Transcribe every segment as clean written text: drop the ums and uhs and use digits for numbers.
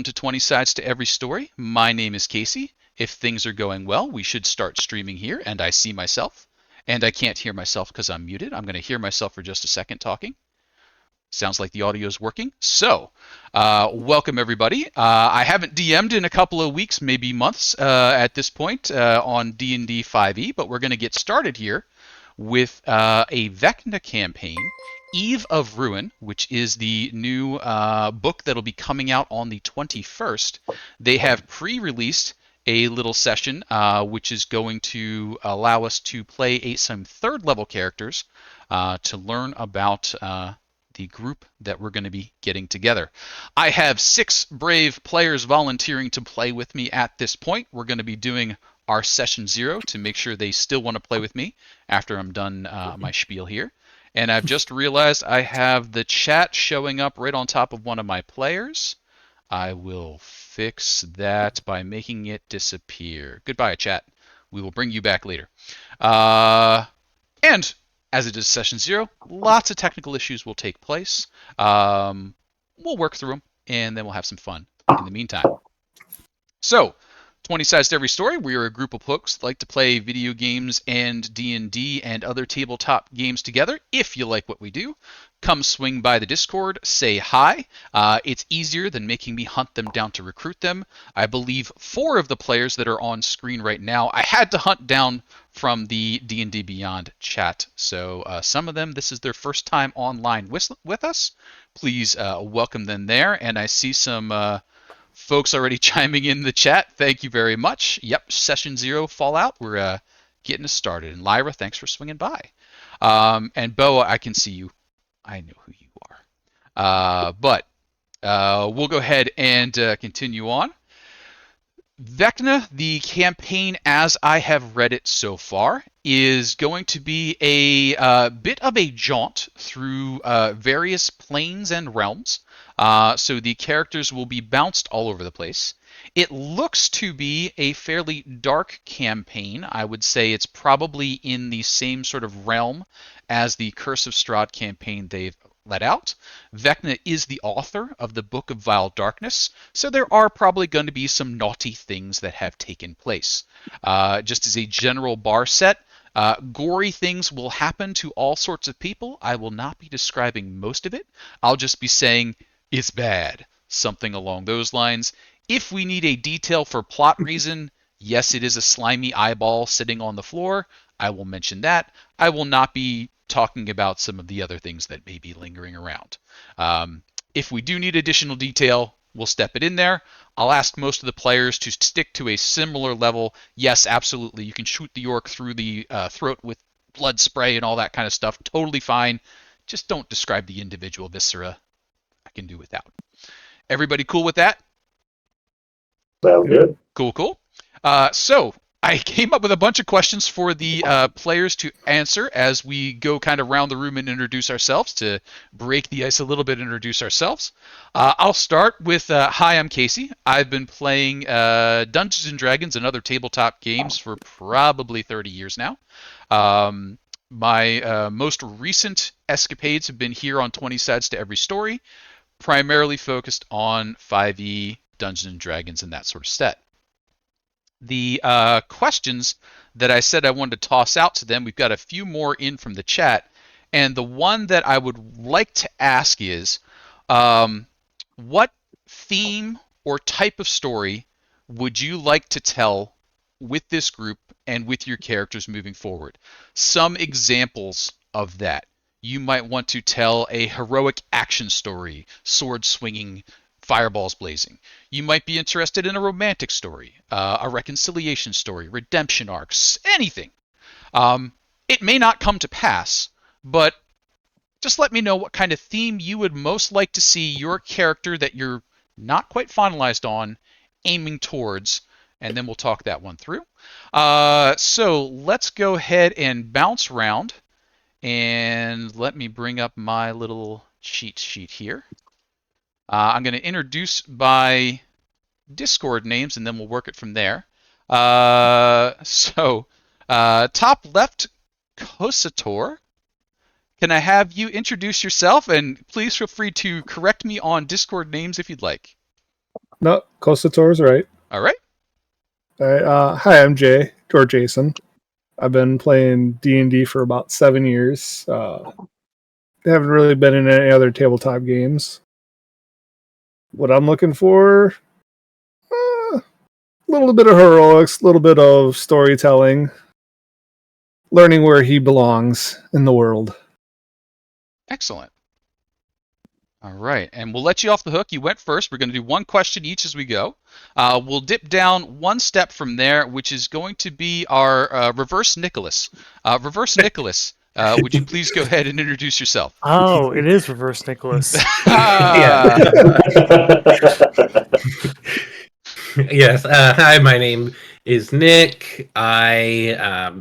To 20 Sides to Every Story. My name is Casey. If things are going well, we should start streaming here, and I see myself. And I can't hear myself because I'm muted. I'm going to hear myself for just a second talking. Sounds like the audio is working. So, welcome everybody. I haven't DM'd in a couple of weeks, maybe months at this point on D&D 5e, but we're going to get started here with a Vecna campaign, Eve of Ruin, which is the new book that'll be coming out on the 21st. They have pre-released a little session which is going to allow us to play some third level characters to learn about the group that we're going to be getting together. I have 6 brave players volunteering to play with me at this point. We're going to be doing our session 0 to make sure they still want to play with me after I'm done my spiel here. And I've just realized I have the chat showing up right on top of one of my players. I will fix that by making it disappear. Goodbye, chat. We will bring you back later. And as it is session 0, lots of technical issues will take place. We'll work through them, and then we'll have some fun in the meantime. So, 20 Sides to Every Story. We are a group of folks that like to play video games and D&D and other tabletop games together. If you like what we do, come swing by the Discord, say hi. It's easier than making me hunt them down to recruit them. I believe 4 of the players that are on screen right now, I had to hunt down from the D&D Beyond chat. So some of them, this is their first time online with us. Please welcome them there. And I see some folks already chiming in the chat. Thank you very much. Yep, session 0 Fallout. We're getting us started. And Lyra, thanks for swinging by. And Boa, I can see you. I know who you are. But we'll go ahead and continue on. Vecna, the campaign as I have read it so far, is going to be a bit of a jaunt through various planes and realms. So the characters will be bounced all over the place. It looks to be a fairly dark campaign. I would say it's probably in the same sort of realm as the Curse of Strahd campaign they've let out. Vecna is the author of the Book of Vile Darkness, so there are probably going to be some naughty things that have taken place. Just as a general bar set, gory things will happen to all sorts of people. I will not be describing most of it. I'll just be saying, it's bad. Something along those lines. If we need a detail for plot reason, yes, it is a slimy eyeball sitting on the floor. I will mention that. I will not be talking about some of the other things that may be lingering around. If we do need additional detail, we'll step it in there. I'll ask most of the players to stick to a similar level. Yes, absolutely. You can shoot the orc through the throat with blood spray and all that kind of stuff. Totally fine. Just don't describe the individual viscera. I can do without. Everybody cool with that? Sounds good. Cool. So I came up with a bunch of questions for the players to answer as we go kind of around the room and introduce ourselves to break the ice a little bit and introduce ourselves. I'll start with, hi, I'm Casey. I've been playing Dungeons & Dragons and other tabletop games for probably 30 years now. My most recent escapades have been here on 20 Sides to Every Story, primarily focused on 5e, Dungeons & Dragons, and that sort of set. The questions that I said I wanted to toss out to them, we've got a few more in from the chat, and the one that I would like to ask is, what theme or type of story would you like to tell with this group and with your characters moving forward? Some examples of that. You might want to tell a heroic action story, sword swinging, fireballs blazing. You might be interested in a romantic story, a reconciliation story, redemption arcs, anything. It may not come to pass, but just let me know what kind of theme you would most like to see your character that you're not quite finalized on aiming towards, and then we'll talk that one through. So let's go ahead and bounce around, and let me bring up my little cheat sheet here. I'm going to introduce by Discord names, and then we'll work it from there. Top left, Kosator. Can I have you introduce yourself? And please feel free to correct me on Discord names if you'd like. No, Kosator's right. All right. All right. Hi, I'm Jay, or Jason. I've been playing D&D for about 7 years. Haven't really been in any other tabletop games. What I'm looking for, a little bit of heroics, a little bit of storytelling, learning where he belongs in the world. Excellent. All right, and we'll let you off the hook. You went first. We're going to do one question each as we go. We'll dip down one step from there, which is going to be our Reverse Nicholas. Reverse Nicholas, would you please go ahead and introduce yourself? Oh, it is Reverse Nicholas. Ah, Yes. Hi, my name is Nick. I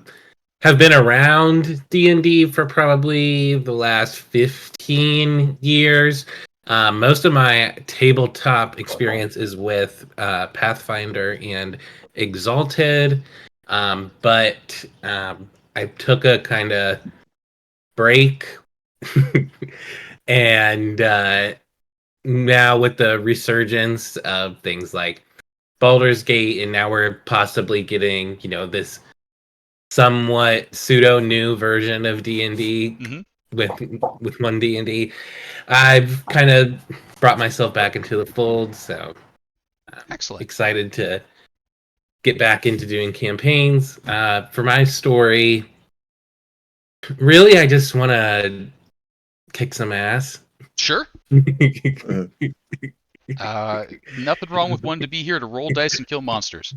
have been around D&D for probably the last 15 years. Most of my tabletop experience is with Pathfinder and Exalted, but I took a kind of break, and now with the resurgence of things like Baldur's Gate, and now we're possibly getting, this somewhat pseudo new version of D&D with 1D&D. I've kind of brought myself back into the fold, so I'm excellent. excited to get back into doing campaigns. For my story, really, I just want to kick some ass. Sure. Nothing wrong with one to be here to roll dice and kill monsters.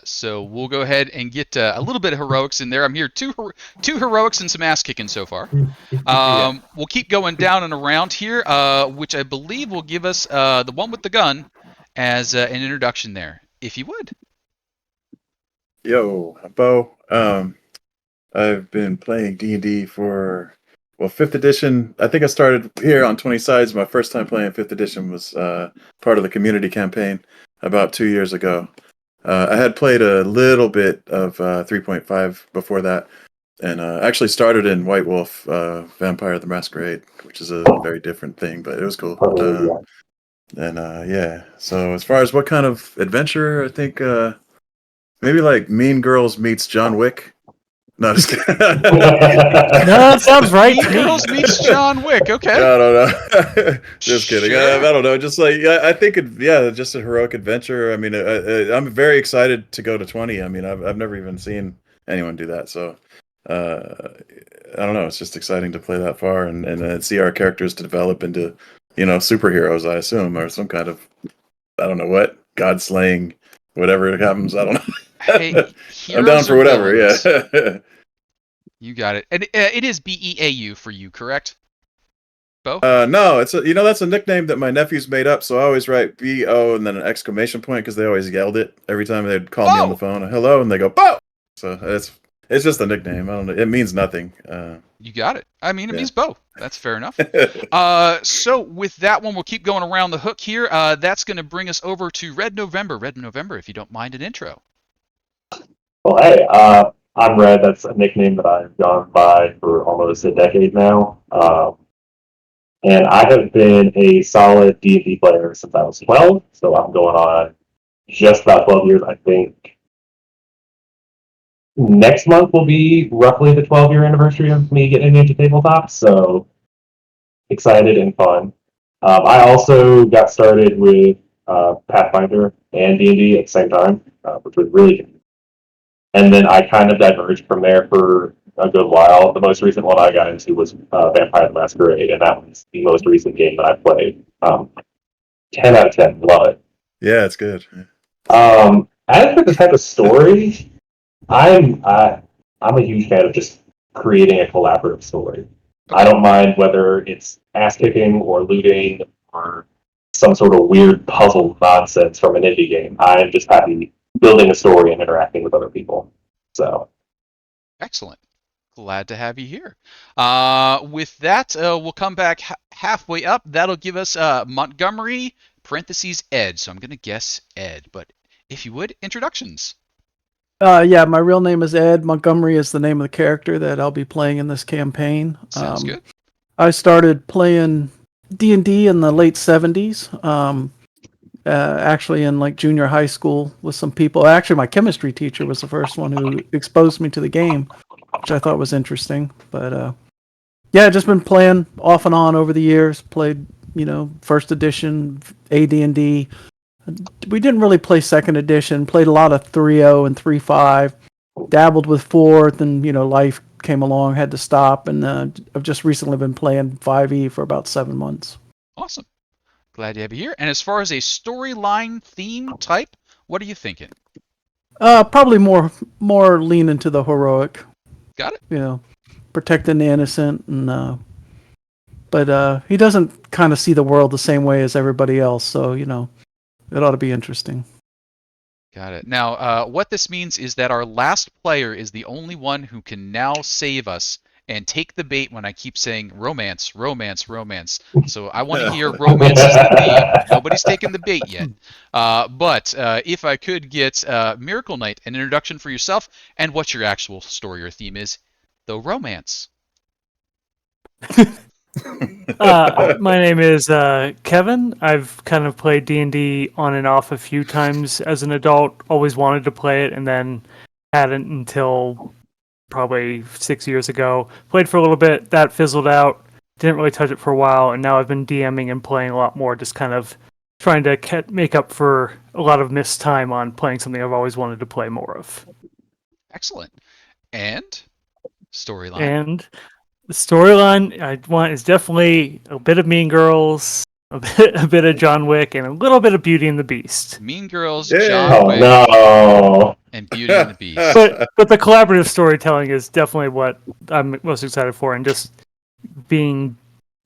So we'll go ahead and get a little bit of heroics in there. I'm here two heroics and some ass kicking so far. We'll keep going down and around here, which I believe will give us the one with the gun as an introduction there, if you would. Yo, Bo. I've been playing D&D for 5th edition. I think I started here on 20 Sides. My first time playing 5th edition was part of the community campaign about 2 years ago. I had played a little bit of 3.5 before that, and actually started in White Wolf, Vampire the Masquerade, which is a very different thing, but it was cool. Yeah. So as far as what kind of adventure, I think maybe like Mean Girls meets John Wick. No, just kidding. No, that sounds right Mean to me. Girls meets John Wick. Okay. I don't know. Just kidding. Sure. I don't know. Just like I think just a heroic adventure. I mean, I'm very excited to go to 20. I mean, I've never even seen anyone do that. So I don't know. It's just exciting to play that far and see our characters develop into superheroes. I assume, or some kind of I don't know what god slaying whatever happens. I don't know. Hey, I'm down for whatever. villains. Yeah. You got it. And it is BEAU for you, correct? Bo? No, it's that's a nickname that my nephews made up. So I always write BO and then an exclamation point because they always yelled it every time they'd call me on the phone. Hello, and they go Bo. So it's just a nickname. I don't know. It means nothing. You got it. I mean, it means Bo. That's fair enough. So with that one, we'll keep going around the hook here. That's going to bring us over to Red November. Red November, if you don't mind an intro. Well, hey, I'm Red. That's a nickname that I've gone by for almost a decade now. And I have been a solid D&D player since I was 12, so I'm going on just about 12 years, I think. Next month will be roughly the 12-year anniversary of me getting into tabletop, so excited and fun. I also got started with Pathfinder and D&D at the same time, which was really good. And then I kind of diverged from there for a good while. The most recent one I got into was Vampire the Masquerade, and that was the most recent game that I played. 10 out of 10, love it. Yeah, it's good. As for the type of story, I'm a huge fan of just creating a collaborative story. I don't mind whether it's ass kicking or looting or some sort of weird puzzle nonsense from an indie game. I'm just happy building a story and interacting with other people. So Excellent. Glad to have you here. With that, we'll come back halfway up. That'll give us Montgomery, parentheses, Ed. So I'm going to guess Ed. But if you would, introductions. Yeah, my real name is Ed. Montgomery is the name of the character that I'll be playing in this campaign. Sounds good. I started playing D&D in the late 70s. actually in like junior high school with some people. Actually, my chemistry teacher was the first one who exposed me to the game, which I thought was interesting. But yeah, just been playing off and on over the years. Played, first edition, AD&D. We didn't really play second edition. Played a lot of 3.0 and 3.5. Dabbled with fourth, and life came along, had to stop, and I've just recently been playing 5e for about 7 months. Awesome. Glad to have you here. And as far as a storyline theme type, what are you thinking? Probably more lean into the heroic. Got it. Protecting the innocent, and but he doesn't kind of see the world the same way as everybody else, so it ought to be interesting. Got it. Now, what this means is that our last player is the only one who can now save us and take the bait when I keep saying romance, romance, romance. So I want to hear romance as the theme. Nobody's taken the bait yet. But if I could get Miracle Knight, an introduction for yourself, and what your actual story or theme is, though romance. My name is Kevin. I've kind of played D&D on and off a few times as an adult. Always wanted to play it, and then hadn't until probably 6 years ago. Played for a little bit, that fizzled out. Didn't really touch it for a while, and now I've been DMing and playing a lot more, just kind of trying to make up for a lot of missed time on playing something I've always wanted to play more of. Excellent. And storyline. And the storyline I want is definitely a bit of Mean Girls, a bit of John Wick, and a little bit of Beauty and the Beast. Mean Girls, Yeah. John Wick, no. and Beauty and the Beast. But the collaborative storytelling is definitely what I'm most excited for, and just being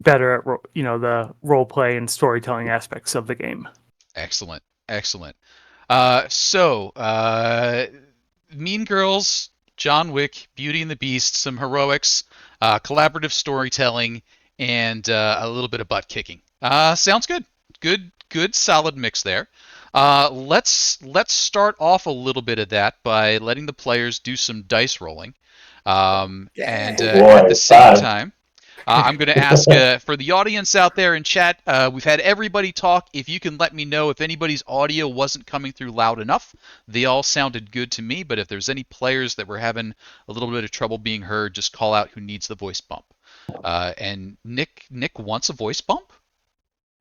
better at the role play and storytelling aspects of the game. Excellent. Mean Girls, John Wick, Beauty and the Beast, some heroics, collaborative storytelling, and a little bit of butt kicking. Sounds good. Good, solid mix there. Let's start off a little bit of that by letting the players do some dice rolling, and at the same time, I'm going to ask for the audience out there in chat. We've had everybody talk. If you can let me know if anybody's audio wasn't coming through loud enough. They all sounded good to me, but if there's any players that were having a little bit of trouble being heard, just call out who needs the voice bump. And Nick wants a voice bump?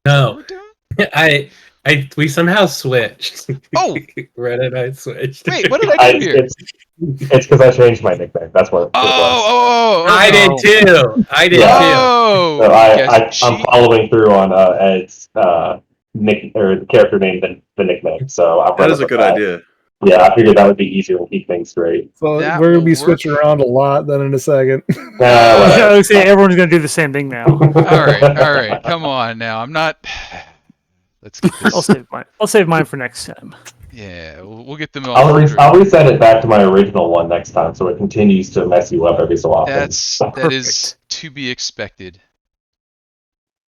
No, we somehow switched. Oh, Red and I switched. wait, what did I do here? It's because I changed my nickname. That's what it was. Oh, I okay. did too. Oh, So I'm following through on Ed's nick or the character name than the nickname. So That is a good idea. Yeah, I figured that would be easier to keep things straight. So That we're will gonna be work. switching around a lot then in a second. I would say everyone's going to do the same thing now. All right. Come on now. I'm not. Let's get this. I'll save mine for next time. Yeah, we'll get them all. I'll reset it back to my original one next time, so it continues to mess you up every so often. That is to be expected.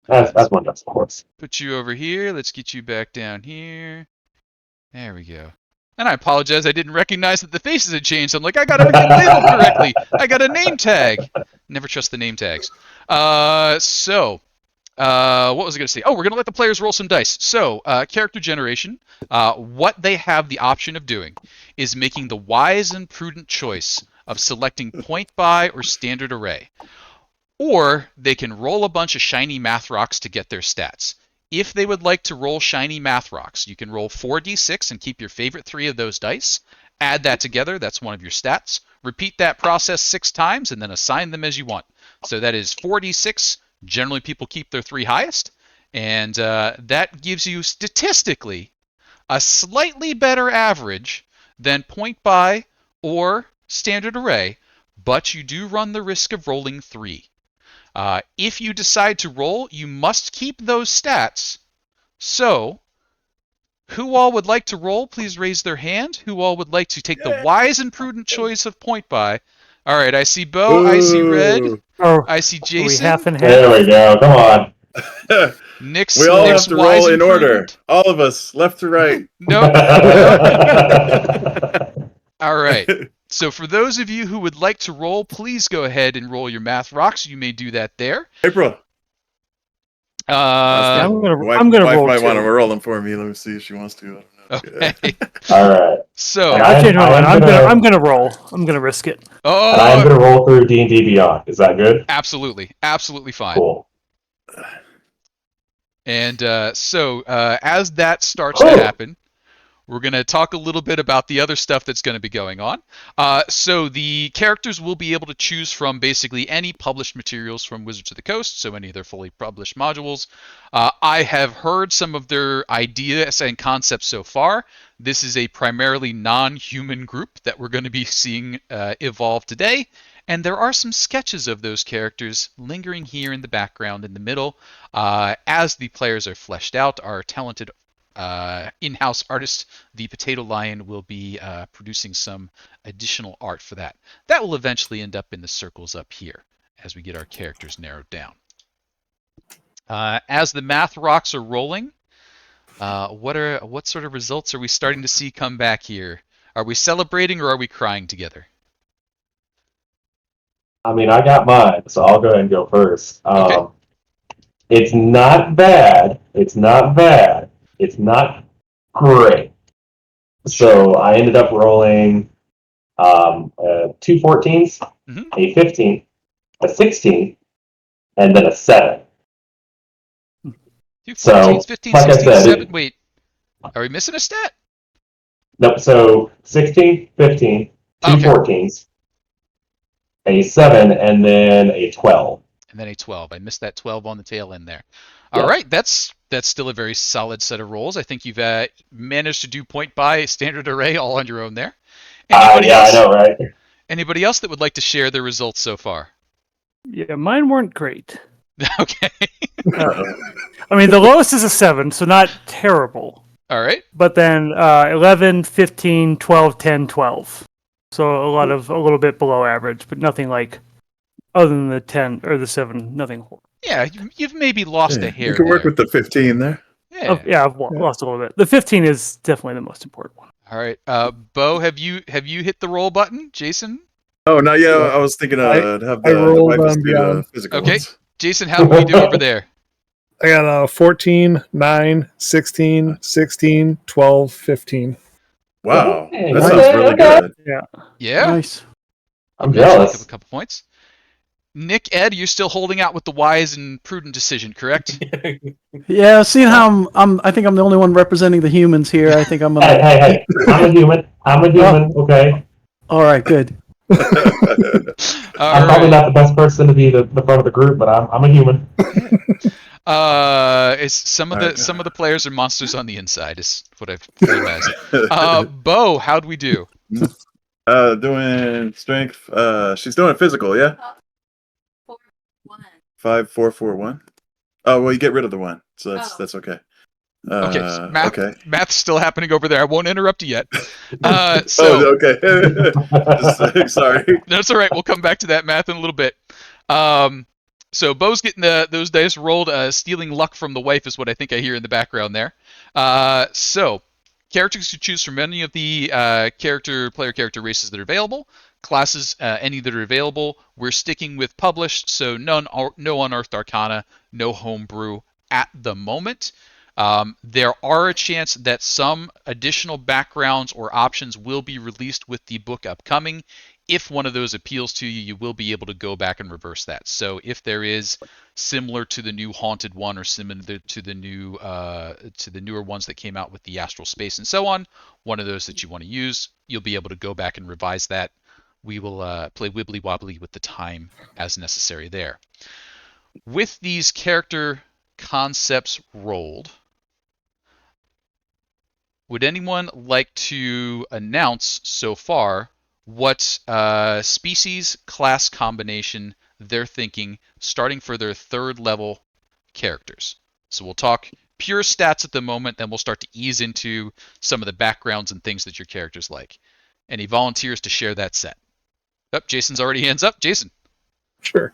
That's one does, of course. Put you over here. Let's get you back down here. There we go. And I apologize, I didn't recognize that the faces had changed. I'm like, I got everything labeled correctly. I got a name tag. Never trust the name tags. What was I going to say? Oh, we're going to let the players roll some dice. So, character generation, what they have the option of doing is making the wise and prudent choice of selecting point buy or standard array. Or they can roll a bunch of shiny math rocks to get their stats. If they would like to roll shiny math rocks, you can roll 4d6 and keep your favorite 3 of those dice. Add that together, that's one of your stats. Repeat that process 6 times and then assign them as you want. So that is 4d6. Generally, people keep their 3 highest. And that gives you statistically a slightly better average than point buy or standard array, but you do run the risk of rolling 3. If you decide to roll, you must keep those stats. So, who all would like to roll? Please raise their hand. Who all would like to take the wise and prudent choice of point buy? All right, I see Bo, I see Red, I see Are we Jason. half and half? There we go. Come on. Nick's, We all have Nick's to wise roll and in order. prudent. All of us, left to right. Nope. All right. So for those of you who would like to roll, please go ahead and roll your math rocks. You may do that there. April. Yeah, I'm gonna Wife, I'm gonna wife roll might want to two. roll them for me. Let me see if she wants to. I don't know. Okay. All right. So, And I'll change my I am mind. gonna- I'm gonna roll. I'm gonna risk it. And I am oh, going to roll through D&D Beyond. Is that good? absolutely fine. Cool. And as that starts to happen, we're going to talk a little bit about the other stuff that's going to be going on. So the characters will be able to choose from basically any published materials from Wizards of the Coast, so any of their fully published modules. I have heard some of their ideas and concepts so far. This is a primarily non-human group that we're going to be seeing evolve today. And there are some sketches of those characters lingering here in the background in the middle. As the players are fleshed out, our talented in-house artist, the Potato Lion, will be producing some additional art for that. That will eventually end up in the circles up here as we get our characters narrowed down. As the math rocks are rolling, what sort of results are we starting to see come back here? Are we celebrating or are we crying together? I mean, I got mine, so I'll go ahead and go first. Okay. It's not bad. It's not bad. It's not great. So I ended up rolling two 14s, a 15, a 16, and then a 7. Two 14s, So, 15, like I 16, said, 7. Wait, are we missing a stat? No, so 16, 15, two Okay. 14s, a 7, and then a 12. And then a 12. I missed that 12 on the tail end there. Yeah. All right, that's still a very solid set of rolls. I think you've managed to do point buy, standard array all on your own there. Anybody Yeah, else? I know, right? Anybody else that would like to share their results so far? Yeah, mine weren't great. Okay. I mean, the lowest is a 7, so not terrible. All right. But then 11, 15, 12, 10, 12. So a little bit below average, but nothing like, other than the 10 or the 7, nothing horrible. Yeah, you've maybe lost a hair You can work there. with the 15 there. Yeah. I've lost a little bit. The 15 is definitely the most important one. All right. Bo, have you hit the roll button? Jason? Oh, no, yeah, Yeah. I was thinking have I the rolled wife's on do the Beyond. physical Okay. ones. Jason, how do we do over there? I got a 14, 9, 16, 16, 12, 15. Wow, Okay, that okay, sounds really okay. good. Yeah. Nice. I'm Eventually jealous. pick up a couple points. Nick, Ed, you're still holding out with the wise and prudent decision, correct? Yeah, seeing how I think I'm the only one representing the humans here. I think I'm gonna. Hey, I'm a human. I'm a human, okay? All right, good. All I'm probably right. not the best person to be the front of the group, but I'm a human. Some of Alright. the players are monsters on the inside, is what I've realized. Bo, how'd we do? Doing strength. She's doing physical, yeah. 5, 4, 4, 1. Oh well, you get rid of the 1, so that's okay. Okay, so math's still happening over there. I won't interrupt you yet. Oh, okay. Sorry. That's all right. We'll come back to that math in a little bit. So Bo's getting those dice rolled. Stealing luck from the wife is what I think I hear in the background there. So characters who choose from any of the player character races that are available. Classes, any that are available. We're sticking with published, so no Unearthed Arcana, no homebrew at the moment. There are a chance that some additional backgrounds or options will be released with the book upcoming. If one of those appeals to you, you will be able to go back and reverse that. So if there is similar to the new Haunted one or similar to the newer ones that came out with the Astral Space and so on, one of those that you want to use, you'll be able to go back and revise that. We will play wibbly wobbly with the time as necessary there. With these character concepts rolled, would anyone like to announce so far what species class combination they're thinking starting for their third level characters? So we'll talk pure stats at the moment, then we'll start to ease into some of the backgrounds and things that your characters like. Any volunteers to share that set? Oh, Jason's already hands up. Jason. Sure.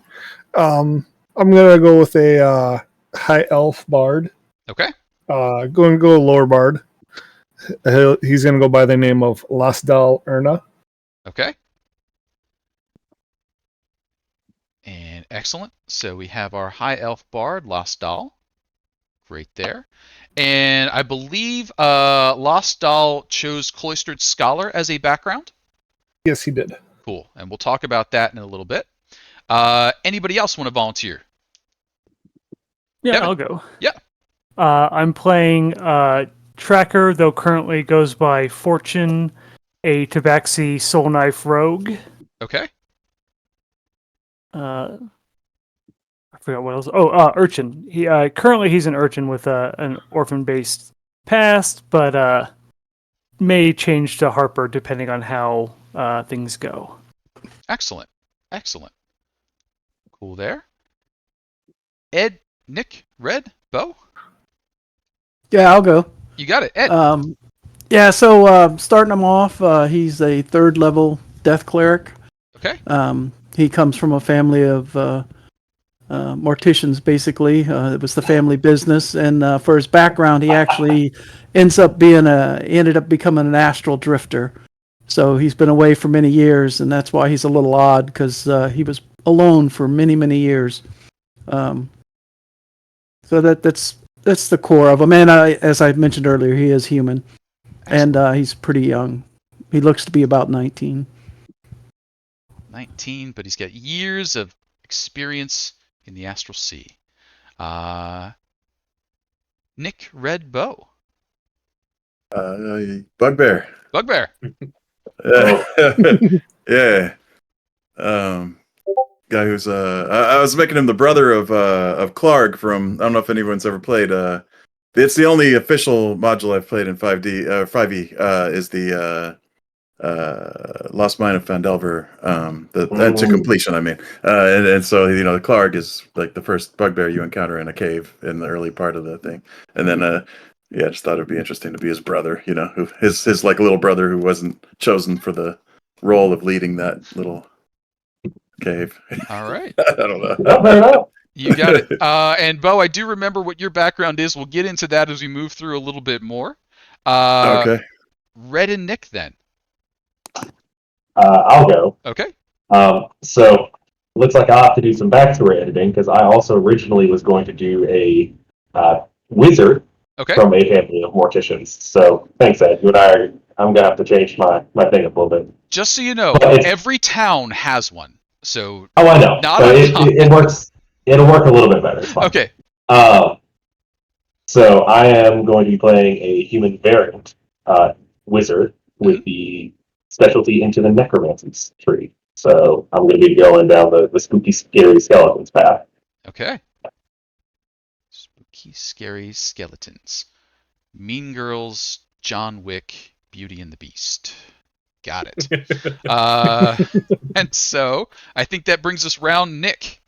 I'm gonna go with a high elf bard. Okay. Going to go lower bard. He's gonna go by the name of Lasdal Erna. Okay. And excellent. So we have our high elf bard, Lasdal. Great there. And I believe Lost Doll chose Cloistered Scholar as a background. Yes, he did. Cool. And we'll talk about that in a little bit. Anybody else want to volunteer? Yeah, Devin. I'll go. Yeah. I'm playing Tracker, though currently goes by Fortune, a Tabaxi Soul Knife Rogue. Okay. I forgot what else. Urchin. He currently he's an urchin with an orphan-based past, but may change to Harper depending on how things go. Excellent. Excellent. Cool there. Ed, Nick, Red, Bo? Yeah, I'll go. You got it. Ed. So starting him off, he's a 3rd level death cleric. Okay. He comes from a family of morticians, basically. It was the family business, and for his background, he actually ended up becoming an astral drifter. So he's been away for many years, and that's why he's a little odd, because he was alone for many, many years. So that's the core of him. And as I mentioned earlier, he is human, and he's pretty young. He looks to be about 19. 19, but he's got years of experience in the Astral Sea. Nick, Red, Bo. Bugbear. Bugbear. Yeah. Guy who's I was making him the brother of Clark from, I don't know if anyone's ever played. It's the only official module I've played in 5D 5e is the Lost Mine of Phandelver, to completion, I mean. And so, Clark is like the first bugbear you encounter in a cave in the early part of the thing. And then, I just thought it'd be interesting to be his brother, his like little brother who wasn't chosen for the role of leading that little cave. All right. I don't know. Fair enough. You got it. And Bo, I do remember what your background is. We'll get into that as we move through a little bit more. Okay. Red and Nick then. I'll go. Okay. So looks like I'll have to do some backstory editing because I also originally was going to do a wizard Okay. from a family of morticians. So thanks, Ed. You and I'm gonna have to change my thing up a little bit. Just so you know, every town has one. So I know. not So uncommon. it works. It'll work a little bit better. It's fine. Okay. So I am going to be playing a human variant wizard with the specialty into the necromancy tree. So I'm going to be going down the spooky, scary skeletons path. Okay. Spooky, scary skeletons. Mean Girls, John Wick, Beauty and the Beast. Got it. And so I think that brings us round Nick.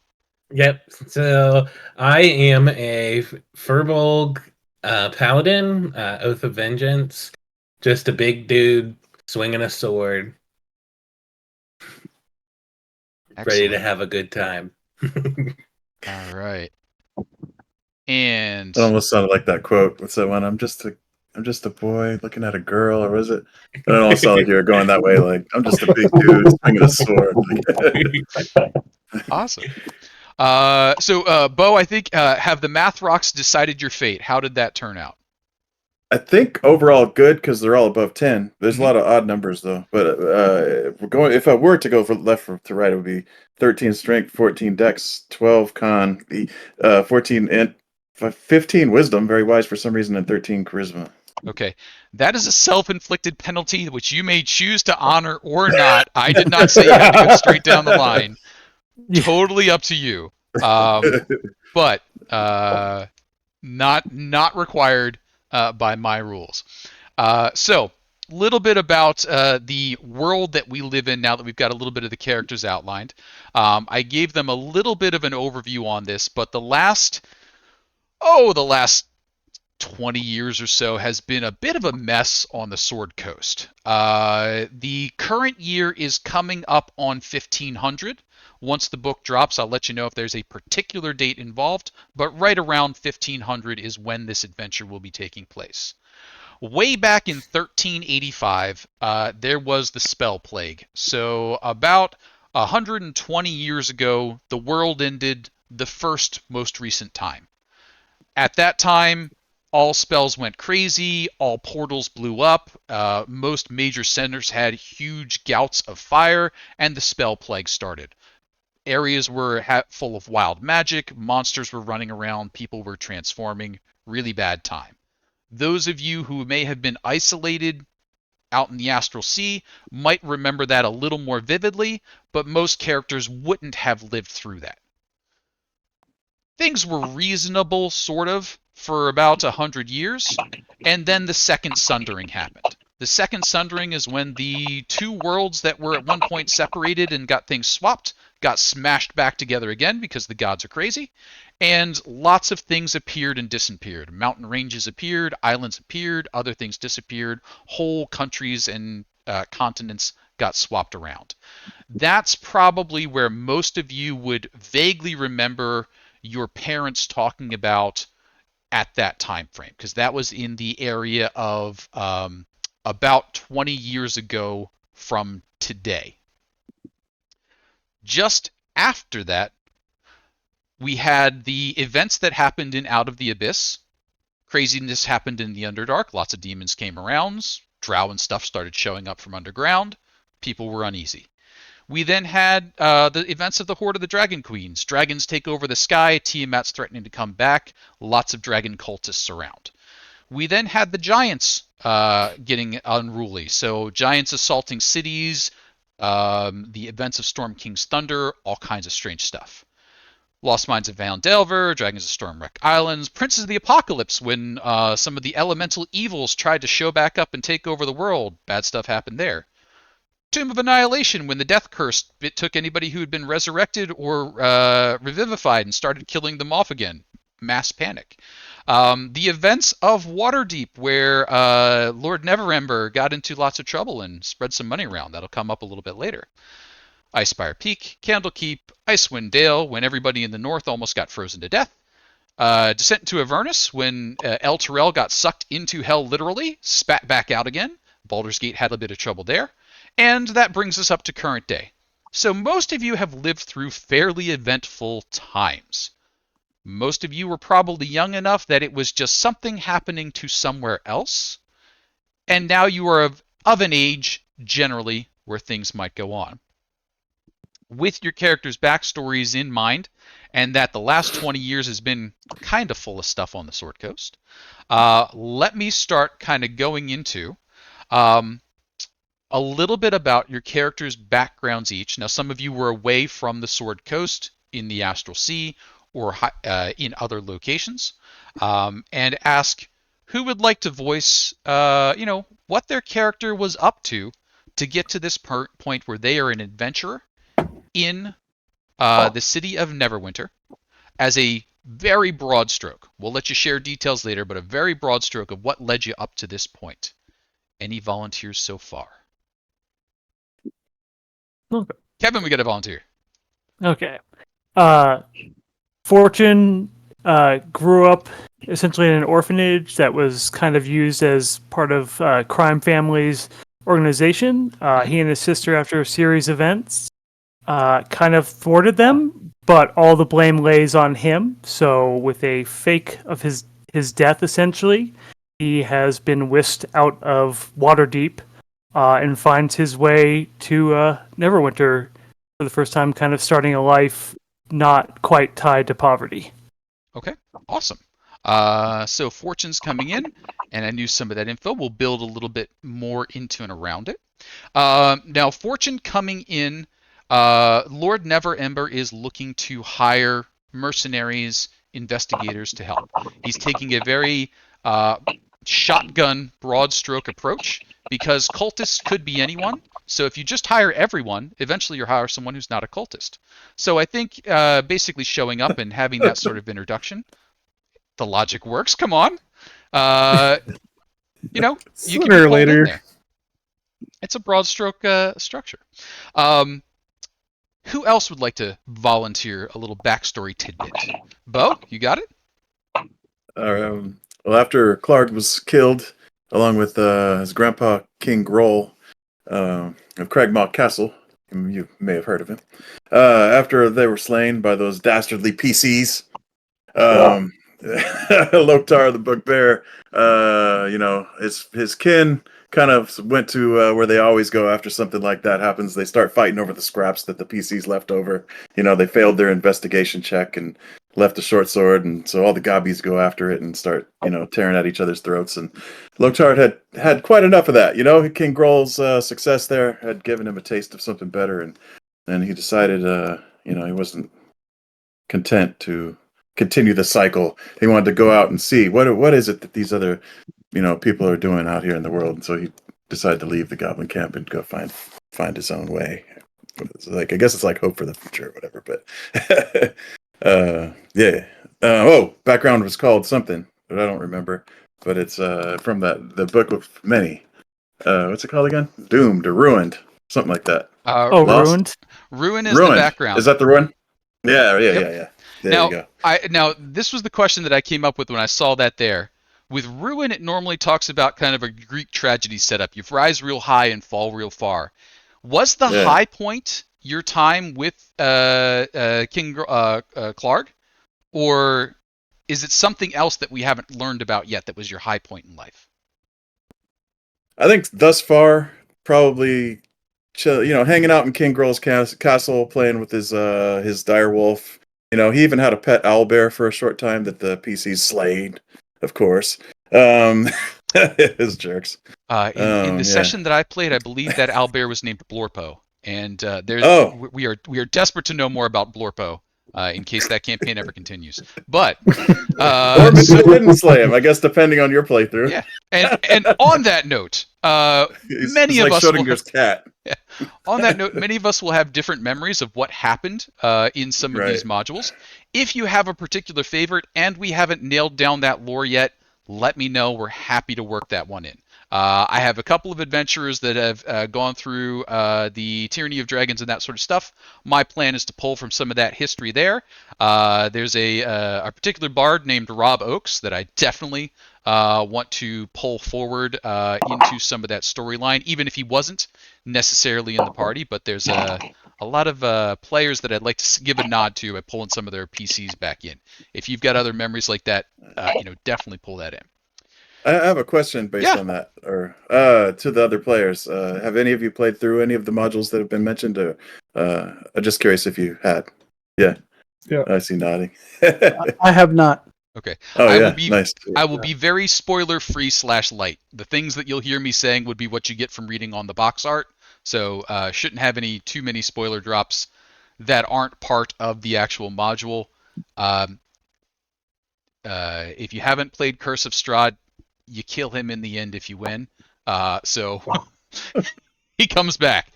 Yep. So I am a Furbolg paladin, Oath of Vengeance. Just a big dude swinging a sword. Excellent. Ready to have a good time. All right. And It almost sounded like that quote. What's that one? I'm just a boy looking at a girl, or was it? It almost sounded like you were going that way. Like, I'm just a big dude swinging a sword. awesome. So Bo, I think have the math rocks decided your fate? How did that turn out? I think overall good because they're all above 10. There's a lot of odd numbers though. But if I were to go from left to right, it would be 13 strength, 14 dex, 12 con, 14 int, 15 wisdom, very wise for some reason, and 13 charisma. Okay, that is a self-inflicted penalty which you may choose to honor or not. I did not say you had to go straight down the line. Totally up to you. But not required by my rules. So, little bit about the world that we live in now that we've got a little bit of the characters outlined. I gave them a little bit of an overview on this, but the last 20 years or so has been a bit of a mess on the Sword Coast. The current year is coming up on 1500. Once the book drops, I'll let you know if there's a particular date involved, but right around 1500 is when this adventure will be taking place. Way back in 1385, there was the Spell Plague. So about 120 years ago, the world ended the first most recent time. At that time, all spells went crazy, all portals blew up, most major centers had huge gouts of fire, and the spell plague started. Areas were full of wild magic, monsters were running around, people were transforming. Really bad time. Those of you who may have been isolated out in the astral sea might remember that a little more vividly, but most characters wouldn't have lived through that. Things were reasonable, sort of, for about 100 years, and then the Second Sundering happened. The Second Sundering is when the two worlds that were at one point separated and got things swapped got smashed back together again because the gods are crazy, and lots of things appeared and disappeared. Mountain ranges appeared, islands appeared, other things disappeared, whole countries and continents got swapped around. That's probably where most of you would vaguely remember your parents talking about at that time frame, because that was in the area of about 20 years ago from today. Just after that, we had the events that happened in Out of the Abyss. Craziness happened in the Underdark. Lots of demons came around. Drow and stuff started showing up from underground. People were uneasy. We then had the events of the Horde of the Dragon Queens. Dragons take over the sky. Tiamat's threatening to come back. Lots of dragon cultists around. We then had the giants getting unruly. So giants assaulting cities, the events of Storm King's Thunder, all kinds of strange stuff. Lost Mines of Valendelver, Dragons of Stormwreck Islands, Princes of the Apocalypse, when some of the elemental evils tried to show back up and take over the world. Bad stuff happened there. Tomb of Annihilation, when the Death Curse took anybody who had been resurrected or revivified and started killing them off again. Mass panic. The events of Waterdeep, where Lord Neverember got into lots of trouble and spread some money around. That'll come up a little bit later. Icespire Peak, Candlekeep, Icewind Dale, when everybody in the north almost got frozen to death. Descent into Avernus, when El Terrell got sucked into hell literally, spat back out again. Baldur's Gate had a bit of trouble there. And that brings us up to current day. So most of you have lived through fairly eventful times. Most of you were probably young enough that it was just something happening to somewhere else. And now you are of an age, generally, where things might go on. With your characters' backstories in mind, and that the last 20 years has been kind of full of stuff on the Sword Coast, let me start kind of going into a little bit about your characters' backgrounds each. Now, some of you were away from the Sword Coast in the Astral Sea or in other locations, and ask who would like to voice, what their character was up to get to this point where they are an adventurer in the city of Neverwinter, as a very broad stroke. We'll let you share details later, but a very broad stroke of what led you up to this point. Any volunteers so far? Okay. Kevin, we got a volunteer. Okay. Fortune grew up essentially in an orphanage that was kind of used as part of Crime Family's organization. He and his sister, after a series of events, kind of thwarted them, but all the blame lays on him. So with a fake of his death, essentially, he has been whisked out of Waterdeep and finds his way to Neverwinter for the first time, kind of starting a life not quite tied to poverty. Okay, awesome. So Fortune's coming in, and I knew some of that info. We'll build a little bit more into and around it. Now, Fortune coming in, Lord Neverember is looking to hire mercenaries, investigators to help. He's taking a very shotgun, broad stroke approach, because cultists could be anyone. So if you just hire everyone, eventually you'll hire someone who's not a cultist. So I think basically showing up and having that sort of introduction, the logic works. Come on. You can Sooner be or pulled in later. there. It's a broad stroke structure. Who else would like to volunteer a little backstory tidbit? Bo, you got it? Well, after Clark was killed, along with his grandpa, King Groll, of Cragmaw Castle, you may have heard of him, after they were slain by those dastardly PCs, Loktar the Bugbear, his kin kind of went to where they always go after something like that happens. They start fighting over the scraps that the PCs left over. They failed their investigation check and left a short sword, and so all the gobbies go after it and start, tearing at each other's throats. And Loktar had quite enough of that. King Groll's success there had given him a taste of something better, and he decided, he wasn't content to continue the cycle. He wanted to go out and see what is it that these other, people are doing out here in the world. And so he decided to leave the Goblin camp and go find his own way. It's I guess it's like hope for the future or whatever. But yeah. Background was called something, but I don't remember. But it's from the book of many. What's it called again? Doomed or ruined, something like that. Ruined. Ruin is the background. Is that the ruin? Yeah. There you go. Now, this was the question that I came up with when I saw that there. With Ruin, it normally talks about kind of a Greek tragedy setup. You rise real high and fall real far. Was the high point your time with King Clark? Or is it something else that we haven't learned about yet that was your high point in life? I think thus far, probably, hanging out in King Groll's castle, playing with his dire wolf. He even had a pet owlbear for a short time that the PCs slayed, of course. His jerks. In the session that I played, I believe that owlbear was named Blorpo, and we are desperate to know more about Blorpo in case that campaign ever continues. But or maybe it didn't slay him. I guess depending on your playthrough. Yeah, and on that note, many of us Schrodinger's cat. Yeah. On that note, many of us will have different memories of what happened in some of these modules. If you have a particular favorite and we haven't nailed down that lore yet, let me know. We're happy to work that one in. I have a couple of adventurers that have gone through the Tyranny of Dragons and that sort of stuff. My plan is to pull from some of that history there. There's a particular bard named Rob Oakes that I definitely want to pull forward into some of that storyline, even if he wasn't necessarily in the party. But there's a lot of players that I'd like to give a nod to by pulling some of their PCs back in. If you've got other memories like that, definitely pull that in. I have a question based on that, or to the other players. Have any of you played through any of the modules that have been mentioned? Or I'm just curious if you had. Yeah. I see nodding. I have not. Okay. Nice. I will be very spoiler-free / light. The things that you'll hear me saying would be what you get from reading on the box art. So shouldn't have too many spoiler drops that aren't part of the actual module. If you haven't played Curse of Strahd, you kill him in the end if you win. So he comes back.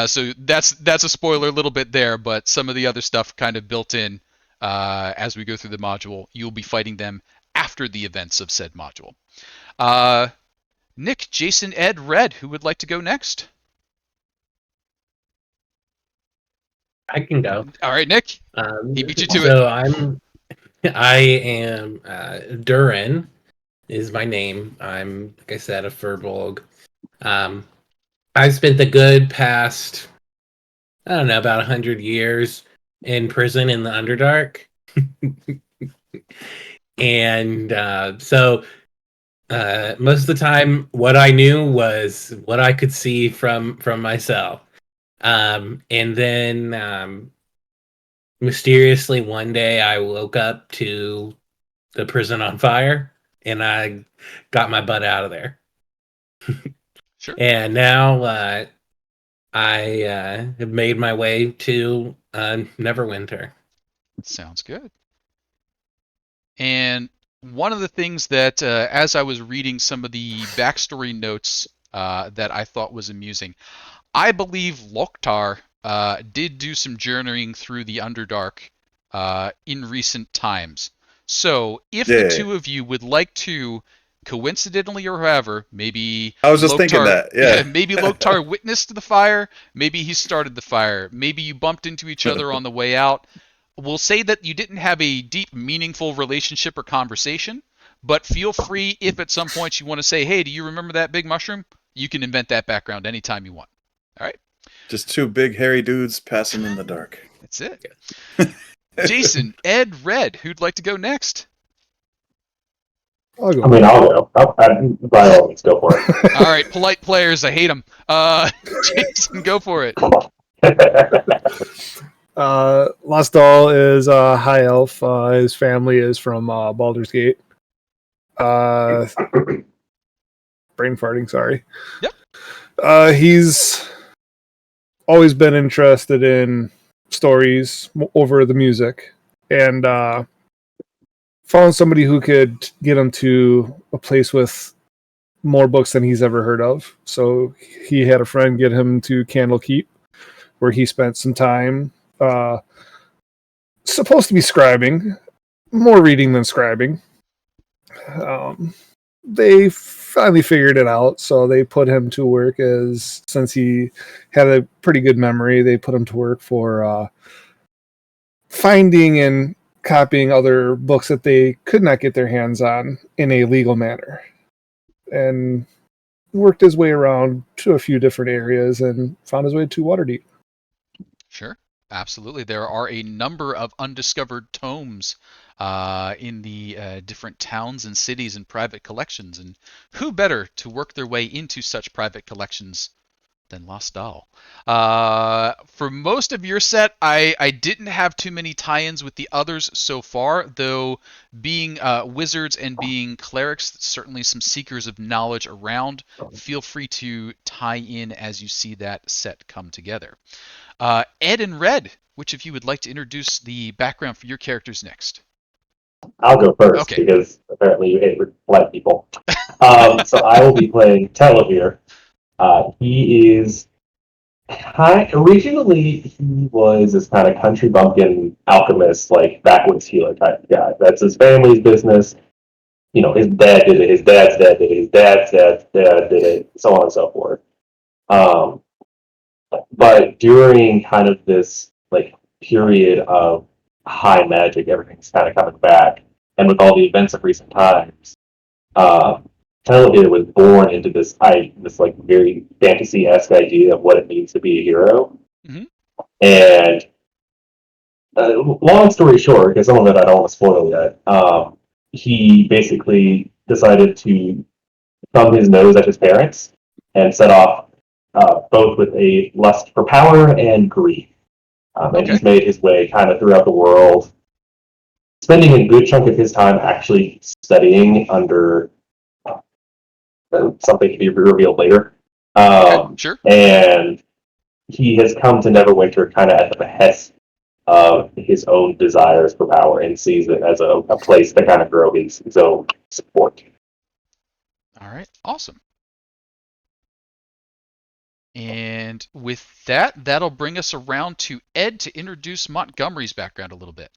So that's a spoiler a little bit there, but some of the other stuff kind of built in as we go through the module. You'll be fighting them after the events of said module. Nick, Jason, Ed, Red, who would like to go next? I can go. All right, Nick. He beat you to it. So I am Durin is my name. I'm, like I said, a Furbolg. I spent the good past, I don't know, about 100 years in prison in the Underdark. And so most of the time, what I knew was what I could see from myself. And then mysteriously one day I woke up to the prison on fire, and I got my butt out of there. Sure. And now I have made my way to Neverwinter. Sounds good. And one of the things that, as I was reading some of the backstory notes that I thought was amusing, I believe Loktar did do some journeying through the Underdark in recent times. So if the two of you would like to, coincidentally or however, maybe I was just thinking that, maybe Loktar witnessed the fire, maybe he started the fire, maybe you bumped into each other on the way out. We'll say that you didn't have a deep, meaningful relationship or conversation, but feel free if at some point you want to say, hey, do you remember that big mushroom? You can invent that background anytime you want. All right? Just two big hairy dudes passing in the dark. That's it. Jason, Ed, Red, who'd like to go next? I'll go. I mean, I'll go. By all means, go for All right, polite players, I hate them. Jason, go for it. it. Lasdal is a high elf. His family is from Baldur's Gate. Brain farting, sorry. Yep. He's always been interested in stories over the music, and found somebody who could get him to a place with more books than he's ever heard of. So he had a friend get him to Candlekeep, where he spent some time supposed to be scribing, more reading than scribing. They finally figured it out, so they put him to work since he had a pretty good memory, they put him to work for finding and copying other books that they could not get their hands on in a legal manner. And worked his way around to a few different areas and found his way to Waterdeep. Sure, absolutely. There are a number of undiscovered tomes in the different towns and cities and private collections, and who better to work their way into such private collections than Lost Doll? For most of your set, I didn't have too many tie-ins with the others so far, though being wizards and being clerics, certainly some seekers of knowledge around. Feel free to tie in as you see that set come together. Ed and Red, which of you would like to introduce the background for your characters next? I'll go first Okay. because apparently you hate black people. So I will be playing Televere. He is originally he was this kind of country bumpkin alchemist, like backwoods healer type guy. That's his family's business. You know, his dad did it, his dad's dad did it, his dad's dad did it, so on and so forth. But during kind of this like period of high magic, everything's kind of coming back, and with all the events of recent times, Televir was born into this like very fantasy-esque idea of what it means to be a hero. Mm-hmm. And long story short, because some of it I don't want to spoil yet, he basically decided to thumb his nose at his parents and set off both with a lust for power and greed. And he's made his way kind of throughout the world, spending a good chunk of his time actually studying under something to be revealed later. Sure. And he has come to Neverwinter kind of at the behest of his own desires for power and sees it as a place to kind of grow his own support. All right, awesome. And with that, that'll bring us around to Ed to introduce Montgomery's background a little bit.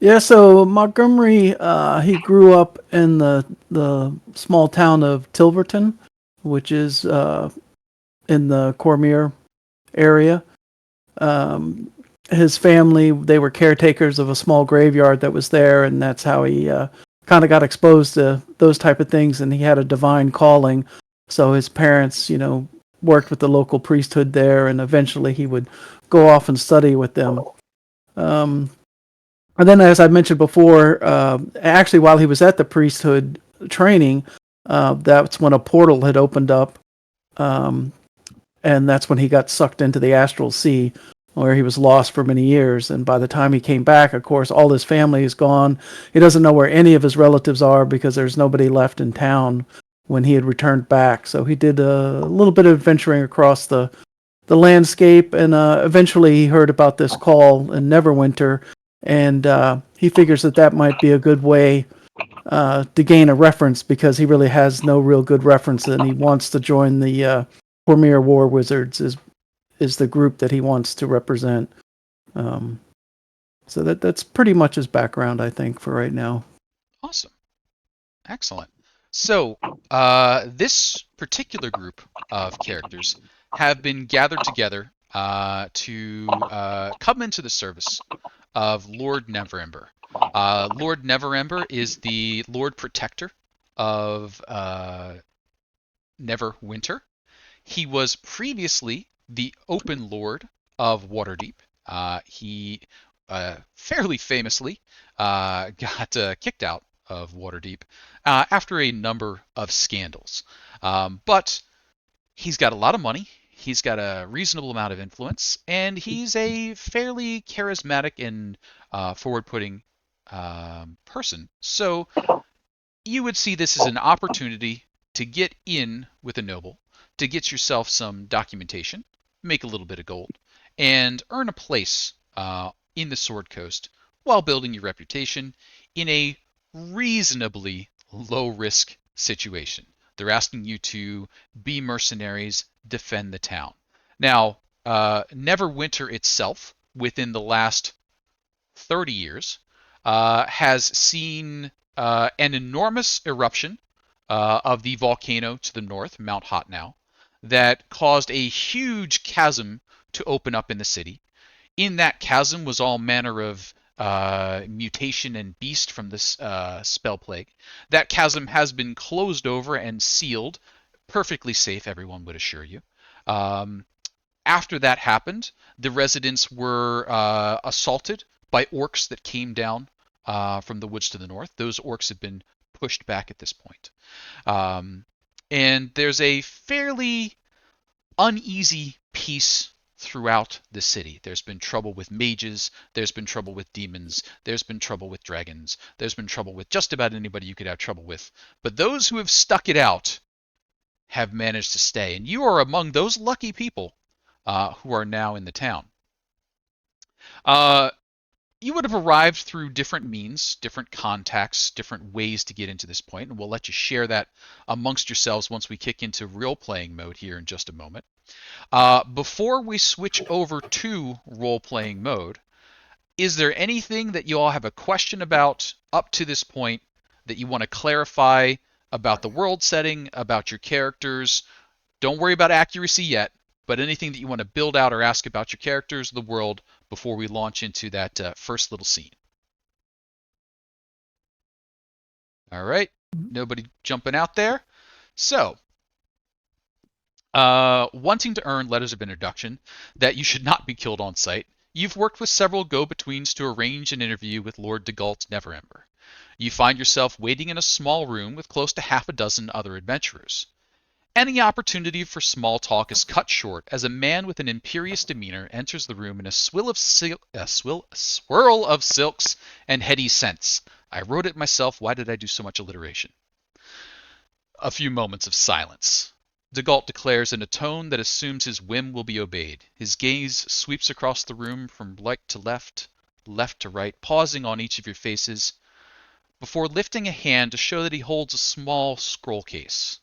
Yeah, so Montgomery, he grew up in the small town of Tilverton, which is in the Cormier area. His family, they were caretakers of a small graveyard that was there, and that's how he kind of got exposed to those type of things, and he had a divine calling. So his parents, worked with the local priesthood there, and eventually he would go off and study with them. And then, as I mentioned before, actually, while he was at the priesthood training, that's when a portal had opened up, and that's when he got sucked into the astral sea, where he was lost for many years. And by the time he came back, of course, all his family is gone. He doesn't know where any of his relatives are because there's nobody left in town when he had returned back. So he did a little bit of adventuring across the landscape, and eventually he heard about this call in Neverwinter, and he figures that might be a good way to gain a reference, because he really has no real good reference, and he wants to join the Cormier War Wizards is the group that he wants to represent. So that's pretty much his background, I think, for right now. Awesome. Excellent. So this particular group of characters have been gathered together to come into the service of Lord Neverember. Lord Neverember is the Lord Protector of Neverwinter. He was previously the Open Lord of Waterdeep. He fairly famously got kicked out of Waterdeep after a number of scandals. But he's got a lot of money. He's got a reasonable amount of influence, and he's a fairly charismatic and forward-putting person. So you would see this as an opportunity to get in with a noble, to get yourself some documentation, make a little bit of gold, and earn a place in the Sword Coast while building your reputation in a reasonably low-risk situation. They're asking you to be mercenaries, defend the town. Now, Neverwinter itself, within the last 30 years, has seen an enormous eruption of the volcano to the north, Mount Hotnow, that caused a huge chasm to open up in the city. In that chasm was all manner of mutation and beast from this spell plague. That chasm has been closed over and sealed, perfectly safe, everyone would assure you. After that happened, the residents were assaulted by orcs that came down from the woods to the north. Those orcs have been pushed back at this point. And there's a fairly uneasy peace throughout the city. There's been trouble with mages, there's been trouble with demons, there's been trouble with dragons, there's been trouble with just about anybody you could have trouble with. But those who have stuck it out have managed to stay. And you are among those lucky people who are now in the town. You would have arrived through different means, different contacts, different ways to get into this point, and we'll let you share that amongst yourselves once we kick into role-playing mode here in just a moment. Before we switch over to role-playing mode, is there anything that you all have a question about up to this point that you want to clarify about the world setting, about your characters? Don't worry about accuracy yet, but anything that you want to build out or ask about your characters, the world, before we launch into that first little scene. All right, nobody jumping out there. So, wanting to earn letters of introduction that you should not be killed on sight, you've worked with several go-betweens to arrange an interview with Lord Degalt Neverember. You find yourself waiting in a small room with close to half a dozen other adventurers. Any opportunity for small talk is cut short as a man with an imperious demeanor enters the room in a swirl of silks and heady scents. I wrote it myself. Why did I do so much alliteration? A few moments of silence. Degalt declares in a tone that assumes his whim will be obeyed. His gaze sweeps across the room from right to left, left to right, pausing on each of your faces, before lifting a hand to show that he holds a small scroll case.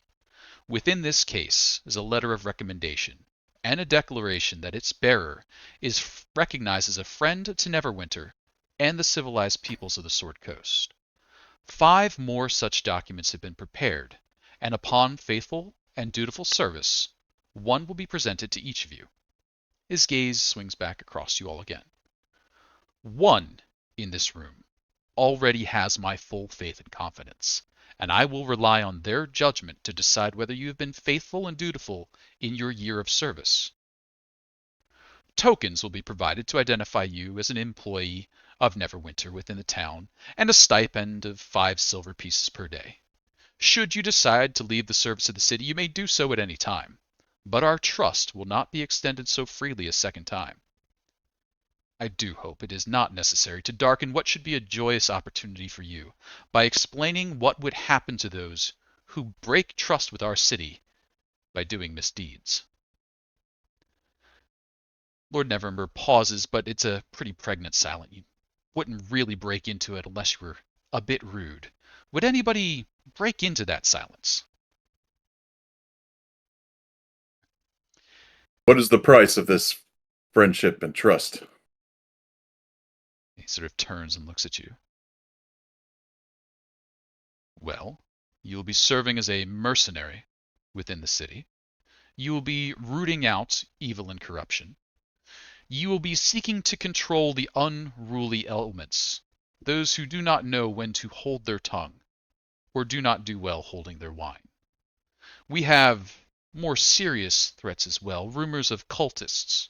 Within this case is a letter of recommendation and a declaration that its bearer is recognized as a friend to Neverwinter and the civilized peoples of the Sword Coast. 5 more such documents have been prepared, and upon faithful and dutiful service, one will be presented to each of you. His gaze swings back across you all again. One in this room already has my full faith and confidence, and I will rely on their judgment to decide whether you have been faithful and dutiful in your year of service. Tokens will be provided to identify you as an employee of Neverwinter within the town, and a stipend of 5 silver pieces per day. Should you decide to leave the service of the city, you may do so at any time, but our trust will not be extended so freely a second time. I do hope it is not necessary to darken what should be a joyous opportunity for you by explaining what would happen to those who break trust with our city by doing misdeeds. Lord Neverember pauses, but it's a pretty pregnant silence. You wouldn't really break into it unless you were a bit rude. Would anybody break into that silence? What is the price of this friendship and trust? He sort of turns and looks at you. Well, you will be serving as a mercenary within the city. You will be rooting out evil and corruption. You will be seeking to control the unruly elements, those who do not know when to hold their tongue, or do not do well holding their wine. We have more serious threats as well, rumors of cultists,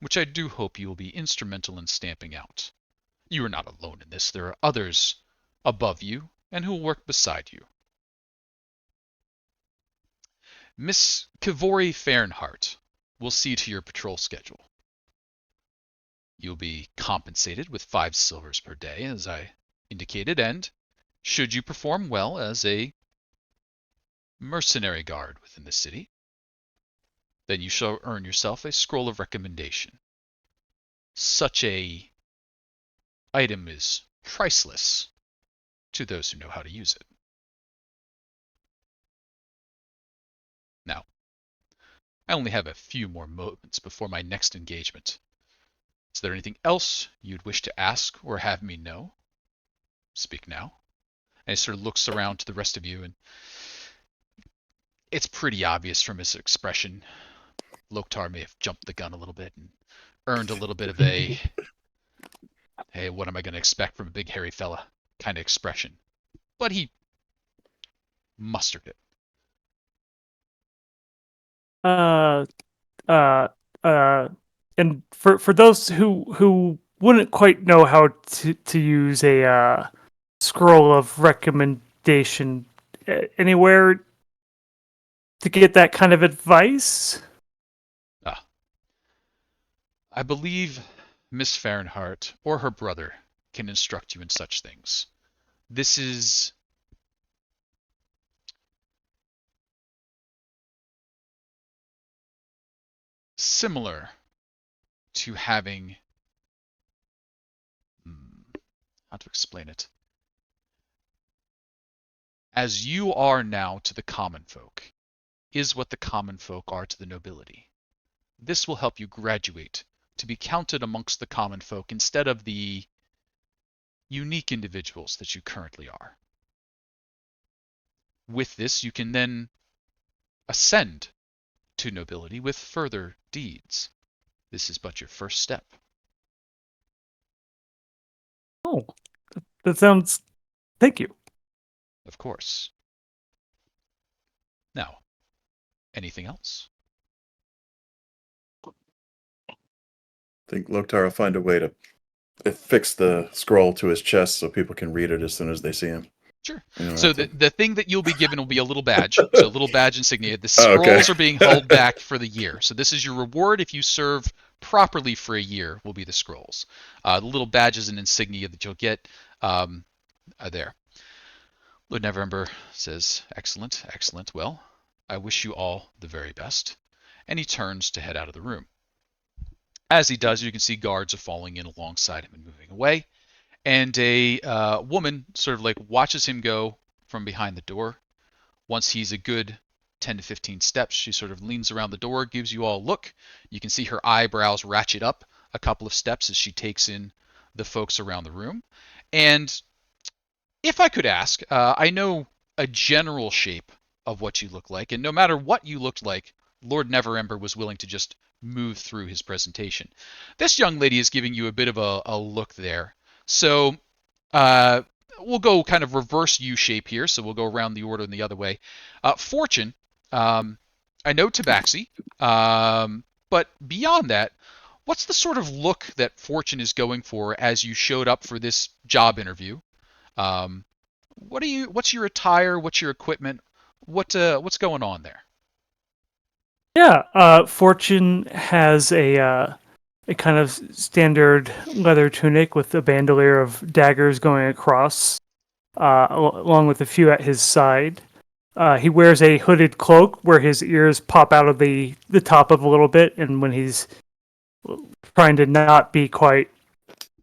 which I do hope you will be instrumental in stamping out. You are not alone in this. There are others above you and who will work beside you. Miss Kivori Fernhart will see to your patrol schedule. You'll be compensated with 5 silvers per day, as I indicated, and should you perform well as a mercenary guard within the city, then you shall earn yourself a scroll of recommendation. Such a item is priceless to those who know how to use it. Now, I only have a few more moments before my next engagement. Is there anything else you'd wish to ask or have me know? Speak now. And he sort of looks around to the rest of you, and it's pretty obvious from his expression. Loktar may have jumped the gun a little bit and earned a little bit of a, hey, what am I going to expect from a big hairy fella kind of expression. But he mustered it. And for those who wouldn't quite know how to use a scroll of recommendation, anywhere to get that kind of advice? I believe Miss Fahrenheit or her brother can instruct you in such things. This is similar to having, how to explain it? As you are now to the common folk, is what the common folk are to the nobility. This will help you graduate to be counted amongst the common folk instead of the unique individuals that you currently are. With this, you can then ascend to nobility with further deeds. This is but your first step. Oh, that sounds... Thank you. Of course. Now, anything else? I think Loktar will find a way to fix the scroll to his chest so people can read it as soon as they see him. Sure. You So know, the thing that you'll be given will be a little badge. So a little badge insignia. The scrolls Oh, okay. are being held back for the year. So this is your reward if you serve properly for a year will be the scrolls. The little badges and insignia that you'll get are there. Lord Neverember says, excellent, excellent. Well, I wish you all the very best. And he turns to head out of the room. As he does, you can see guards are falling in alongside him and moving away. And a woman sort of like watches him go from behind the door. Once he's a good 10 to 15 steps, she sort of leans around the door, gives you all a look. You can see her eyebrows ratchet up a couple of steps as she takes in the folks around the room. And if I could ask, I know a general shape of what you look like, and no matter what you looked like, Lord Neverember was willing to just move through his presentation. This young lady is giving you a bit of a look there. So we'll go kind of reverse U shape here. So we'll go around the order in the other way. Fortune, I know Tabaxi, but beyond that, what's the sort of look that Fortune is going for as you showed up for this job interview? What's your attire? What's your equipment? What's going on there? Yeah, Fortune has a kind of standard leather tunic with a bandolier of daggers going across, along with a few at his side. He wears a hooded cloak where his ears pop out of the top of a little bit, and when he's trying to not be quite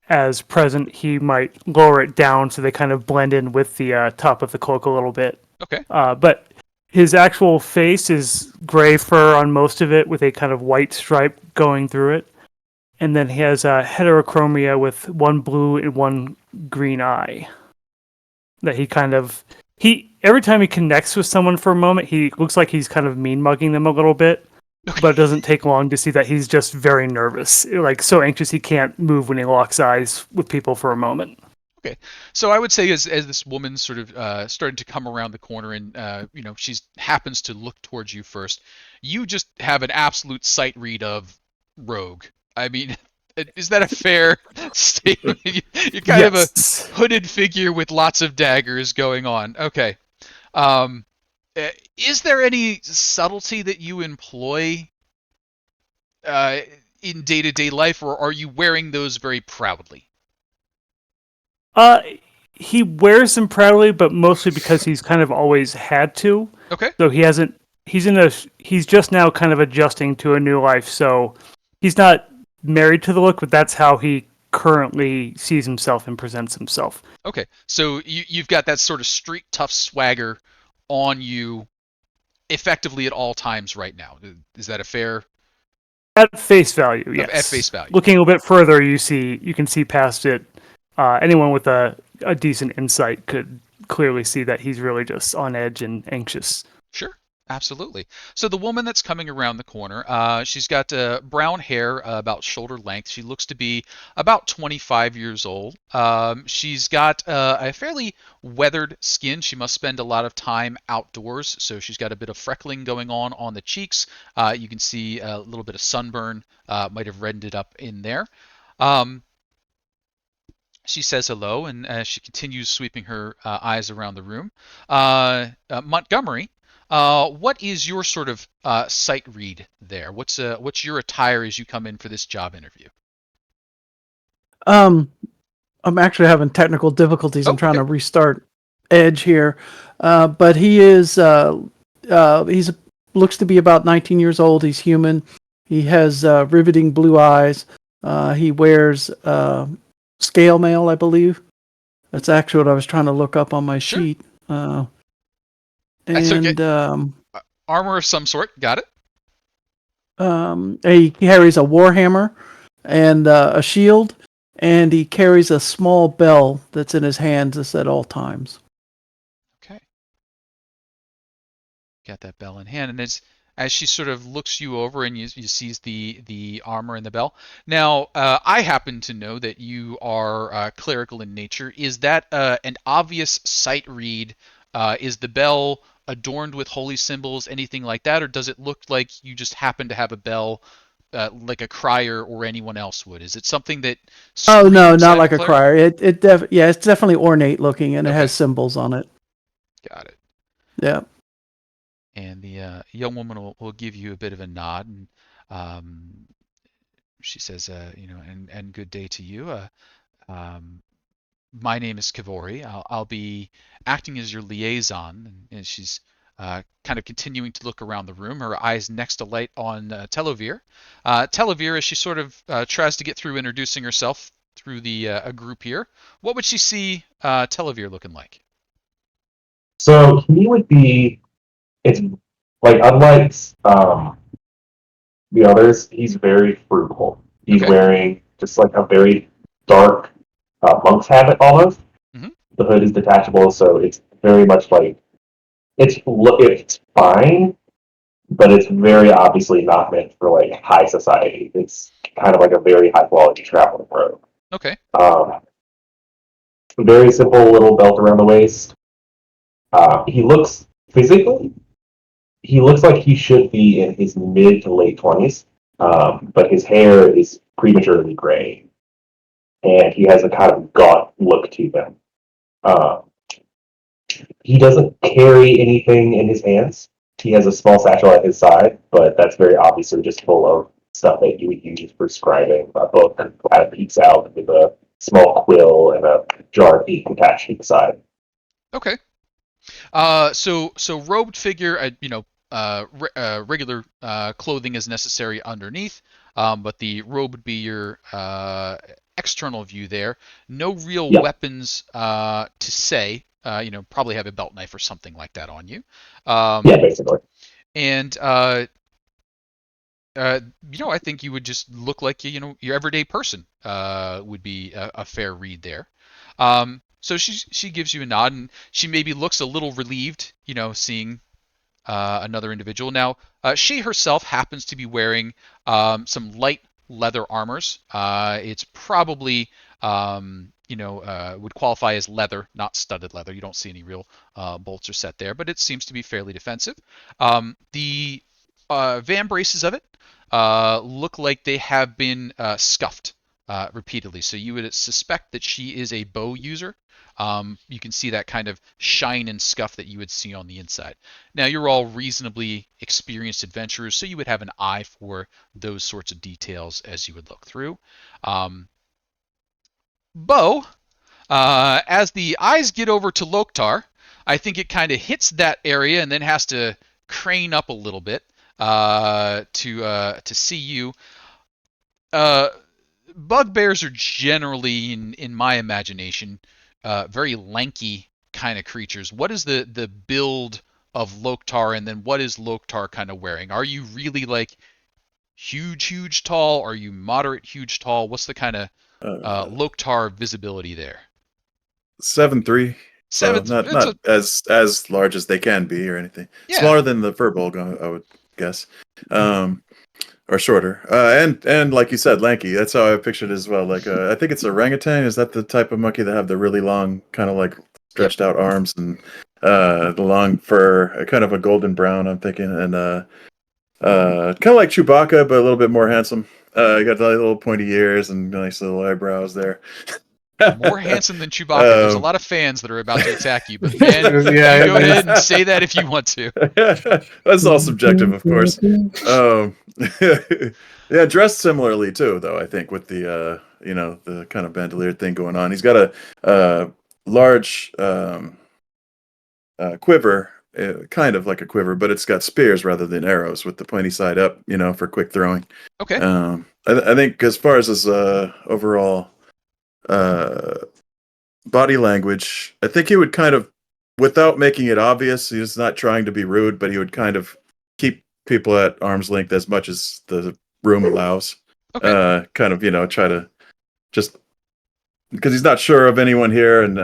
as present, he might lower it down so they kind of blend in with the top of the cloak a little bit. Okay. But his actual face is gray fur on most of it with a kind of white stripe going through it. And then he has heterochromia with one blue and one green eye. That every time he connects with someone for a moment, he looks like he's kind of mean mugging them a little bit. Okay. But it doesn't take long to see that he's just very nervous. Like so anxious he can't move when he locks eyes with people for a moment. Okay, so I would say as this woman sort of started to come around the corner and she happens to look towards you first, you just have an absolute sight read of rogue. I mean, Is that a fair statement? You're kind of a Yes. hooded figure with lots of daggers going on. Okay. Um, is there any subtlety that you employ uh, in day-to-day life, or are you wearing those very proudly? Uh, he wears them proudly, but mostly because he's kind of always had to. Okay. So he hasn't. He's just now kind of adjusting to a new life. So he's not married to the look, but that's how he currently sees himself and presents himself. Okay. So you've got that sort of street tough swagger on you effectively at all times right now. Is that a fair At face value, yes. At face value? Looking a little bit further, you can see past it. Anyone with a decent insight could clearly see that he's really just on edge and anxious. Sure, absolutely. So the woman that's coming around the corner, she's got brown hair about shoulder length. She looks to be about 25 years old. She's got a fairly weathered skin. She must spend a lot of time outdoors, so she's got a bit of freckling going on the cheeks. You can see a little bit of sunburn might have reddened it up in there. She says hello, and she continues sweeping her eyes around the room. Montgomery, what is your sort of sight read there? What's your attire as you come in for this job interview? I'm actually having technical difficulties. I'm trying to restart Edge here, but he's looks to be about 19 years old. He's human. He has riveting blue eyes. He wears scale mail, I believe. That's actually what I was trying to look up on my sheet. That's and okay. Armor of some sort. Got it. He carries a warhammer and a shield, and he carries a small bell that's in his hands at all times. Okay. Got that bell in hand, and as she sort of looks you over and you sees the armor and the bell. Now, I happen to know that you are clerical in nature. Is that an obvious sight read? Is the bell adorned with holy symbols, anything like that, or does it look like you just happen to have a bell like a crier or anyone else would? Is it something that? Oh no, screams not at like a cleric? crier. It's definitely ornate looking, and it has symbols on it. Got it. Yeah. And the young woman will give you a bit of a nod, and she says, and good day to you. My name is Kavori. I'll be acting as your liaison, and she's kind of continuing to look around the room, her eyes next alight on Telovir. Telovir, as she sort of tries to get through introducing herself through the a group here, what would she see Telovir looking like? So he would be. It's like unlike the others, he's very frugal. He's wearing just like a very dark monk's habit almost. Mm-hmm. The hood is detachable, so it's very much like it's fine, but it's very obviously not meant for like high society. It's kind of like a very high quality traveling robe. Okay. Very simple little belt around the waist. He looks physically. He looks like he should be in his mid to late 20s, but his hair is prematurely gray, and he has a kind of gaunt look to him. He doesn't carry anything in his hands. He has a small satchel at his side, but that's very obviously just full of stuff that you would use for scribing. A book kind of peeks out with a small quill and a jar of ink attached to the side. Okay. So robed figure, regular clothing is necessary underneath, but the robe would be your external view there. No real weapons to say. Probably have a belt knife or something like that on you. Yeah, basically. And I think you would just look like your everyday person. Would be a fair read there. So she gives you a nod, and she maybe looks a little relieved, seeing another individual. Now, she herself happens to be wearing some light leather armors. It's probably would qualify as leather, not studded leather. You don't see any real bolts or set there, but it seems to be fairly defensive. The van braces of it look like they have been scuffed repeatedly. So you would suspect that she is a bow user. You can see that kind of shine and scuff that you would see on the inside. Now, you're all reasonably experienced adventurers, so you would have an eye for those sorts of details as you would look through. Bow, as the eyes get over to Loktar, I think it kind of hits that area and then has to crane up a little bit to see you. Bugbears are generally, in my imagination, very lanky kind of creatures. What is the build of Loktar, and then what is Loktar kind of wearing? Are you really like huge tall? Are you moderate huge tall? What's the kind of Loktar visibility there? 7'3". So Seven. not as large as they can be or anything. Yeah. Smaller than the Furbolg, I would guess. Or shorter. And like you said, lanky. That's how I pictured it as well. Like I think it's orangutan. Is that the type of monkey that have the really long, kind of like stretched out arms and the long fur, kind of a golden brown, I'm thinking, and kind of like Chewbacca, but a little bit more handsome. You got the little pointy ears and nice little eyebrows there. More handsome than Chewbacca. There's a lot of fans that are about to attack you, but man, Yeah, you go ahead and say that if you want to. That's all subjective, of course. Yeah, dressed similarly too, though. I think with the the kind of bandolier thing going on. He's got a large quiver, kind of like a quiver, but it's got spears rather than arrows, with the pointy side up, for quick throwing. Okay. I think as far as his overall body language, I think he would kind of, without making it obvious, he's not trying to be rude, but he would kind of keep people at arm's length as much as the room allows. Okay. Kind of, try to just, because he's not sure of anyone here, and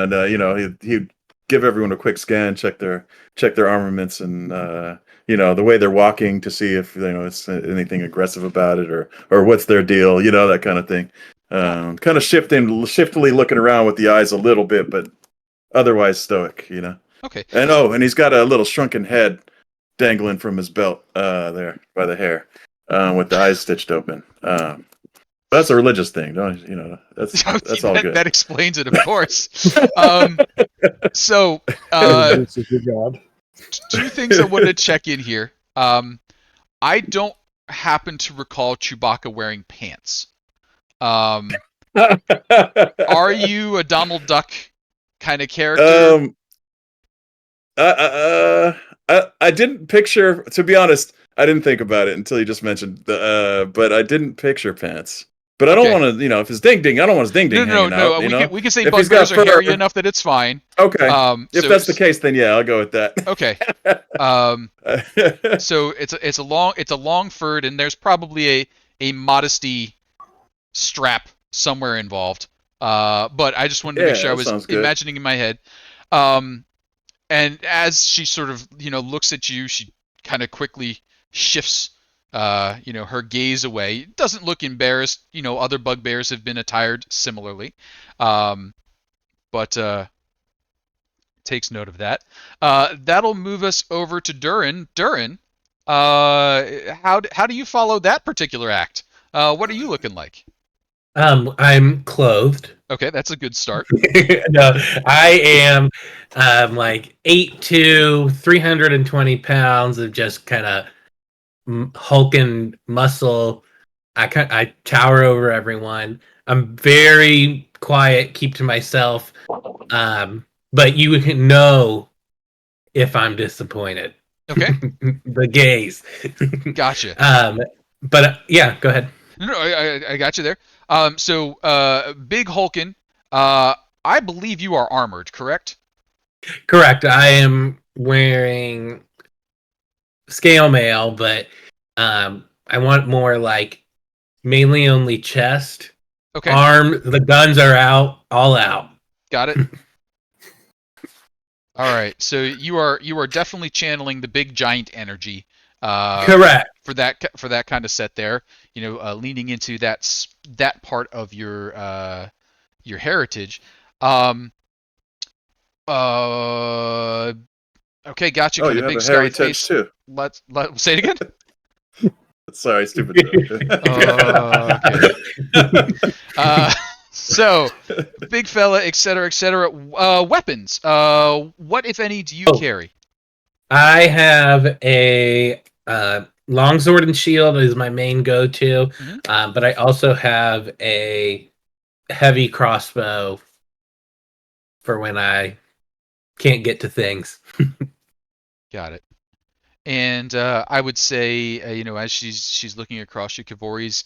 he'd give everyone a quick scan, check their armaments, and the way they're walking to see if it's anything aggressive about it, or what's their deal, that kind of thing. Kind of shiftily looking around with the eyes a little bit, but otherwise stoic, Okay. And he's got a little shrunken head dangling from his belt there by the hair, with the eyes stitched open. That's a religious thing, don't you? That's all good. That explains it, of course. So, This is your god. two things I wanted to check in here. I don't happen to recall Chewbacca wearing pants. Are you a Donald Duck kind of character? I didn't picture. To be honest, I didn't think about it until you just mentioned but I didn't picture pants. But I don't want to, if it's ding ding, I don't want his ding ding hanging out. We can say If he's bugbears got are hairy fur- enough that it's fine. Okay. If So that's the case, then yeah, I'll go with that. Okay. So it's a long furred, and there's probably a modesty strap somewhere involved. But I just wanted to make sure I was imagining in my head. And as she sort of looks at you, she kind of quickly shifts her gaze away. It doesn't look embarrassed. Other bugbears have been attired similarly. But takes note of that. That'll move us over to Durin. Durin, how do you follow that particular act? What are you looking like? I'm clothed. Okay, that's a good start. No, I am like 8'2", 320 pounds of just kind of hulking muscle. I tower over everyone. I'm very quiet, keep to myself. But you can know if I'm disappointed. Okay. The gaze. Gotcha. But yeah, go ahead. No, I got you there. So Big Hulkin, I believe you are armored, correct? Correct. I am wearing scale mail, but I want more like mainly only chest. Okay. Arm, the guns are out, all out. Got it. All right. So you are definitely channeling the big giant energy. Correct. For that kind of set there, leaning into that part of your heritage. Okay, gotcha. Oh, you have a hairy touch too. Let's say it again. Sorry, stupid joke. Okay. So, big fella, etc., etc. Weapons. What, if any, do you carry? I have a longsword and shield is my main go-to, but I also have a heavy crossbow for when I can't get to things. Got it. And I would say, as she's looking across you, Kavori's,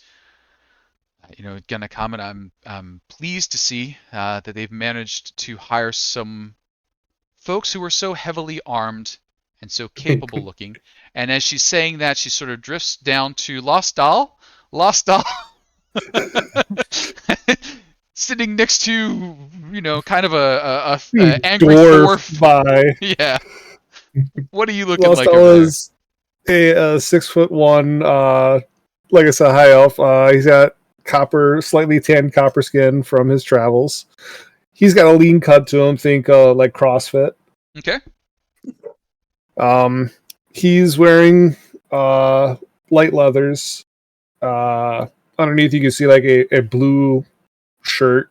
gonna comment. I'm pleased to see that they've managed to hire some folks who are so heavily armed and so capable looking. And as she's saying that, she sort of drifts down to Lost Doll, sitting next to, kind of a angry dwarf. By Yeah. What are you looking Lost like Doll over is a 6'1", like I said, high elf. He's got slightly tanned copper skin from his travels. He's got a lean cut to him. Think like CrossFit. there? Okay. He's wearing light leathers. Underneath, you can see like a blue shirt,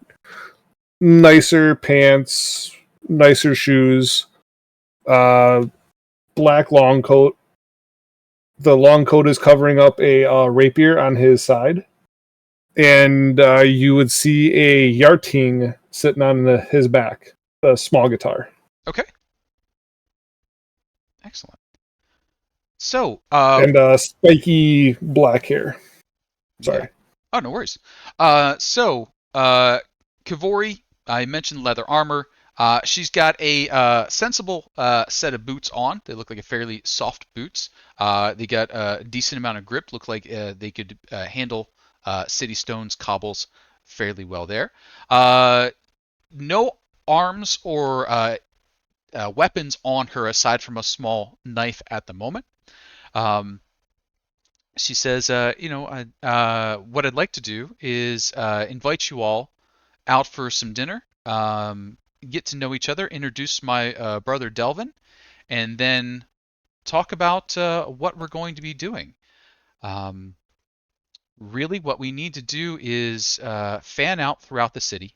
nicer pants, nicer shoes, black long coat. The long coat is covering up a rapier on his side, and you would see a yarting sitting on his back, a small guitar. Okay. Excellent. So, and spiky black hair. Sorry. Yeah. Oh, no worries. Kavori, I mentioned leather armor. She's got a sensible set of boots on. They look like a fairly soft boots. They got a decent amount of grip. Look like they could handle city stones, cobbles fairly well there. No arms or weapons on her aside from a small knife at the moment. She says, what I'd like to do is invite you all out for some dinner, get to know each other, introduce my brother Delvin, and then talk about what we're going to be doing. Really, what we need to do is fan out throughout the city,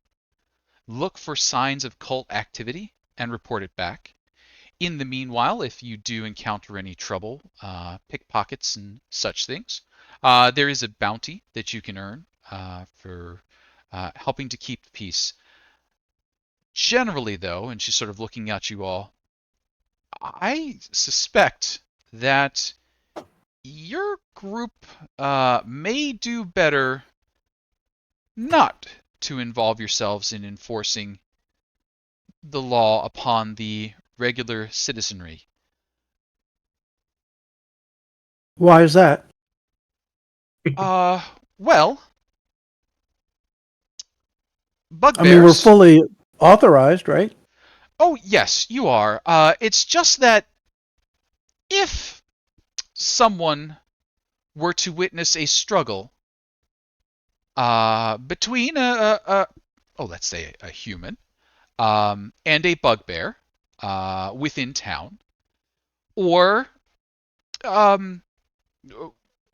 look for signs of cult activity, and report it back. In the meanwhile, if you do encounter any trouble, pickpockets and such things, there is a bounty that you can earn for helping to keep the peace. Generally, though, and she's sort of looking at you all, I suspect that your group may do better not to involve yourselves in enforcing the law upon the regular citizenry. Why is that? Well, bugbears. I mean, we're fully authorized, right? Oh, yes, you are. It's just that if someone were to witness a struggle between let's say a human and a bugbear within town, or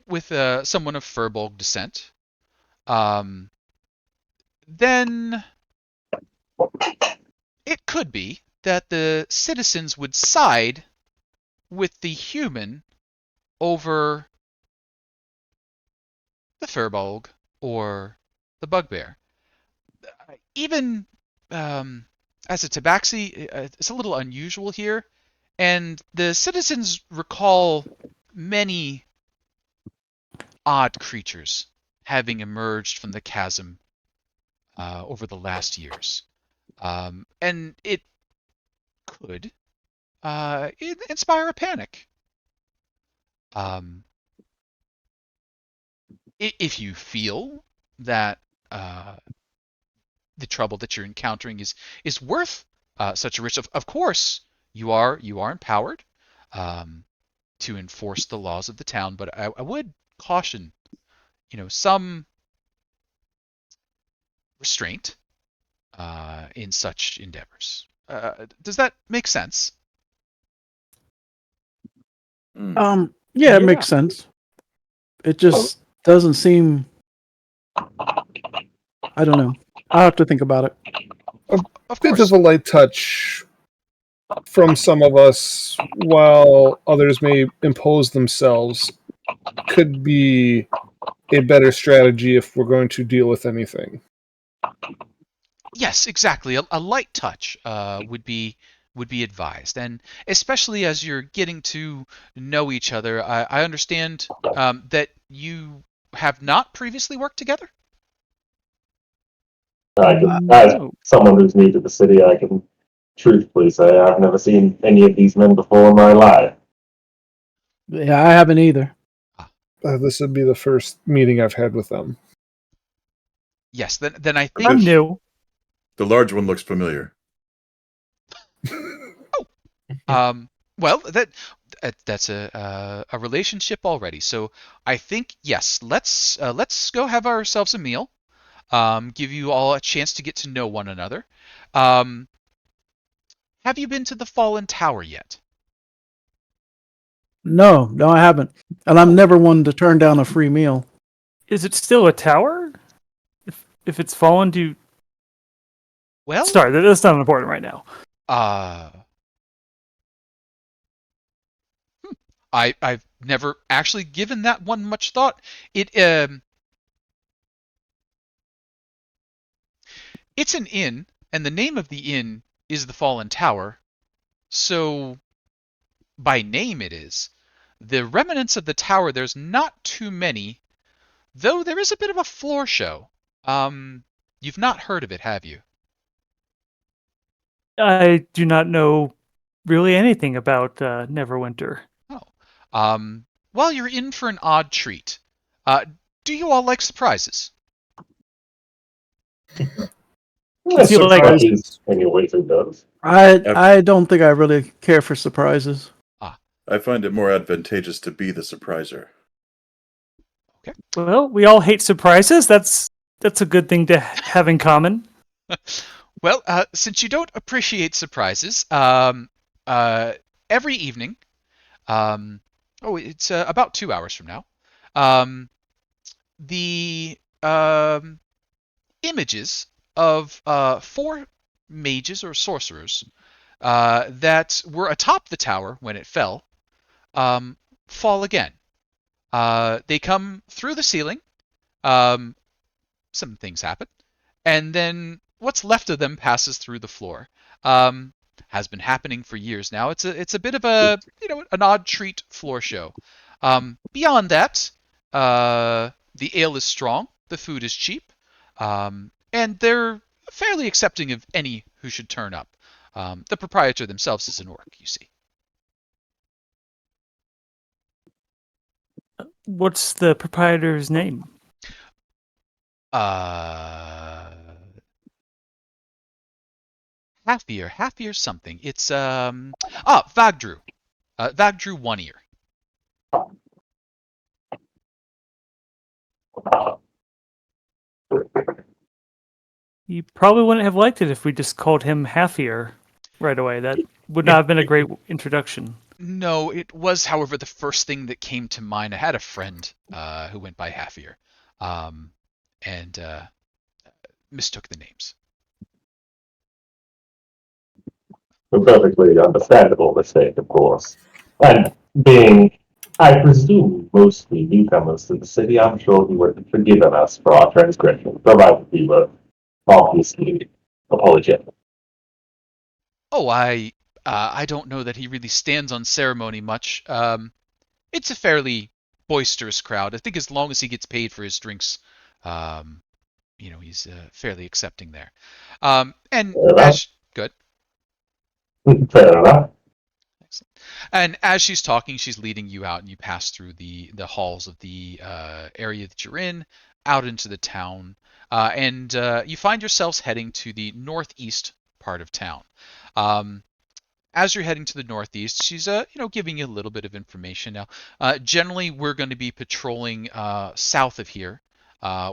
with someone of Furbolg descent, then it could be that the citizens would side with the human over the Furbolg or the bugbear. Even as a tabaxi, it's a little unusual here, and the citizens recall many odd creatures having emerged from the chasm over the last years. And it could inspire a panic. If you feel that the trouble that you're encountering is worth such a risk, of course you are empowered to enforce the laws of the town, but I would caution, some restraint in such endeavors. Does that make sense? Yeah, it makes sense. It just doesn't seem. I don't know. I'll have to think about it. Of Bit course. of a light touch from some of us, while others may impose themselves, could be a better strategy if we're going to deal with anything. Yes, exactly. A light touch would be advised, and especially as you're getting to know each other. I understand that you have not previously worked together. As No. someone who's new to the city, I can truthfully say I've never seen any of these men before in my life. Yeah, I haven't either. This would be the first meeting I've had with them. Yes, then I think I'm new. The large one looks familiar. well, that's a relationship already. So I think yes, let's go have ourselves a meal. Give you all a chance to get to know one another. Um, have you been to the Fallen Tower yet? No, I haven't. And I'm never one to turn down a free meal. Is it still a tower? If it's fallen, do you... Well, Sorry, that's not important right now. uh, I've never actually given that one much thought. It's an inn, and the name of the inn is the Fallen Tower. So by name it is. The remnants of the tower, there's not too many, though there is a bit of a floor show. You've not heard of it, have you? I do not know really anything about Neverwinter. Oh. Well, you're in for an odd treat. Do you all like surprises? Yeah, feel like- surprises any wizard does. I don't think I really care for surprises. I find it more advantageous to be the surpriser. Well, we all hate surprises. That's a good thing to have in common. Well, since you don't appreciate surprises, every evening, it's about 2 hours from now, the images of 4 mages or sorcerers that were atop the tower when it fell fall again. They come through the ceiling. Some things happen, and then what's left of them passes through the floor. Has been happening for years now. It's a bit of an odd treat floor show. Beyond that, the ale is strong, the food is cheap, and they're fairly accepting of any who should turn up. The proprietor themselves is an orc, you see. What's the proprietor's name? Half-ear something. It's Vagdru. Vagdru One Ear. You probably wouldn't have liked it if we just called him Half-Ear right away. That would not have been a great introduction. No, it was, however, the first thing that came to mind. I had a friend who went by Half-Ear, and mistook the names. A perfectly understandable mistake, of course. And being, I presume, mostly newcomers to the city, I'm sure he would have forgiven us for our transgression, provided we were obviously apologetic. Oh, I don't know that he really stands on ceremony much. It's a fairly boisterous crowd. I think as long as he gets paid for his drinks, he's fairly accepting there. And as good. Fair enough. And as she's talking, she's leading you out, and you pass through the halls of the area that you're in, out into the town, and you find yourselves heading to the northeast part of town. As you're heading to the northeast, she's giving you a little bit of information now. Generally, we're going to be patrolling south of here,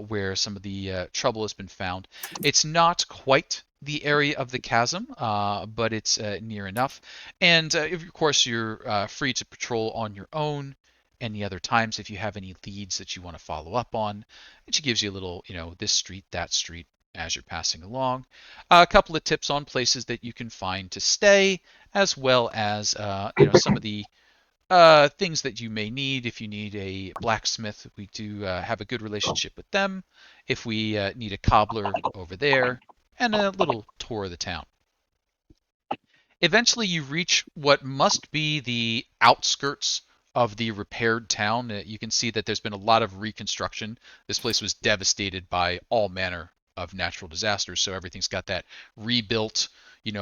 where some of the trouble has been found. It's not quite the area of the chasm, but it's near enough. And of course, you're free to patrol on your own any other times if you have any leads that you want to follow up on. And she gives you a little, this street, that street as you're passing along. A couple of tips on places that you can find to stay, as well as some of the things that you may need. If you need a blacksmith, we do have a good relationship with them. If we need a cobbler, over there, and a little tour of the town. Eventually, you reach what must be the outskirts of the repaired town. You can see that there's been a lot of reconstruction. This place was devastated by all manner of natural disasters, so everything's got that rebuilt.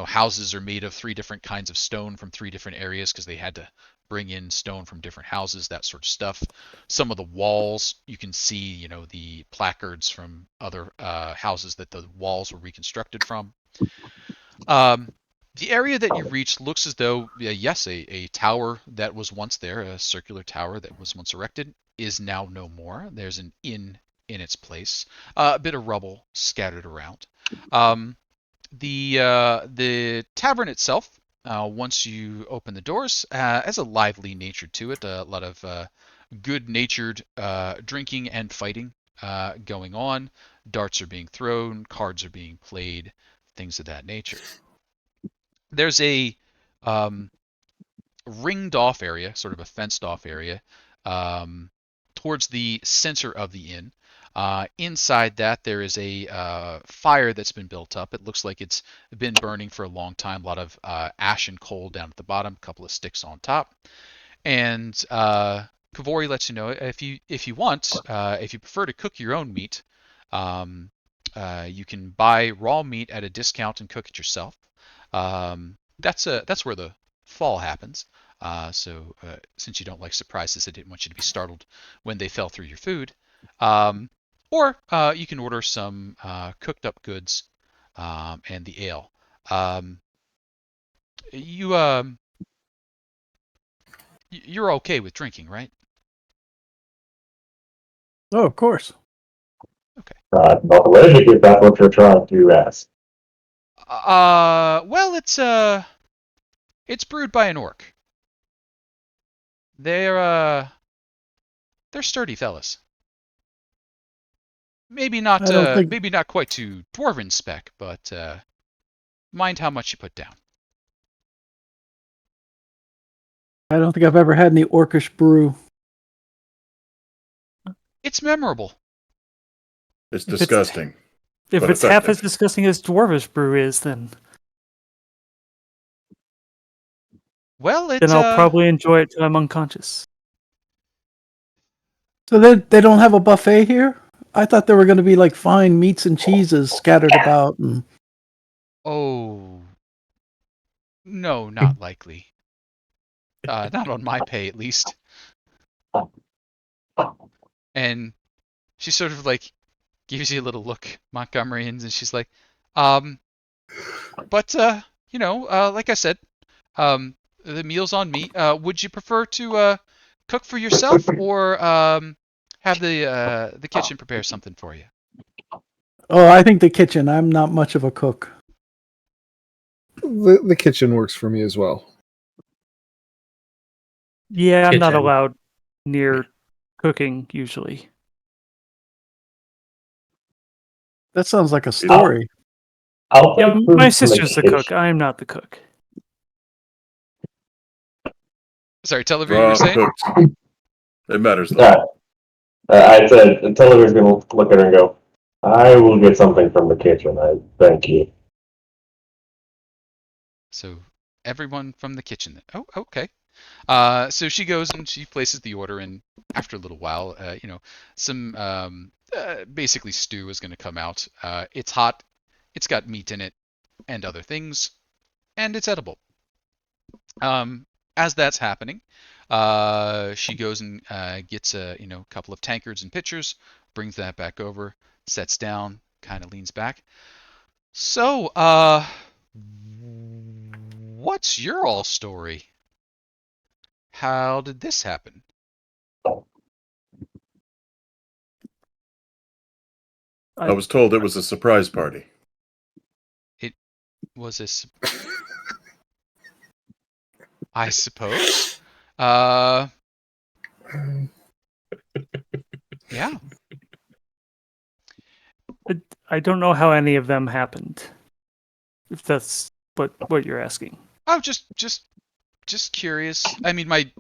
Houses are made of 3 different kinds of stone from 3 different areas because they had to bring in stone from different houses, that sort of stuff. Some of the walls, you can see, the placards from other houses that the walls were reconstructed from. The area that you reach looks as though, yes, a tower that was once there, a circular tower that was once erected, is now no more. There's an inn in its place, a bit of rubble scattered around. The tavern itself, once you open the doors, has a lively nature to it. A lot of good-natured drinking and fighting going on. Darts are being thrown, cards are being played, things of that nature. There's a ringed off area, sort of a fenced off area, towards the center of the inn. Inside that, there is a fire that's been built up. It looks like it's been burning for a long time. A lot of ash and coal down at the bottom, a couple of sticks on top. And Kavori lets you know if you want, if you prefer to cook your own meat, you can buy raw meat at a discount and cook it yourself. That's where the fall happens. So since you don't like surprises, I didn't want you to be startled when they fell through your food. Or you can order some cooked up goods and the ale. You're okay with drinking, right? Oh, of course. Okay. Not allergic if that's what you're trying to ask. Well, it's brewed by an orc. They're sturdy fellas. Maybe not I don't think maybe not quite to dwarven spec, but mind how much you put down. I've ever had any orcish brew. It's memorable. It's If it's- disgusting. If But it's half as effective. disgusting as Dwarvish brew is, then Well, it's I'll probably enjoy it till I'm unconscious. So they don't have a buffet here? I thought there were going to be like fine meats and cheeses scattered about. And Oh, no, not likely. Not on my pay, at least. And she sort of like gives you a little look, Montgomery, and she's like, but like I said, the meal's on me. Would you prefer to cook for yourself or have the kitchen prepare something for you? oh, I think the kitchen. I'm not much of a cook. The kitchen works for me as well. Yeah, I'm not Kitchen. allowed near cooking usually. That sounds like a story. I'll Yeah, take food my from sister's the cook. kitchen. I am not the cook. Sorry, Television, you Raw were saying? cooked. It matters though. I said, the Tulliver's going to look at her and go, I will get something from the kitchen. Thank you. So everyone from the kitchen. Oh, okay. So she goes and she places the order, and after a little while, some basically stew is going to come out. It's hot, it's got meat in it, and other things, and it's edible. As that's happening, she goes and gets a couple of tankards and pitchers, brings that back over, sets down, kind of leans back. So, what's your all story? How did this happen? I was told it was a surprise party. It was I suppose. Yeah. I don't know how any of them happened. If that's what you're asking. Oh, just curious. I mean, my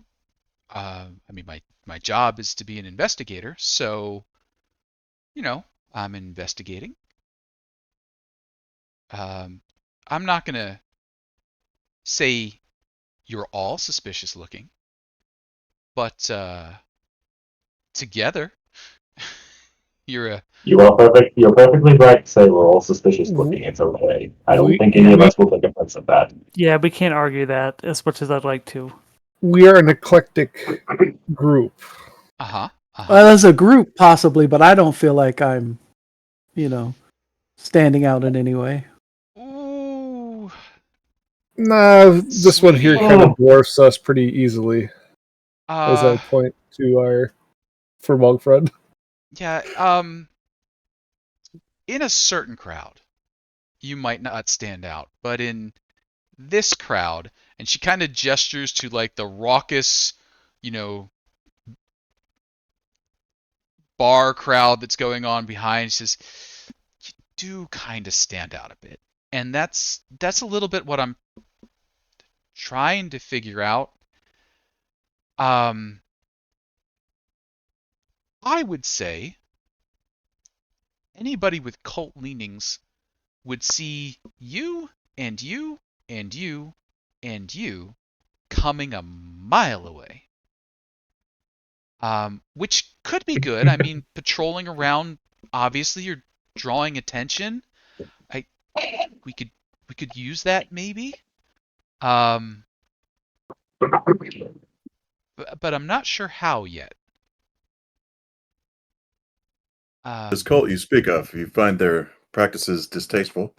job is to be an investigator, so I'm investigating. I'm not gonna say you're all suspicious looking, but together, you're a You're perfectly right to say we're all suspicious looking. It's okay. I don't think any of us will take offense at that. Yeah, we can't argue that as much as I'd like to. We are an eclectic group. uh-huh. Well, as a group, possibly, but I don't feel like I'm, standing out in any way. Ooh, Nah, this one here Sweetie. kind of dwarfs us pretty easily, as I uh, point to our Furbolg friend. yeah. In a certain crowd, you might not stand out, but in this crowd, and she kind of gestures to like the raucous, you know, bar crowd that's going on behind. She says, "You do kind of stand out a bit," and that's a little bit what I'm trying to figure out. Um, I would say anybody with cult leanings would see you and you and you and you coming a mile away. Which could be good. I mean, patrolling around, obviously you're drawing attention. I we could use that maybe. Um, but I'm not sure how yet. This cult you speak of, you find their practices distasteful.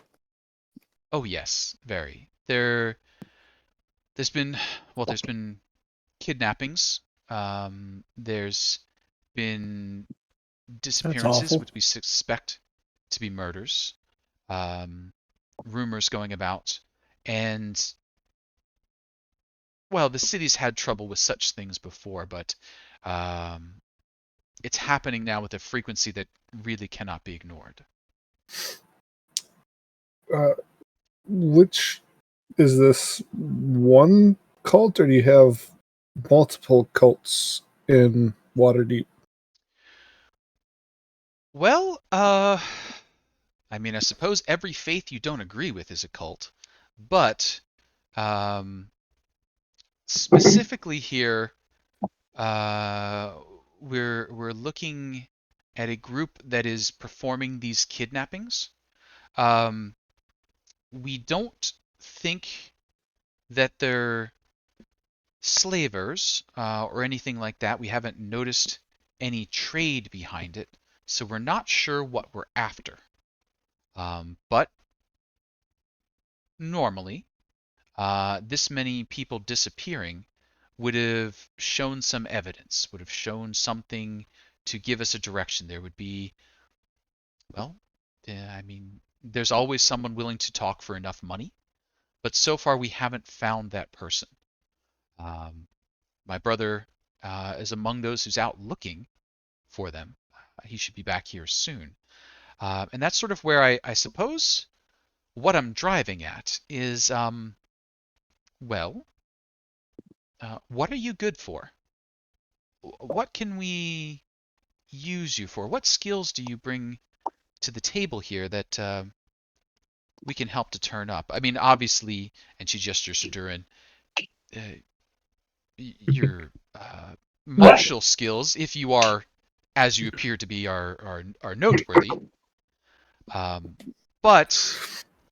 Oh yes, very. There's been kidnappings. There's been That's disappearances, awful. which we suspect to be murders. Rumors going about, and well, the city's had trouble with such things before, but um, it's happening now with a frequency that really cannot be ignored. Which is this one cult, or do you have multiple cults in Waterdeep? Well, I mean, I suppose every faith you don't agree with is a cult, but um, specifically here, uh, we're looking at a group that is performing these kidnappings. Um, we don't think that they're slavers or anything like that. We haven't noticed any trade behind it, so we're not sure what we're after. But normally, this many people disappearing would have shown some evidence, would have shown something to give us a direction. There would be, well, I mean, there's always someone willing to talk for enough money, but so far we haven't found that person. Um, my brother is among those who's out looking for them. He should be back here soon. And that's sort of where I suppose what I'm driving at is, well, what are you good for? What can we use you for? What skills do you bring to the table here that we can help to turn up? I mean, obviously, and she gestures to Durin, uh, your martial skills, if you are as you appear to be, are noteworthy. But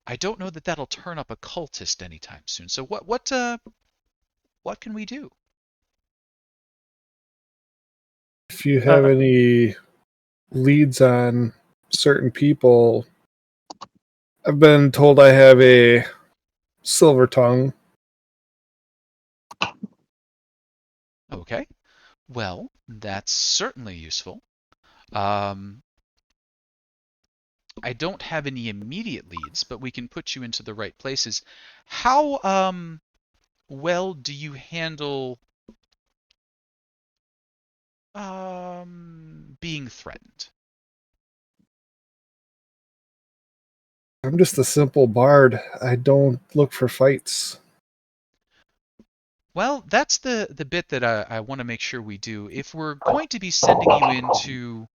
I don't know that that'll turn up a cultist anytime soon. So what can we do? If you have any leads on certain people, I've been told I have a silver tongue. Okay. Well, that's certainly useful. Um, I don't have any immediate leads, but we can put you into the right places. How well do you handle being threatened. I'm just a simple bard. I don't look for fights. Well, that's the bit that I want to make sure we do. If we're going to be sending you in to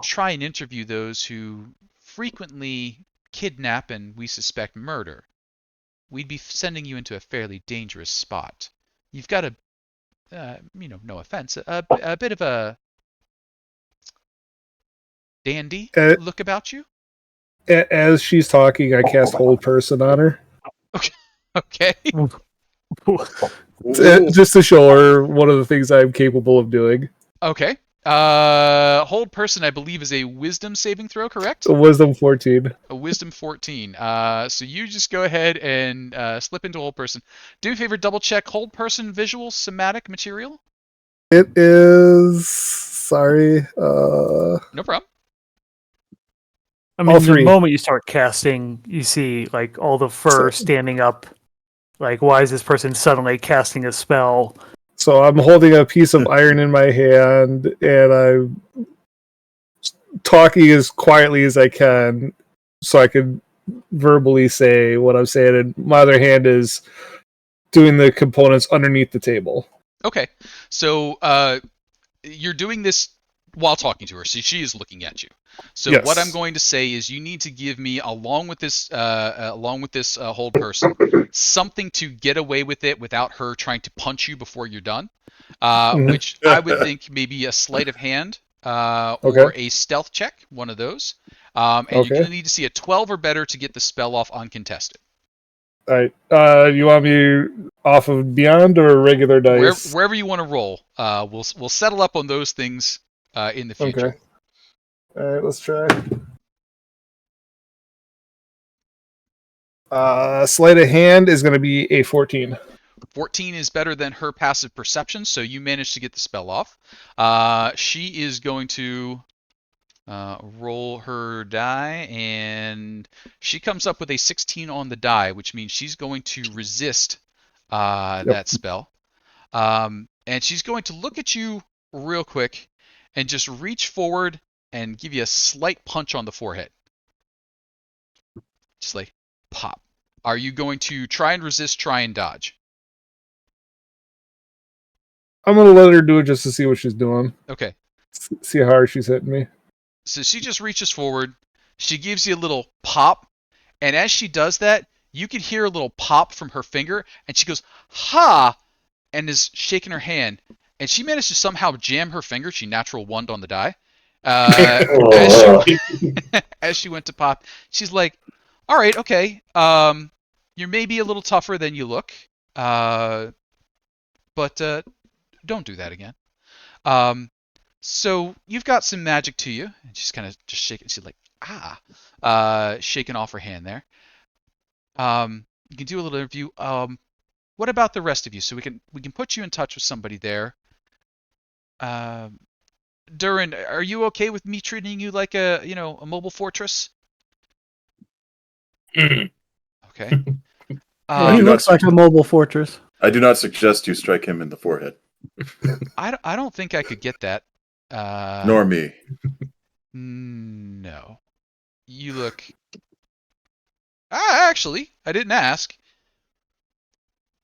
try and interview those who frequently kidnap and we suspect murder, we'd be sending you into a fairly dangerous spot. You've got no offense, a bit of a dandy Uh, look about you. As she's talking, I cast Hold Person on her. Okay. Just to show her one of the things I'm capable of doing. Okay. Hold person, I believe, is a wisdom saving throw, correct? A Wisdom 14. A wisdom 14. So you just go ahead and slip into hold person. Do me a favor, double check hold person visual somatic material. It is. Sorry. No problem. I mean, All the three. moment you start casting, you see like all the fur standing up. Like, why is this person suddenly casting a spell? So I'm holding a piece of iron in my hand, and I'm talking as quietly as I can, so I can verbally say what I'm saying. And my other hand is doing the components underneath the table. Okay. So you're doing this while talking to her, so she is looking at you. So Yes. what I'm going to say is you need to give me, along with this hold person, something to get away with it without her trying to punch you before you're done. Which I would think maybe a sleight of hand or Okay. a stealth check, one of those. And you're Okay. going to need to see a 12 or better to get the spell off uncontested. All right. You want me off of Beyond or regular dice? Wherever you want to roll, we'll settle up on those things in the future. Okay. All right. Let's try. Sleight of hand is going to be a 14. 14 is better than her passive perception, so you managed to get the spell off. She is going to roll her die, and she comes up with a 16 on the die, which means she's going to resist that spell. And she's going to look at you real quick and just reach forward and give you a slight punch on the forehead. Just like pop. Are you going to try and resist, try and dodge? I'm going to let her do it just to see what she's doing. Okay. See how hard she's hitting me. So she just reaches forward. She gives you a little pop. And as she does that, you can hear a little pop from her finger. And she goes, ha! And is shaking her hand. And she managed to somehow jam her finger. She natural one on the die. As she went to pop, she's like, all right, okay. You're maybe a little tougher than you look. But don't do that again. So you've got some magic to you. And she's kind of just shaking. She's like, shaking off her hand there. You can do a little interview. What about the rest of you? So we can put you in touch with somebody there. Durin, are you okay with me treating you like a mobile fortress? Okay. He looks like a mobile fortress. I do not suggest you strike him in the forehead. I don't think I could get that. Nor me. No. You look... Actually, I didn't ask.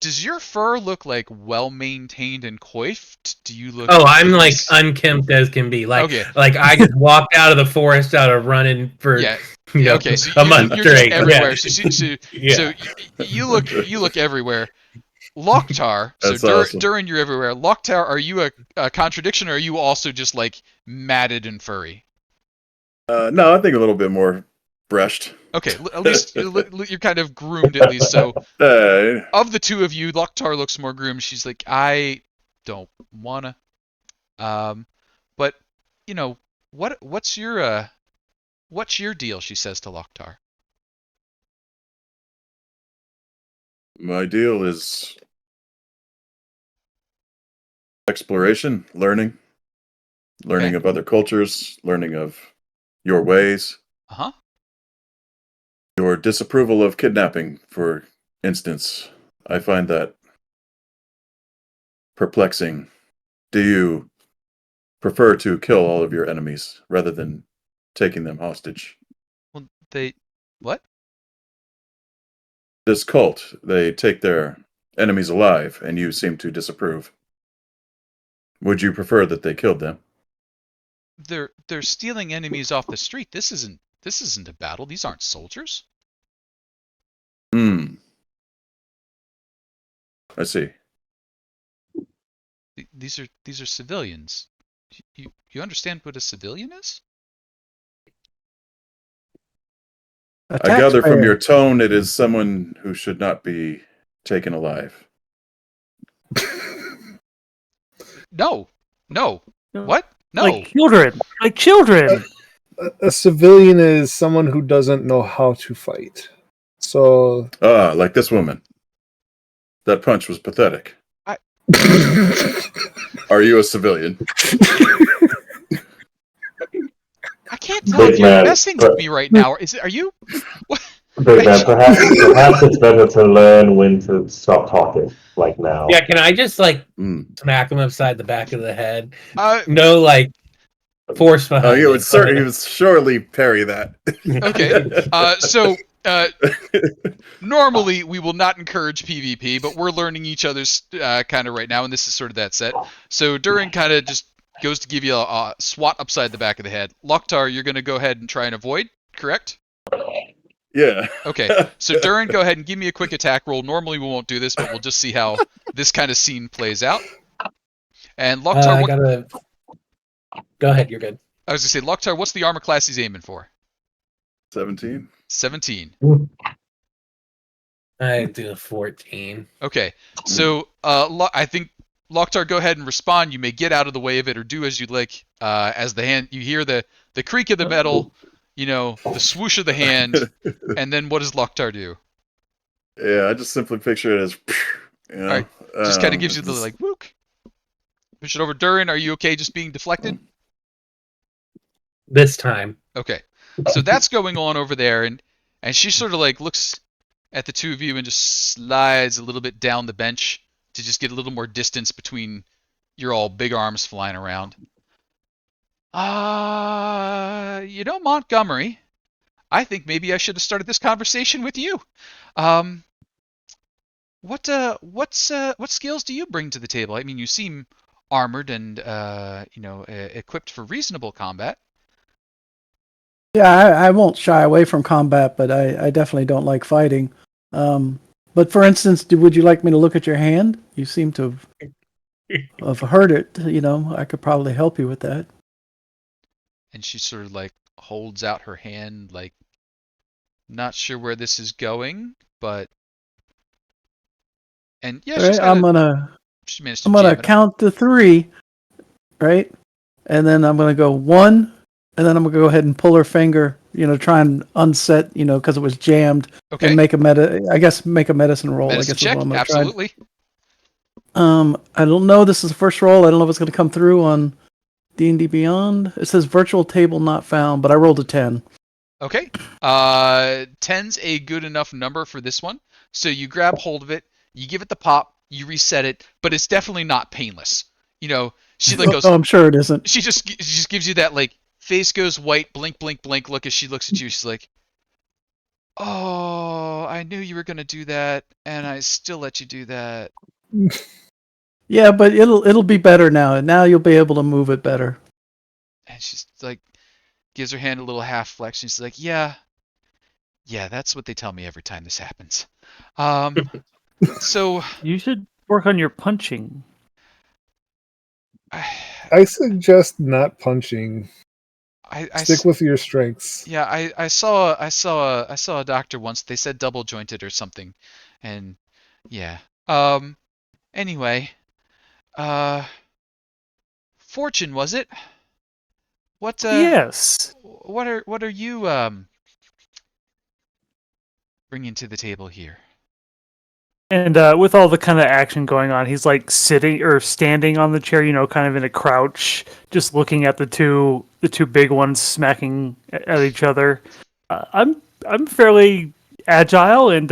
Does your fur look like well maintained and coiffed? Do you look? Oh, I'm like unkempt as can be. Like, okay. Like I just walked out of the forest out of running for okay. So a month you're straight. just everywhere. Yeah. So you look everywhere. Loktar, That's so awesome. Durin, you're everywhere. Loktar, are you a contradiction, or are you also just like matted and furry? No, I think a little bit more brushed. Okay, at least you're kind of groomed at least. So of the two of you, Loktar looks more groomed. She's like, I don't wanna. But what's your deal? She says to Loktar. My deal is exploration, learning Okay. of other cultures, learning of your ways. Uh-huh. Your disapproval of kidnapping, for instance. I find that perplexing. Do you prefer to kill all of your enemies rather than taking them hostage. Well, what? This cult, they take their enemies alive, and you seem to disapprove. Would you prefer that they killed them? They're stealing enemies off the street. This isn't a battle. These aren't soldiers. Hmm. I see. These are civilians. You understand what a civilian is? A I gather from taxpayer. your tone it is someone who should not be taken alive. No. What? No. Like children. A civilian is someone who doesn't know how to fight. So Ah, like this woman. That punch was pathetic. Are you a civilian? I can't tell if you're messing with me right now. Are you? What? Big man, perhaps it's better to learn when to stop talking, like now. Yeah, can I just like Mm. smack him upside the back of the head? Uh, No, like force behind. He it. would surely parry that. Okay. So normally we will not encourage PvP, but we're learning each other's kind of right now, and this is sort of that set. So Durin kind of just goes to give you a swat upside the back of the head. Loktar, you're going to go ahead and try and avoid, correct? Yeah. Okay. So Durin, go ahead and give me a quick attack roll. Normally we won't do this, but we'll just see how this kind of scene plays out. And Loktar, Go ahead, you're good. I was going to say, Loktar, what's the armor class he's aiming for? 17. 17. I do a 14. Okay. So I think Loktar, go ahead and respond. You may get out of the way of it or do as you'd like. As the hand, you hear the creak of the metal, the swoosh of the hand, and then what does Loktar do? Yeah, I just simply picture it as, All right. Just kind of gives you the like whook. Push it over. Durin, are you okay just being deflected? This time. Okay. So that's going on over there, and she sort of like looks at the two of you and just slides a little bit down the bench to just get a little more distance between your all big arms flying around. Montgomery, I think maybe I should have started this conversation with you. What skills do you bring to the table? I mean, you seem armored and equipped for reasonable combat. Yeah, I won't shy away from combat, but I definitely don't like fighting. But for instance, would you like me to look at your hand? You seem to have hurt it. I could probably help you with that. And she sort of like holds out her hand, like not sure where this is going, but yeah, All right, I'm gonna count to 3, right? And then I'm gonna go 1, and then I'm gonna go ahead and pull her finger. Try and unset. Because it was jammed. Okay. And make a medicine roll. Medicine check, absolutely. I don't know. This is the first roll. I don't know if it's gonna come through on D&D Beyond. It says virtual table not found, but I rolled a 10. Okay. 10's a good enough number for this one. So you grab hold of it, you give it the pop, you reset it, but it's definitely not painless. She like goes. Oh, I'm sure it isn't. She just gives you that like face goes white, blink, blink, blink look as she looks at you. She's like, "Oh, I knew you were gonna do that, and I still let you do that." Yeah, but it'll be better now. And now you'll be able to move it better. And she's like, gives her hand a little half flex. She's like, yeah, that's what they tell me every time this happens. So You should work on your punching. I suggest not punching. I Stick with your strengths. Yeah, I saw a doctor once. They said double jointed or something, and yeah. Anyway, Fortune, was it? What? Yes. What are you bringing to the table here? And with all the kind of action going on, he's like sitting or standing on the chair, kind of in a crouch, just looking at the two big ones smacking at each other. I'm fairly agile and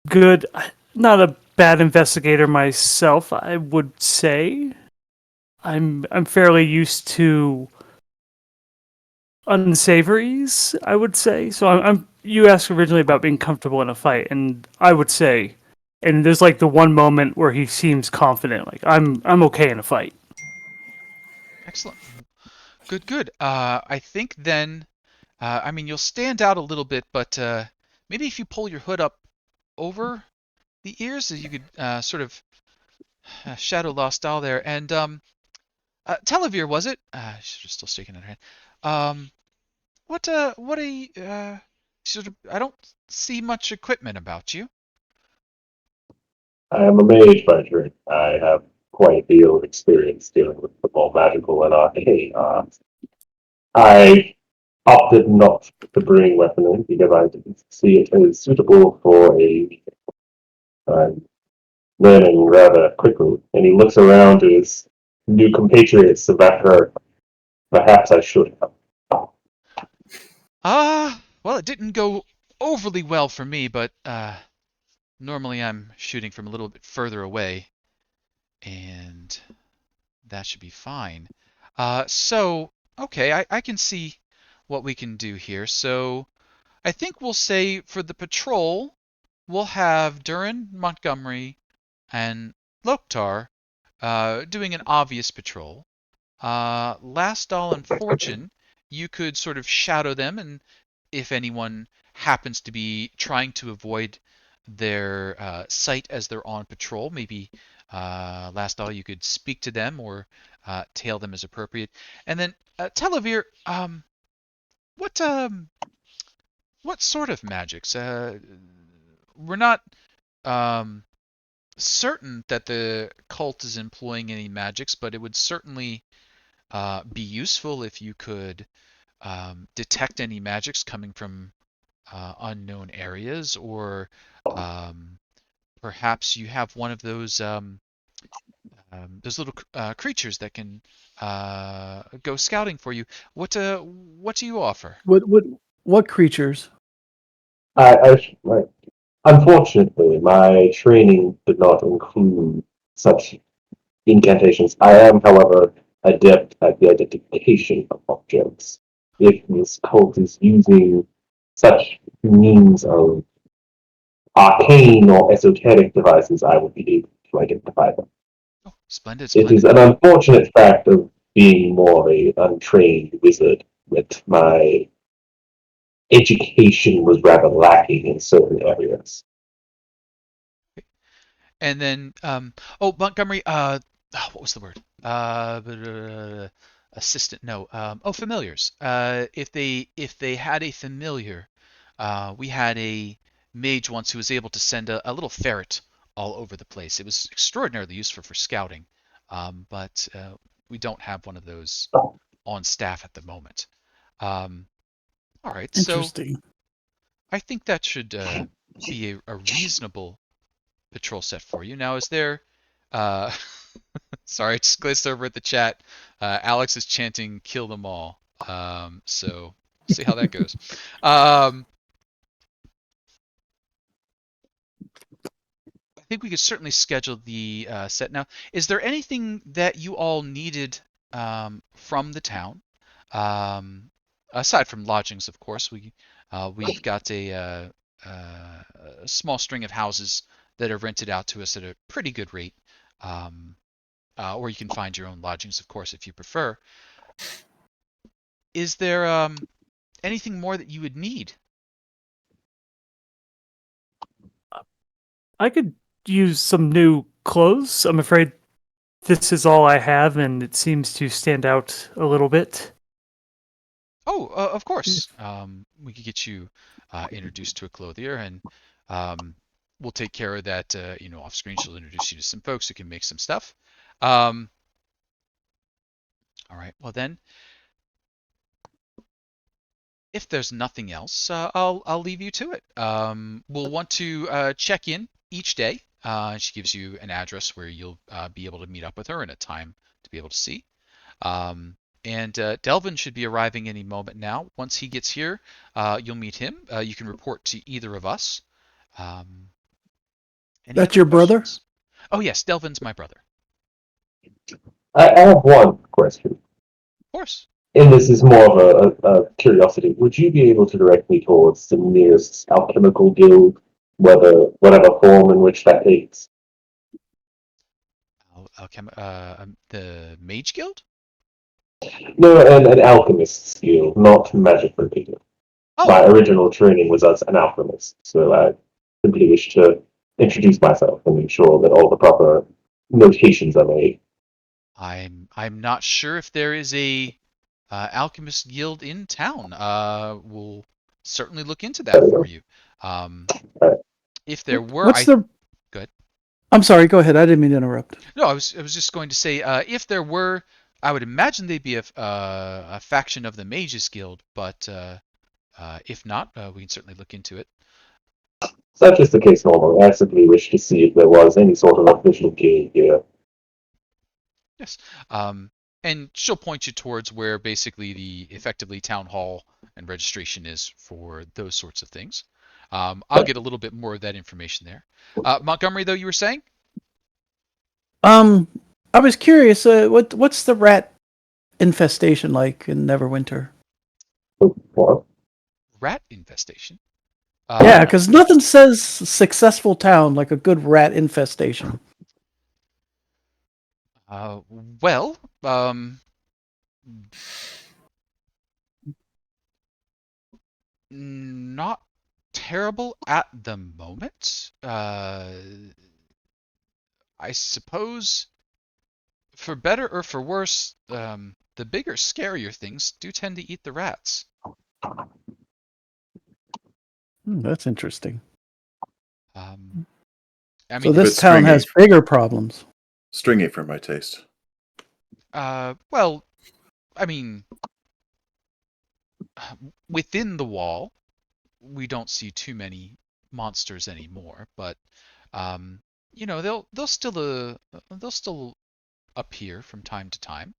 good. Not a bad investigator myself, I would say. I'm fairly used to unsavories, I would say. So I'm you asked originally about being comfortable in a fight, and I would say, and there's like the one moment where he seems confident, like I'm okay in a fight. Excellent. Good, good. I think then, I mean, you'll stand out a little bit, but maybe if you pull your hood up over the ears, you could sort of shadow lost style there. And Televere, was it? She's still shaking her hand. What a sort of, I don't see much equipment about you. I am a mage by trade. I have quite a deal of experience dealing with the more magical and arcane arts. I opted not to bring weaponry because I didn't see it as suitable for a learning rather quickly. And he looks around to his new compatriots of Vecna. Perhaps I should have. Well, it didn't go overly well for me, but normally I'm shooting from a little bit further away, and that should be fine. So, okay, I can see what we can do here. So, I think we'll say for the patrol, we'll have Durin, Montgomery, and Loktar doing an obvious patrol. Last Doll and Fortune, you could sort of shadow them, and if anyone happens to be trying to avoid their sight as they're on patrol, maybe Last Doll, you could speak to them or tail them as appropriate. And then Televere, what what sort of magics? We're not um, certain that the cult is employing any magics, but it would certainly be useful if you could detect any magics coming from unknown areas, or um, perhaps you have one of those little creatures that can go scouting for you. What do you offer? What creatures? Right. Unfortunately, my training did not include such incantations. I am, however, adept at the identification of objects. If this cult is using such means of arcane or esoteric devices, I would be able to identify them. Oh, splendid, It is splendid. an unfortunate fact of being more of a untrained wizard that my education was rather lacking in certain areas. And then, oh, Montgomery, what was the word? Assistant, no. Oh, familiars. If they had a familiar, we had a mage once who was able to send a little ferret all over the place. It was extraordinarily useful for scouting, but we don't have one of those on staff at the moment. All right, so Interesting. I think that should be a reasonable patrol set for you. Now, is there? Uh, sorry, I just glazed over at the chat. Alex is chanting "Kill them all." So we'll see how that goes. I think we could certainly schedule the set now. Is there anything that you all needed from the town? Aside from lodgings, of course, we've got a small string of houses that are rented out to us at a pretty good rate, um, or you can find your own lodgings, of course, if you prefer. Is there anything more that you would need? I could use some new clothes. I'm afraid this is all I have, and it seems to stand out a little bit. Oh, of course. We could get you introduced to a clothier, and we'll take care of that. Off screen, she'll introduce you to some folks who can make some stuff. Um, all right. Well then, if there's nothing else, I'll leave you to it. We'll want to check in each day. She gives you an address where you'll be able to meet up with her and a time to be able to see. And Delvin should be arriving any moment now. Once he gets here, you'll meet him. You can report to either of us. Any That's other your brother? questions? Oh yes, Delvin's my brother. I have one question, Of course. and this is more of a curiosity. Would you be able to direct me towards the nearest alchemical guild, whatever form in which that takes? The Mage Guild? No, an alchemist's guild, not magic related. My Oh, original training was as an alchemist, so I simply wish to introduce myself and make sure that all the proper notations are made. I'm not sure if there is a alchemist guild in town. We'll certainly look into that for you. Um, Right. if there were, What's the? Good. I'm sorry. Go ahead. I didn't mean to interrupt. No, I was just going to say, if there were, I would imagine they'd be a faction of the Mages Guild, but if not, we can certainly look into it. Such is the case normally. I simply wish to see if there was any sort of official guild here. Yes. And she'll point you towards where basically the effectively town hall and registration is for those sorts of things. I'll get a little bit more of that information there. Montgomery, though, you were saying? I was curious. What's the rat infestation like in Neverwinter? What? Rat infestation. Yeah, because nothing says successful town like a good rat infestation. Well, not terrible at the moment. I suppose, for better or for worse, the bigger, scarier things do tend to eat the rats. That's interesting. I So mean, this Bit town stringy. has bigger problems. Stringy for my taste. well, I mean, within the wall, we don't see too many monsters anymore, but they'll still appear from time to time.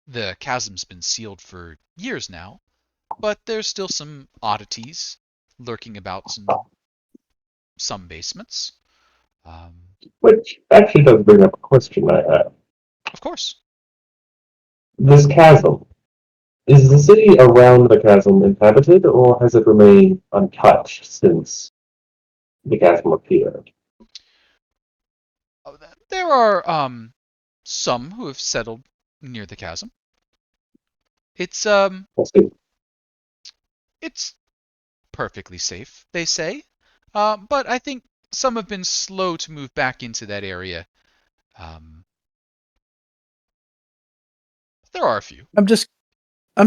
The chasm's been sealed for years now, but there's still some oddities lurking about in some basements. Which actually does bring up a question I have. Of course. This chasm, is the city around the chasm inhabited, or has it remained untouched since the chasm appeared? There are some who have settled near the chasm. It's Let's see. it's perfectly safe, they say. But I think some have been slow to move back into that area. There are a few. I'm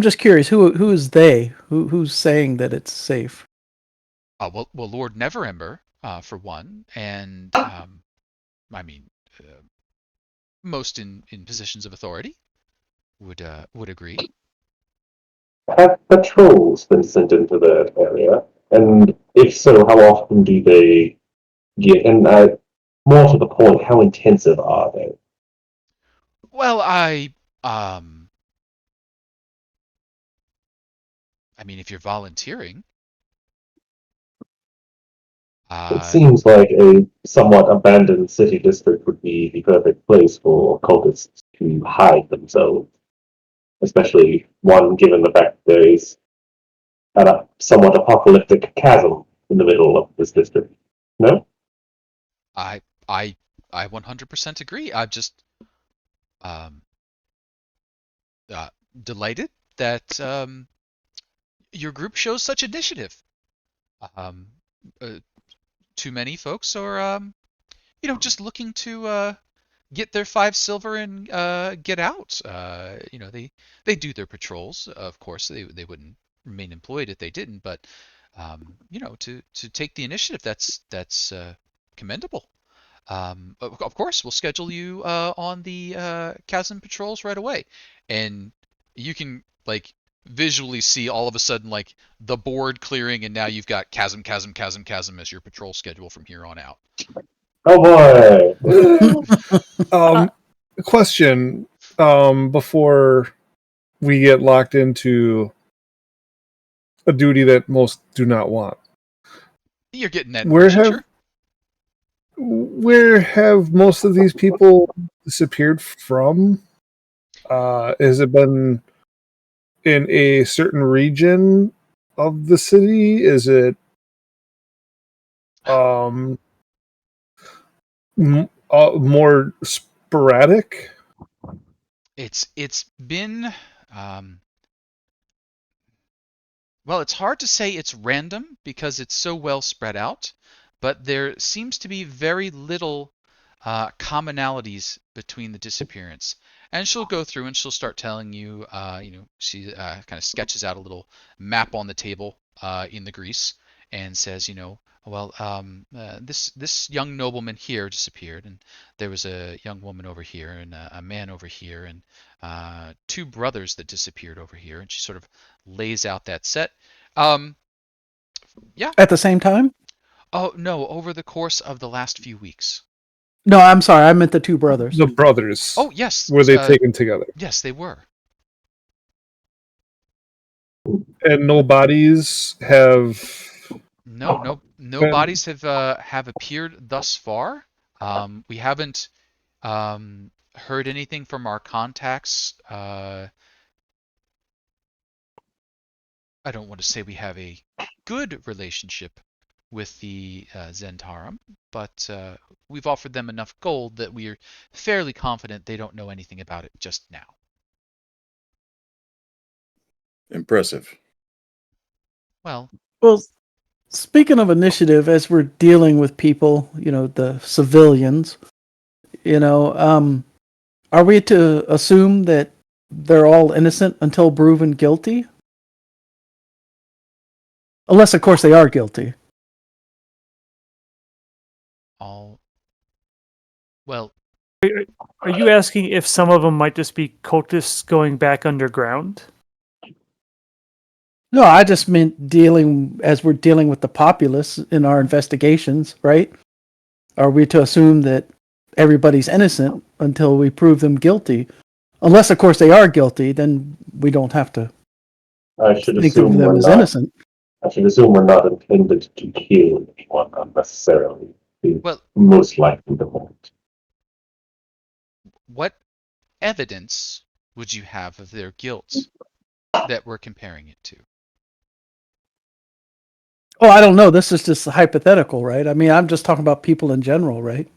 just curious. Who is they? Who's saying that it's safe? Well, Lord Neverember, for one, and I mean, most in positions of authority would agree. Have patrols been sent into that area? And if so, how often do they get? And more to the point, how intensive are they? Well, I mean, if you're volunteering, It seems like a somewhat abandoned city district would be the perfect place for cultists to hide themselves, especially one given the fact that there is a somewhat apocalyptic chasm in the middle of this district. No? I I 100% agree. I'm just um, delighted that your group shows such initiative. Um, Too many folks are, just looking to get their 5 silver and get out. They do their patrols. Of course, they wouldn't remain employed if they didn't. But to take the initiative, that's commendable. Of course, we'll schedule you on the chasm patrols right away, and you can visually see all of a sudden the board clearing, and now you've got chasm as your patrol schedule from here on out. Oh boy! Question before we get locked into a duty that most do not want. You're getting that in the future. Where have most of these people disappeared from? Has it been in a certain region of the city? Is it more sporadic? It's been well, it's hard to say it's random because it's so well spread out, but there seems to be very little commonalities between the disappearance. And she'll go through and she'll start telling you, she kind of sketches out a little map on the table in the grease and says, well, this young nobleman here disappeared, and there was a young woman over here, and a man over here, and two brothers that disappeared over here, and she sort of lays out that set. Yeah. At the same time? Oh no, over the course of the last few weeks. No, I'm sorry. I meant the two brothers. The brothers. Oh yes. Were they taken together? Yes, they were. And no bodies have. No bodies have appeared thus far. We haven't heard anything from our contacts. I don't want to say we have a good relationship with the Zentarum, but we've offered them enough gold that we are fairly confident they don't know anything about it just now. Impressive. Well, speaking of initiative, as we're dealing with people, the civilians, are we to assume that they're all innocent until proven guilty? Unless, of course, they are guilty. Well, are you asking if some of them might just be cultists going back underground? No, I just meant as we're dealing with the populace in our investigations, right? Are we to assume that everybody's innocent until we prove them guilty? Unless, of course, they are guilty, then we don't have to I should think of assume them we're as not. innocent. I should assume we're not intended to kill anyone unnecessarily. Well, Most likely the won't. What evidence would you have of their guilt that we're comparing it to? Oh, I don't know. This is just hypothetical, right? I mean, I'm just talking about people in general, right?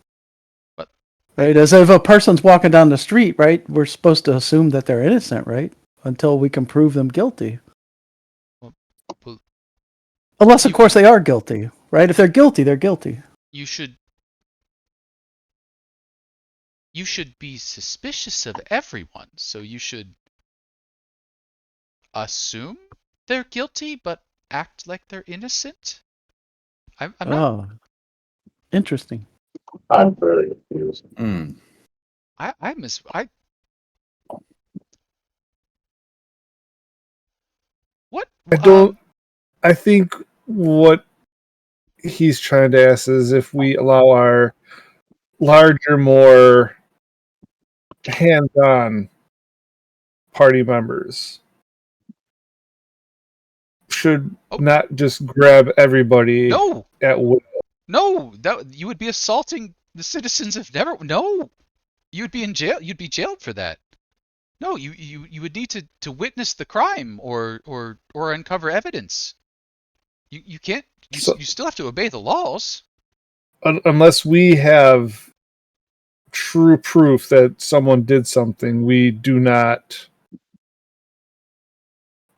What? Right? As if a person's walking down the street, right? We're supposed to assume that they're innocent, right? Until we can prove them guilty. Well, unless, of course, they are guilty, right? If they're guilty, they're guilty. You should be suspicious of everyone, so you should assume they're guilty, but act like they're innocent. I'm not. Interesting. I'm very confused. What? I don't. I think what he's trying to ask is if we allow our larger, more hands-on party members should not just grab everybody at will. No, that you would be assaulting the citizens of Never. No, you would be in jail. You'd be jailed for that. No, you would need to witness the crime or uncover evidence. You can't. You still have to obey the laws. Unless we have true proof that someone did something, we do not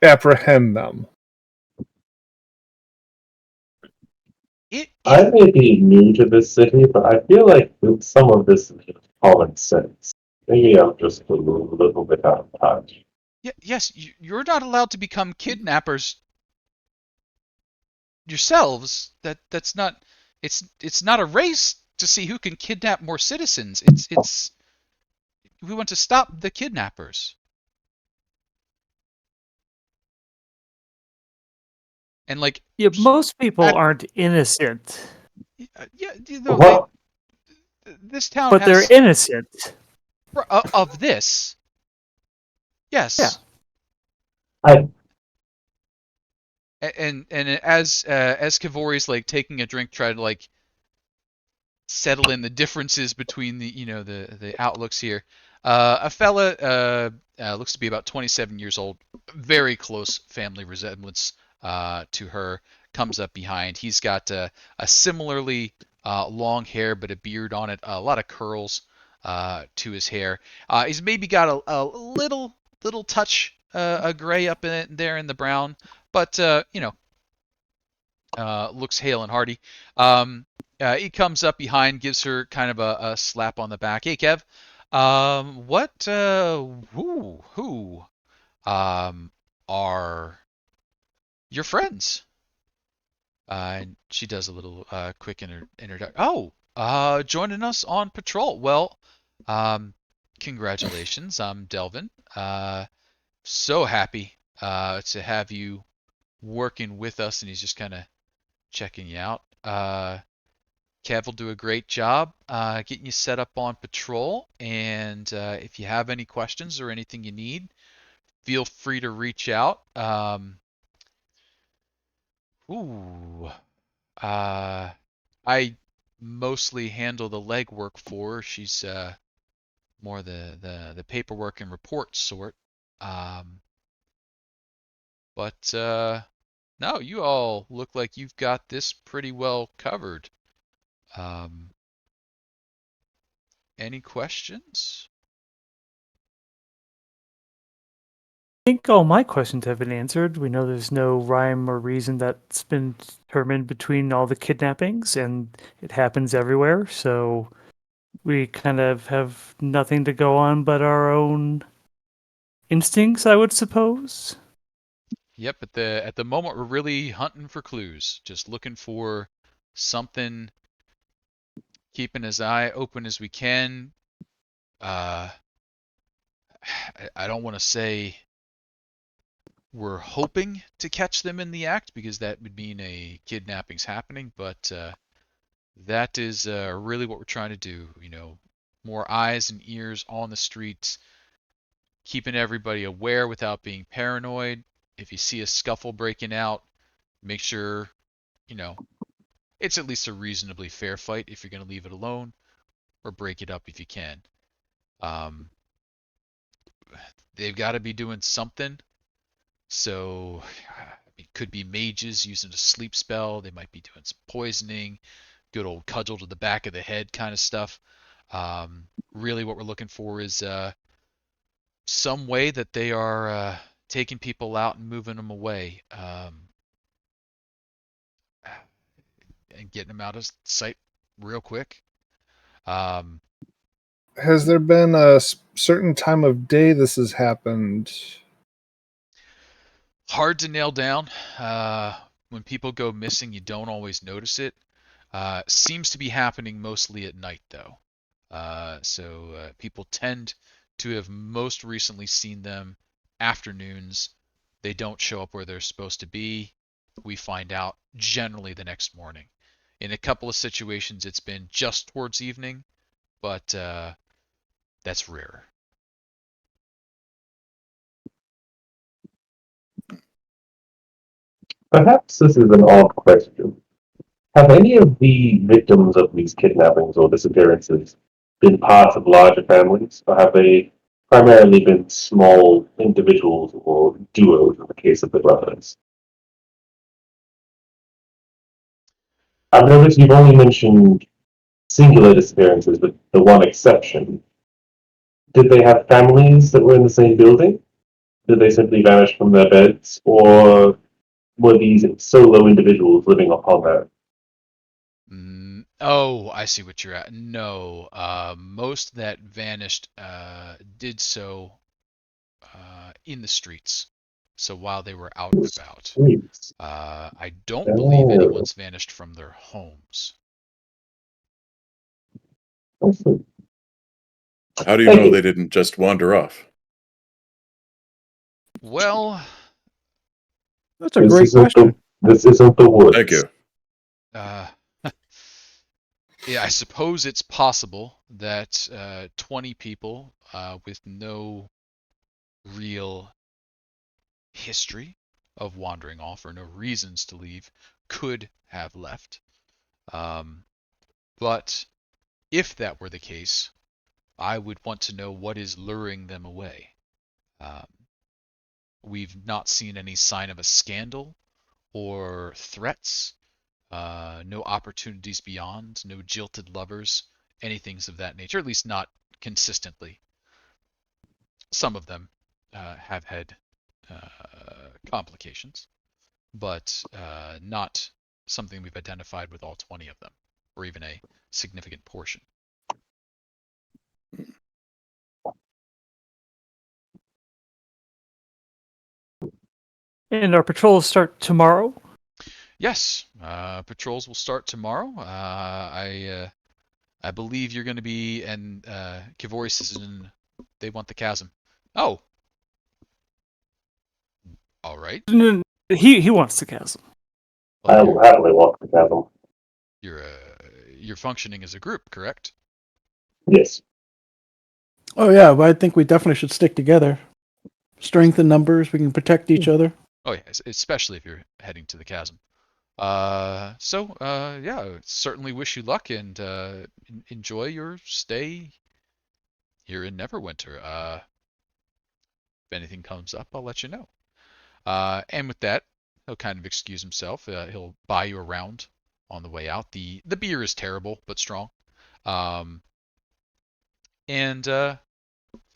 apprehend them. I may be new to this city, but I feel like some of this is common sense. Maybe I'm just a little bit out of touch. Yes, you're not allowed to become kidnappers yourselves. That's not. It's not a race to see who can kidnap more citizens. It's we want to stop the kidnappers. And most people aren't innocent. This town but they're innocent of this. Yes. Yeah. And as Kavori's taking a drink, try to settle in the differences between the outlooks here. A fella looks to be about 27 years old, very close family resemblance to her, comes up behind. He's got a similarly long hair, but a beard on it, a lot of curls to his hair. He's maybe got a little touch a gray up in it, there in the brown, but looks hale and hearty. He comes up behind, gives her kind of a slap on the back. Hey, Kev, who are your friends? And she does a little quick introduction. Oh, joining us on patrol. Well, congratulations. I'm Delvin. So happy to have you working with us, and he's just kind of checking you out. Kev will do a great job getting you set up on patrol, and if you have any questions or anything you need, feel free to reach out. I mostly handle the legwork for her. She's more the paperwork and report sort. But no, you all look like you've got this pretty well covered. Any questions? I think all my questions have been answered. We know there's no rhyme or reason that's been determined between all the kidnappings, and it happens everywhere. So we kind of have nothing to go on but our own instincts, I would suppose. Yep, at the moment we're really hunting for clues, just looking for something, keeping his eye open as we can. I don't want to say we're hoping to catch them in the act, because that would mean a kidnapping's happening, but that is really what we're trying to do. More eyes and ears on the streets, keeping everybody aware without being paranoid. If you see a scuffle breaking out, make sure, it's at least a reasonably fair fight if you're going to leave it alone, or break it up if you can. They've got to be doing something. So it could be mages using a sleep spell. They might be doing some poisoning, good old cudgel to the back of the head kind of stuff. Really what we're looking for is some way that they are taking people out and moving them away, and getting them out of sight real quick. Has there been a certain time of day this has happened? Hard to nail down. When people go missing, you don't always notice it. Seems to be happening mostly at night, though. So people tend to have most recently seen them afternoons. They don't show up where they're supposed to be. We find out generally the next morning. In a couple of situations, it's been just towards evening, but that's rare. Perhaps this is an odd question. Have any of the victims of these kidnappings or disappearances been parts of larger families, or have they primarily been small individuals or duos in the case of the brothers? I've noticed you've only mentioned singular disappearances, with the one exception. Did they have families that were in the same building? Did they simply vanish from their beds, or were these solo individuals living upon their Oh, I see what you're at. No, most that vanished did so in the streets. So while they were out and about. streets? I don't believe anyone's vanished from their homes. How do you know they didn't just wander off? Well, That's a great question. This isn't the woods. Thank you. yeah, I suppose it's possible that 20 people with no real history of wandering off or no reasons to leave could have left. But if that were the case, I would want to know what is luring them away. Um, we've not seen any sign of a scandal or threats, no opportunities beyond, no jilted lovers, anything of that nature, at least not consistently. Some of them have had complications, but not something we've identified with all 20 of them, or even a significant portion. And our patrols start tomorrow. Yes, patrols will start tomorrow. I believe you're going to be, and Kivoris is in. They want the chasm. Oh, all right. He wants the chasm. I Well, will happily walk the chasm. you're functioning as a group, correct? Yes. Oh yeah, but I think we definitely should stick together. Strength in numbers, we can protect each other. Oh yeah, especially if you're heading to the chasm. Yeah, certainly wish you luck and enjoy your stay here in Neverwinter. If anything comes up, I'll let you know. And with that, he'll kind of excuse himself. He'll buy you around on the way out. The beer is terrible but strong. And kind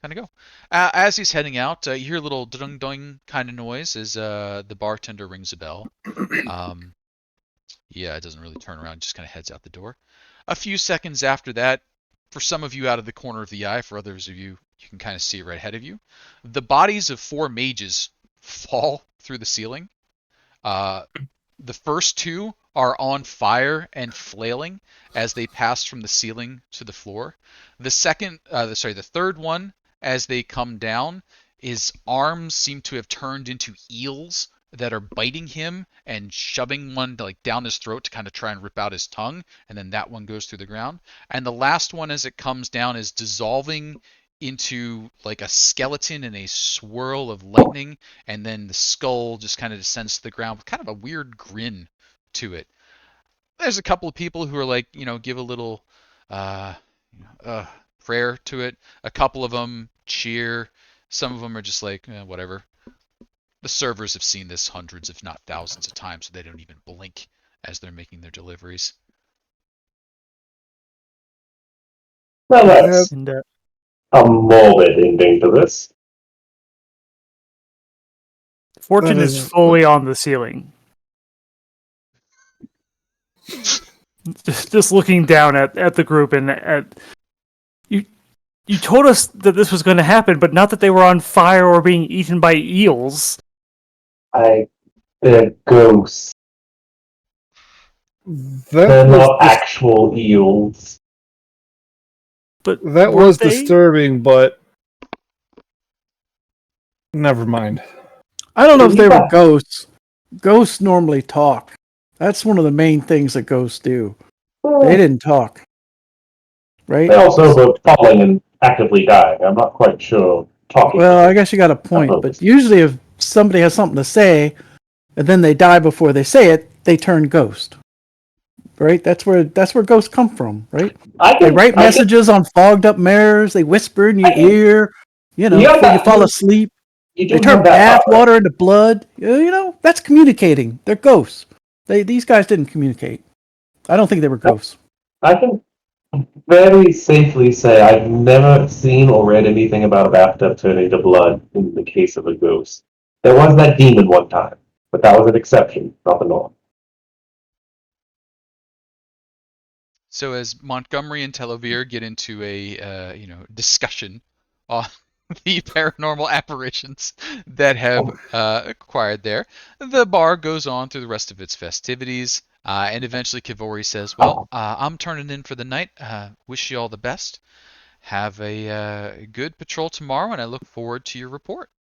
of go. As he's heading out, you hear a little dung dung kind of noise as the bartender rings a bell. Yeah, it doesn't really turn around, just kind of heads out the door. A few seconds after that, for some of you out of the corner of the eye, for others of you, you can kind of see it right ahead of you. The bodies of 4 mages fall through the ceiling. The first 2 are on fire and flailing as they pass from the ceiling to the floor. The third one, as they come down, his arms seem to have turned into eels that are biting him and shoving one like down his throat to kind of try and rip out his tongue, and then that one goes through the ground. And the last one, as it comes down, is dissolving into like a skeleton in a swirl of lightning, and then the skull just kind of descends to the ground with kind of a weird grin to it. There's a couple of people who are like, give a little prayer to it. A couple of them cheer. Some of them are just like, whatever. The servers have seen this hundreds, if not thousands of times, so they don't even blink as they're making their deliveries. Well, that's And a morbid ending to this. Fortune That is is- fully on the ceiling. Just looking down at the group and at you. You told us that this was going to happen, but not that they were on fire or being eaten by eels. They're ghosts. They're That not was actual eels. But that weren't was they? disturbing, but never mind. I don't know if they were Yeah. ghosts. Ghosts normally talk. That's one of the main things that ghosts do. They didn't talk. Right? They also were falling and actively dying. I'm not quite sure talking. Well, I guess you got a point, but usually if somebody has something to say and then they die before they say it, they turn ghost. Right? That's where ghosts come from, right? They write messages on fogged up mirrors, they whisper in your ear, before you fall asleep. They turn bath water into blood. That's communicating. They're ghosts. These guys didn't communicate. I don't think they were ghosts. I can very safely say I've never seen or read anything about a bathtub turning to blood in the case of a ghost. There was that demon one time, but that was an exception, not the norm. So as Montgomery and Telovir get into a discussion on the paranormal apparitions that have acquired there, the bar goes on through the rest of its festivities, and eventually Kivori says, "Well, I'm turning in for the night. Wish you all the best. Have a good patrol tomorrow, and I look forward to your report."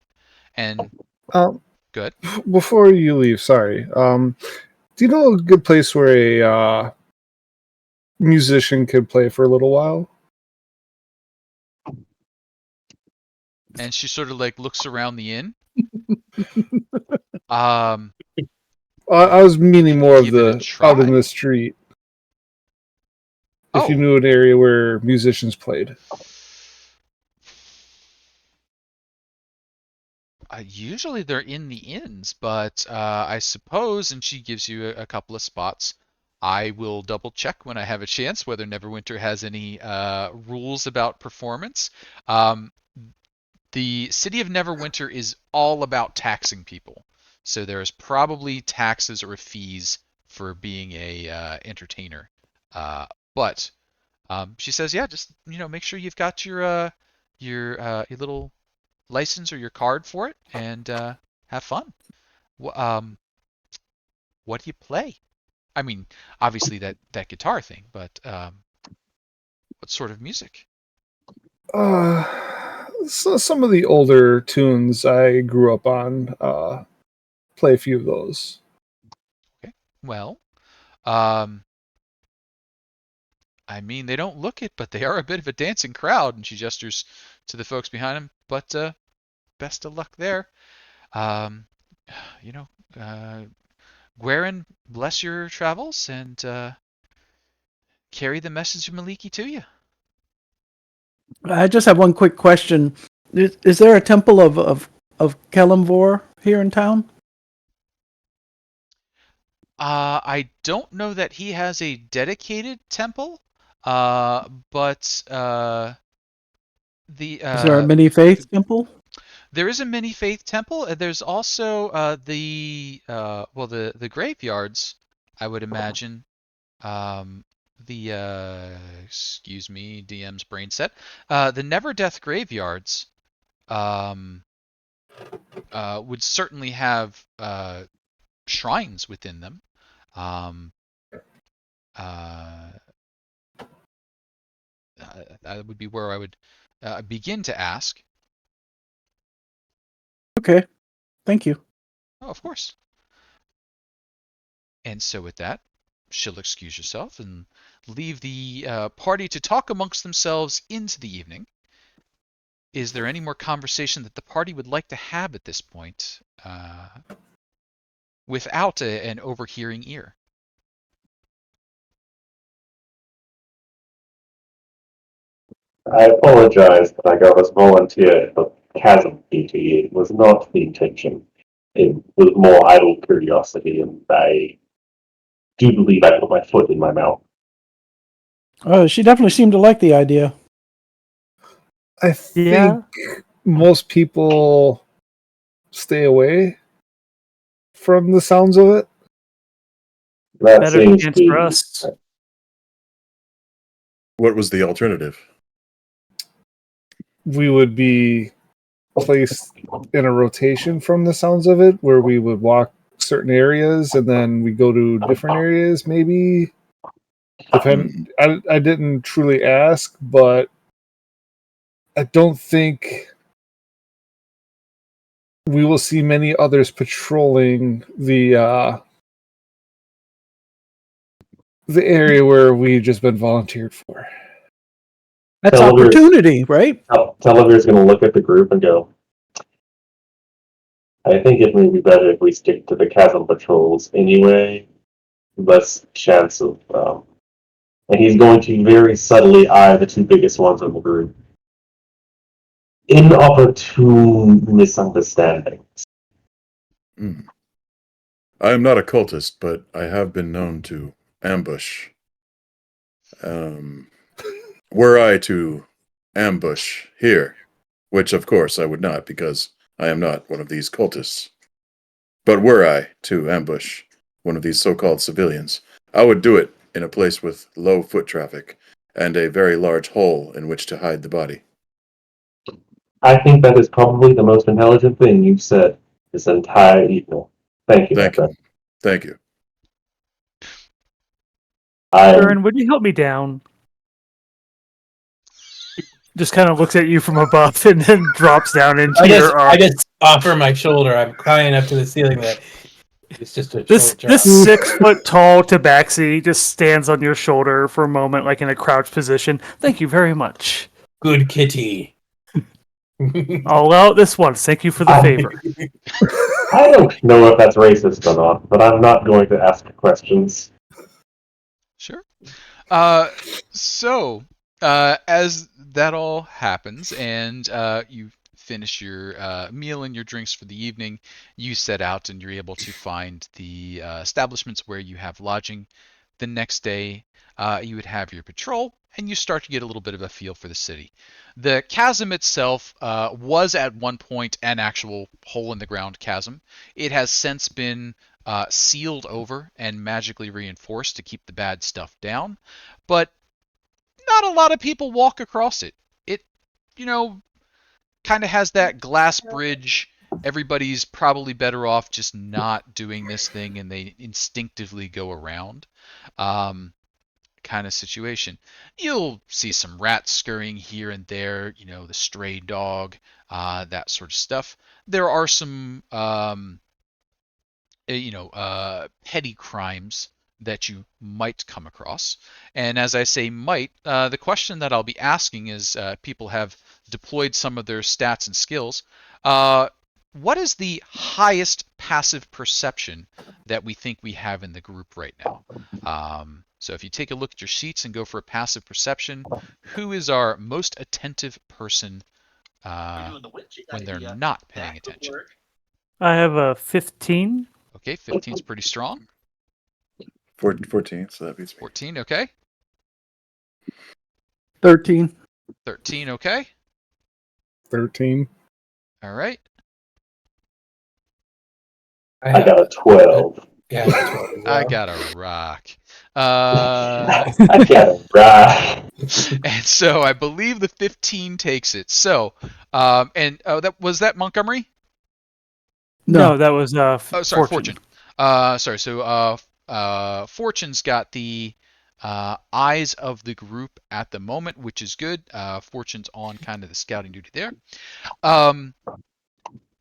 And good. Before you leave, sorry. Do you know a good place where a musician could play for a little while? And she sort of like looks around the inn. I I was meaning more of Give it a the out in try. the street. If you knew an area where musicians played. Usually they're in the inns, but I suppose, and she gives you a couple of spots. I will double check when I have a chance whether Neverwinter has any rules about performance. The city of Neverwinter is all about taxing people, so there's probably taxes or fees for being a entertainer. But she says, yeah, just make sure you've got your little license or your card for it, and have fun. What do you play? I mean, obviously that guitar thing, but what sort of music? So some of the older tunes I grew up on. Play a few of those. Okay. Well, I mean, they don't look it, but they are a bit of a dancing crowd, and she gestures to the folks behind him. But best of luck there. Gwaren, bless your travels, and carry the message of Maliki to you. I just have one quick question. Is there a temple of Kelemvor here in town? I don't know that he has a dedicated temple, but Is there a mini faith temple? There is a mini faith temple. There's also the graveyards, I would imagine. Excuse me, DM's brain set. The Never Death graveyards would certainly have shrines within them. That would be where I would begin to ask. Okay, thank you. Oh, of course. And so with that, she'll excuse herself and leave the party to talk amongst themselves into the evening. Is there any more conversation that the party would like to have at this point without an overhearing ear? I apologize that I got us volunteered for chasm duty. It was not the intention. It was more idle curiosity, and I do believe I put my foot in my mouth. She definitely seemed to like the idea. I think most people stay away from the sounds of it. That Better seems chance to for us. What was the alternative? We would be placed in a rotation from the sounds of it, where we would walk certain areas and then we go to different areas, maybe. I didn't truly ask, but I don't think we will see many others patrolling the area where we've just been volunteered for. That's opportunity, right? Televir's going to look at the group and go, I think it may be better if we stick to the chasm patrols anyway. Less chance of... and he's going to very subtly eye the two biggest ones in the group. Inopportune misunderstandings. I am not a cultist, but I have been known to ambush. Were I to ambush here, which of course I would not because I am not one of these cultists, but were I to ambush one of these so-called civilians, I would do it in a place with low foot traffic and a very large hole in which to hide the body. I think that is probably the most intelligent thing you've said this entire evening. Thank you. Thank you. Aaron, would you help me down? Just kind of looks at you from above and then drops down into your arm. I just offer my shoulder. I'm crying up to the ceiling that it's just a This short drop. 6 foot tall tabaxi just stands on your shoulder for a moment, like in a crouch position. Thank you very much. Good kitty. I'll allow it this once. Thank you for the favor. I don't know if that's racist or not, but I'm not going to ask questions. Sure. So, as that all happens and you finish your meal and your drinks for the evening, you set out and you're able to find the establishments where you have lodging. The next day, you would have your patrol and you start to get a little bit of a feel for the city. The chasm itself was at one point an actual hole in the ground chasm. It has since been sealed over and magically reinforced to keep the bad stuff down, but not a lot of people walk across it. It, you know, kind of has that glass bridge. Everybody's probably better off just not doing this thing, and they instinctively go around. Kind of situation. You'll see some rats scurrying here and there, the stray dog, that sort of stuff. There are some petty crimes that you might come across. And as I say might, the question that I'll be asking is people have deployed some of their stats and skills. What is the highest passive perception that we think we have in the group right now? So if you take a look at your sheets and go for a passive perception, who is our most attentive person when they're not paying attention? I have a 15. Okay, 15 is pretty strong. 14, so that beats me. 14, okay. 13. 13, okay. 13. All right. I got a 12. Yeah, I got 12 as well. I got a rock. I got a rock. And so I believe the 15 takes it. So, that was that Montgomery? No, that was Oh, sorry, Fortune. So Fortune's got the eyes of the group at the moment, which is good. Fortune's on kind of the scouting duty there.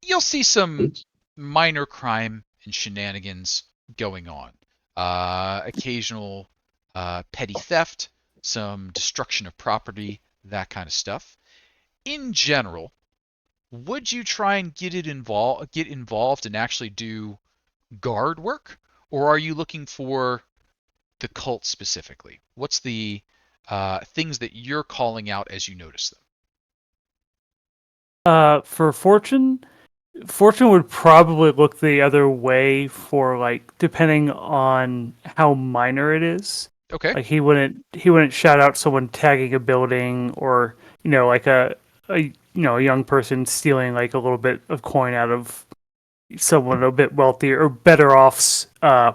You'll see some minor crime and shenanigans going on. Occasional petty theft, some destruction of property, that kind of stuff. In general, would you try and get involved and actually do guard work, or are you looking for the cult specifically? What's the things that you're calling out as you notice them? For Fortune would probably look the other way for, like, depending on how minor it is. Okay. Like he wouldn't shout out someone tagging a building, or like a young person stealing like a little bit of coin out of someone a bit wealthier or better off's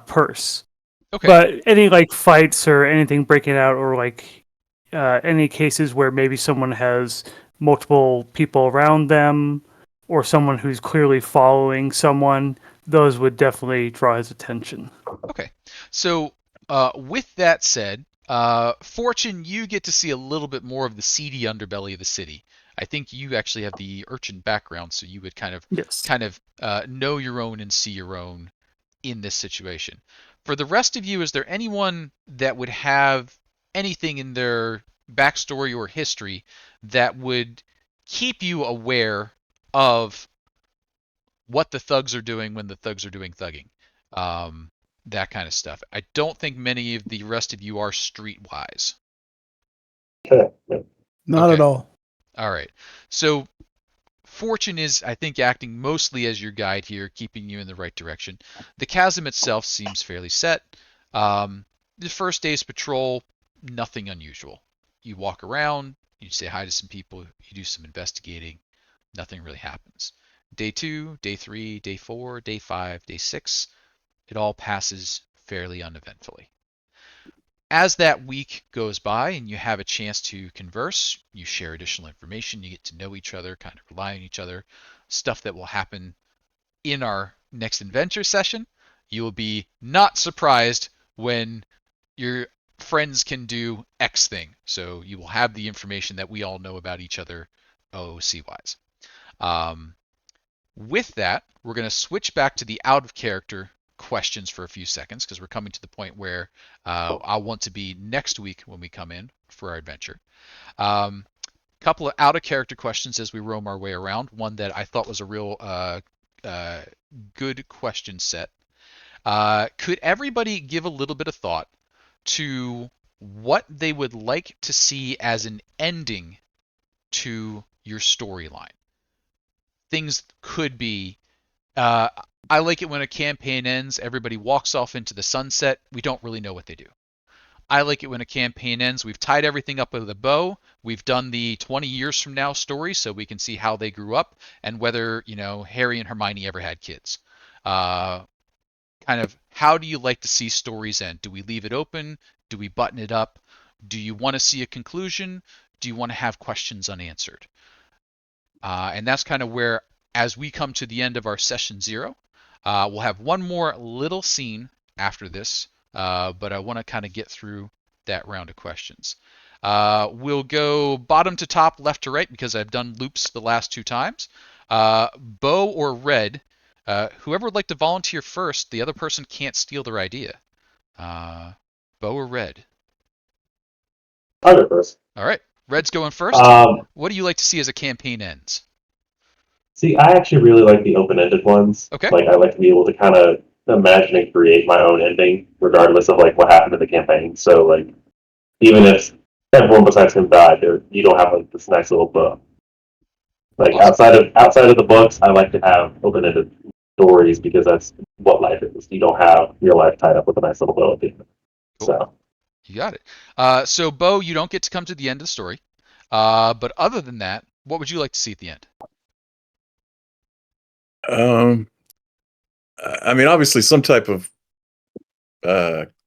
purse. Okay. But any like fights or anything breaking out, or like any cases where maybe someone has multiple people around them, or someone who's clearly following someone, those would definitely draw his attention. Okay. So with that said, Fortune, you get to see a little bit more of the seedy underbelly of the city. I think you actually have the urchin background, so you would kind of know your own and see your own in this situation. For the rest of you, is there anyone that would have anything in their backstory or history that would keep you aware of what the thugs are doing when the thugs are doing thugging? That kind of stuff. I don't think many of the rest of you are streetwise. Not at all. All right. So Fortune is, I think, acting mostly as your guide here, keeping you in the right direction. The chasm itself seems fairly set. The first day's patrol, nothing unusual. You walk around, you say hi to some people, you do some investigating, nothing really happens. Day 2, day 3, day 4, day 5, day 6, it all passes fairly uneventfully. As that week goes by and you have a chance to converse, you share additional information, you get to know each other, kind of rely on each other, stuff that will happen in our next adventure session. You will be not surprised when your friends can do X thing. So you will have the information that we all know about each other OOC-wise. With that, we're going to switch back to the out of character questions for a few seconds, because we're coming to the point where I'll want to be next week when we come in for our adventure. Couple of out of character questions as we roam our way around. One that I thought was a real good question set. Could everybody give a little bit of thought to what they would like to see as an ending to your storyline. Things could be, I like it when a campaign ends, everybody walks off into the sunset, we don't really know what they do. I like it when a campaign ends, we've tied everything up with a bow, we've done the 20 years from now story so we can see how they grew up and whether, Harry and Hermione ever had kids. Kind of, how do you like to see stories end? Do we leave it open? Do we button it up? Do you want to see a conclusion? Do you want to have questions unanswered? And that's kind of where, as we come to the end of our session 0, we'll have one more little scene after this, but I want to kind of get through that round of questions. We'll go bottom to top, left to right, because I've done loops the last 2 times. Bo or Red, whoever would like to volunteer first, the other person can't steal their idea. Bo or Red? I'll go first. All right, Red's going first. What do you like to see as a campaign ends? See, I actually really like the open-ended ones. Okay. Like, I like to be able to kind of imagine and create my own ending, regardless of like what happened in the campaign. So, like, even if everyone besides him died, you don't have like this nice little book. Like Awesome. outside of the books, I like to have open-ended stories because that's what life is. You don't have your life tied up with a nice little bow at the end. Cool. So You got it. So, Bo, you don't get to come to the end of the story. But other than that, what would you like to see at the end? I mean, obviously, some type of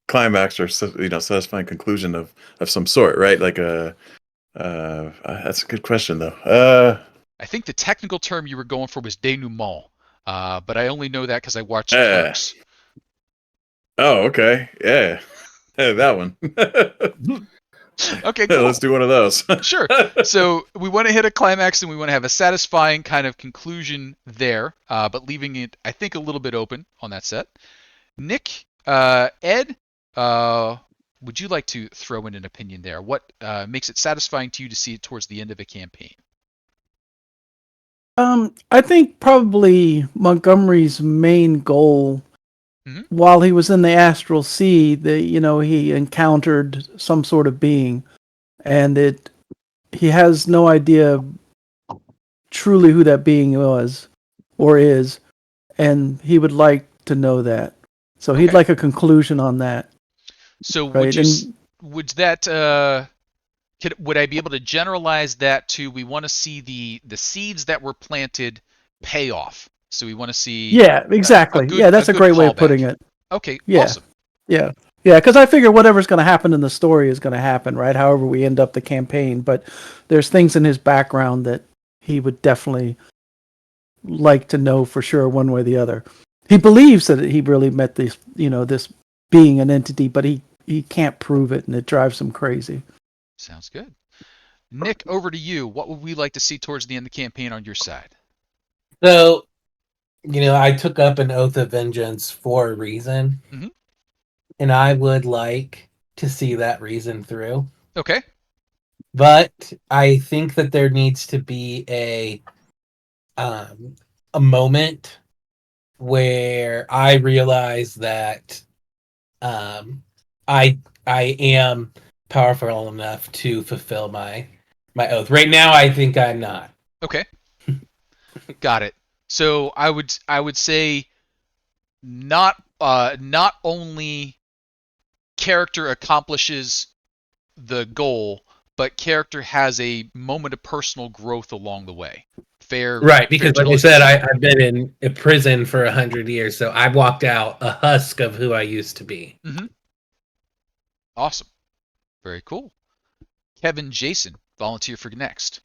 climax or satisfying conclusion of some sort, right? Like that's a good question, though. I think the technical term you were going for was denouement, but I only know that because I watched Clerks. Oh, okay, yeah, that one. Okay, cool. Let's do one of those. Sure. So we want to hit a climax and we want to have a satisfying kind of conclusion there, but leaving it, I think, a little bit open on that set. Nick, Ed, would you like to throw in an opinion there? What makes it satisfying to you to see it towards the end of a campaign? I think probably Montgomery's main goal, while he was in the astral sea, he encountered some sort of being, and he has no idea truly who that being was or is, and he would like to know that. So he'd like a conclusion on that. So right? would that would I be able to generalize that to, we want to see the seeds that were planted pay off? So we want to see. Yeah, exactly. That's a great way of putting it. Okay, yeah. Awesome. Yeah, because I figure whatever's going to happen in the story is going to happen, right? However we end up the campaign, but there's things in his background that he would definitely like to know for sure, one way or the other. He believes that he really met this, this being an entity, but he can't prove it, and it drives him crazy. Sounds good. Nick, over to you. What would we like to see towards the end of the campaign on your side? So, I took up an oath of vengeance for a reason. Mm-hmm. And I would like to see that reason through. Okay. But I think that there needs to be a moment where I realize that I am powerful enough to fulfill my oath. Right now, I think I'm not. Okay. Got it. So I would say not only character accomplishes the goal, but character has a moment of personal growth along the way. Fair. Right, because like I said, I've been in a prison for 100 years, so I walked out a husk of who I used to be. Mm-hmm. Awesome. Very cool. Kevin, Jason, volunteer for next.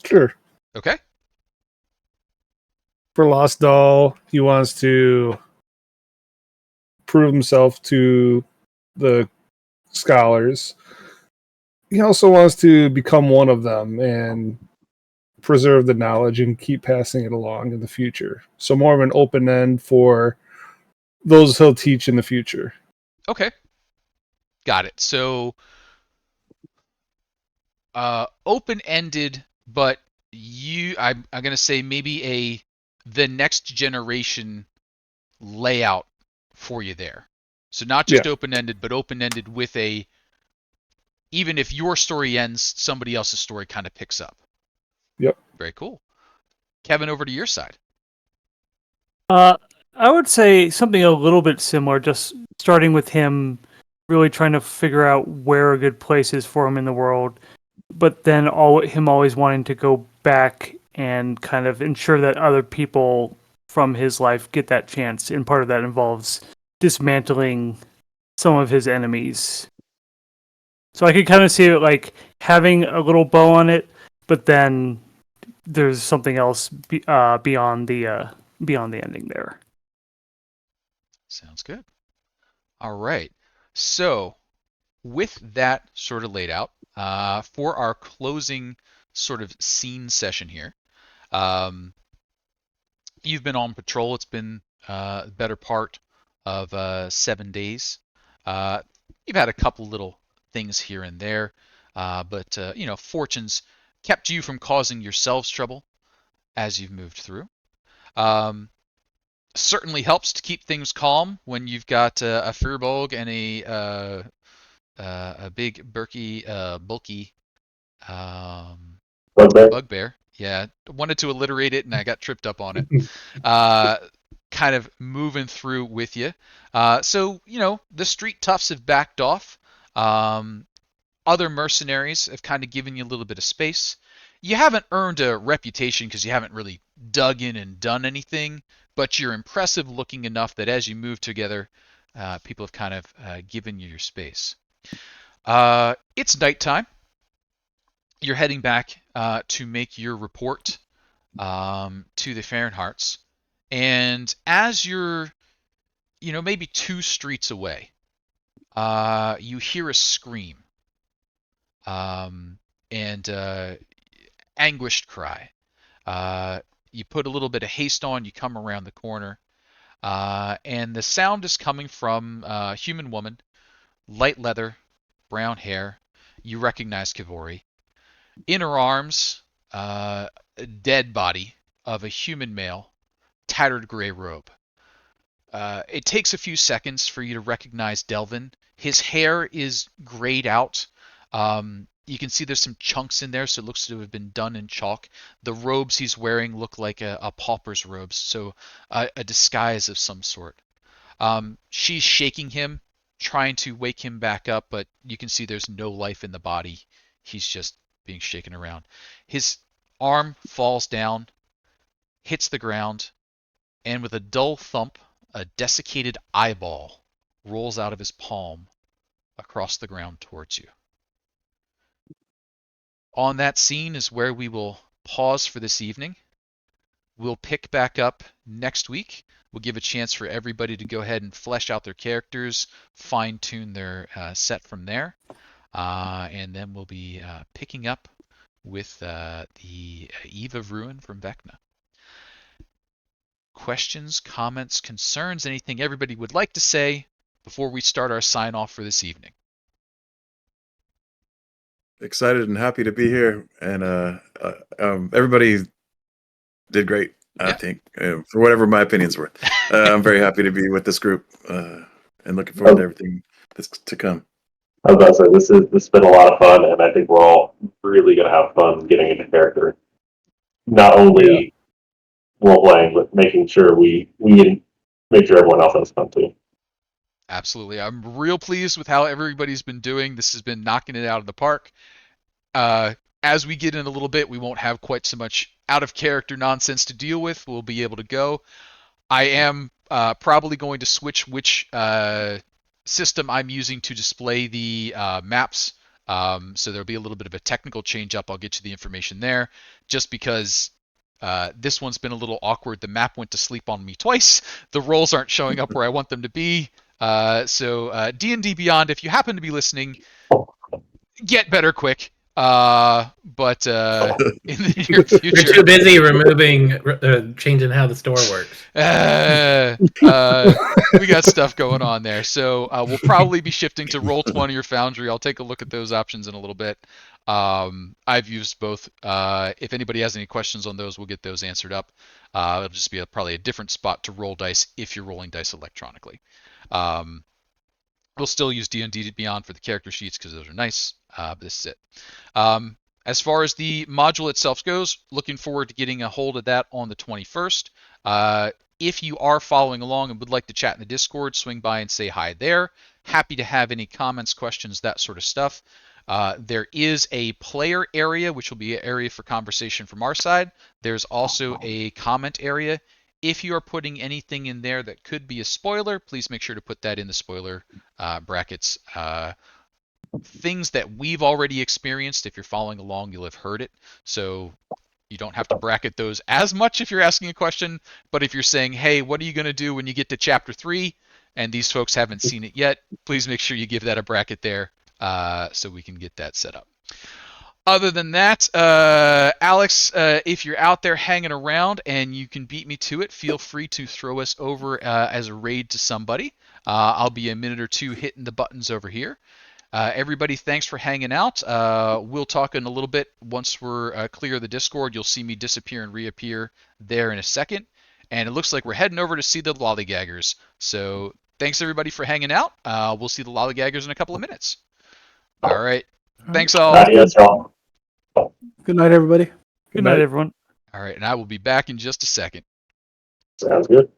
Sure. Okay. For Lost Doll, he wants to prove himself to the scholars. He also wants to become one of them and preserve the knowledge and keep passing it along in the future. So more of an open end for those he'll teach in the future. Okay. Got it. So open-ended, but I'm going to say maybe the next generation layout for you there. So not just open-ended, but open-ended with a, even if your story ends, somebody else's story kind of picks up. Yep. Very cool. Kevin, over to your side. I would say something a little bit similar, just starting with him really trying to figure out where a good place is for him in the world, but then him always wanting to go back and kind of ensure that other people from his life get that chance. And part of that involves dismantling some of his enemies. So I could kind of see it like having a little bow on it, but then there's something else beyond the ending there. Sounds good. All right. So with that sort of laid out, for our closing sort of scene session here, you've been on patrol. It's been the better part of 7 days. You've had a couple little things here and there, but fortune's kept you from causing yourselves trouble as you've moved through. Certainly helps to keep things calm when you've got a Firbolg and a big, bulky bugbear. Yeah, wanted to alliterate it and I got tripped up on it. Kind of moving through with you. So, the street toughs have backed off. Other mercenaries have kind of given you a little bit of space. You haven't earned a reputation because you haven't really dug in and done anything, but you're impressive looking enough that as you move together, people have kind of given you your space. It's nighttime. You're heading back to make your report to the Fahrenhearts. And as you're, maybe 2 streets away, you hear a scream and anguished cry. You put a little bit of haste on, you come around the corner, and the sound is coming from a human woman, light leather, brown hair. You recognize Kivori. In her arms, a dead body of a human male, tattered gray robe. It takes a few seconds for you to recognize Delvin. His hair is grayed out. You can see there's some chunks in there, so it looks to have been done in chalk. The robes he's wearing look like a pauper's robes, so a disguise of some sort. She's shaking him, trying to wake him back up, but you can see there's no life in the body. He's just being shaken around. His arm falls down, hits the ground, and with a dull thump, a desiccated eyeball rolls out of his palm across the ground towards you. On that scene is where we will pause for this evening. We'll pick back up next week. We'll give a chance for everybody to go ahead and flesh out their characters, fine-tune their set from there, and then we'll be picking up with the Eve of Ruin from Vecna. Questions, comments, concerns, anything everybody would like to say before we start our sign-off for this evening? Excited and happy to be here, and everybody did great. I think, for whatever my opinion's worth. I'm very happy to be with this group, and looking forward to everything that's to come. I was about to say, this has been a lot of fun, and I think we're all really going to have fun getting into character. Not only role playing, but making sure we make sure everyone else has fun too. Absolutely. I'm real pleased with how everybody's been doing. This has been knocking it out of the park. As we get in a little bit, we won't have quite so much out of character nonsense to deal with. We'll be able to go. I am probably going to switch which system I'm using to display the maps. So there'll be a little bit of a technical change up. I'll get you the information there, just because this one's been a little awkward. The map went to sleep on me twice. The rolls aren't showing up where I want them to be. So D&D Beyond, if you happen to be listening, get better quick. But in the near future, You're too busy changing how the store works. We got stuff going on there. So we'll probably be shifting to Roll20 or Foundry. I'll take a look at those options in a little bit. I've used both. If anybody has any questions on those, we'll get those answered up. It'll just be probably a different spot to roll dice if you're rolling dice electronically. We'll still use D&D Beyond for the character sheets because those are nice, but this is it. As far as the module itself goes, looking forward to getting a hold of that on the 21st. If you are following along and would like to chat in the Discord, swing by and say hi there. Happy to have any comments, questions, that sort of stuff. There is a player area, which will be an area for conversation from our side. There's also a comment area. If you are putting anything in there that could be a spoiler, please make sure to put that in the spoiler brackets. Things that we've already experienced, if you're following along, you'll have heard it. So you don't have to bracket those as much if you're asking a question. But if you're saying, hey, what are you going to do when you get to chapter 3 and these folks haven't seen it yet, please make sure you give that a bracket there so we can get that set up. Other than that, Alex, if you're out there hanging around and you can beat me to it, feel free to throw us over as a raid to somebody. I'll be a minute or two hitting the buttons over here. Everybody, thanks for hanging out. We'll talk in a little bit. Once we're clear of the Discord, you'll see me disappear and reappear there in a second. And it looks like we're heading over to see the lollygaggers. So thanks, everybody, for hanging out. We'll see the lollygaggers in a couple of minutes. All right. Thanks, all. Adios, y'all. Good night, everybody. Good night, everyone. All right, and I will be back in just a second. Sounds good.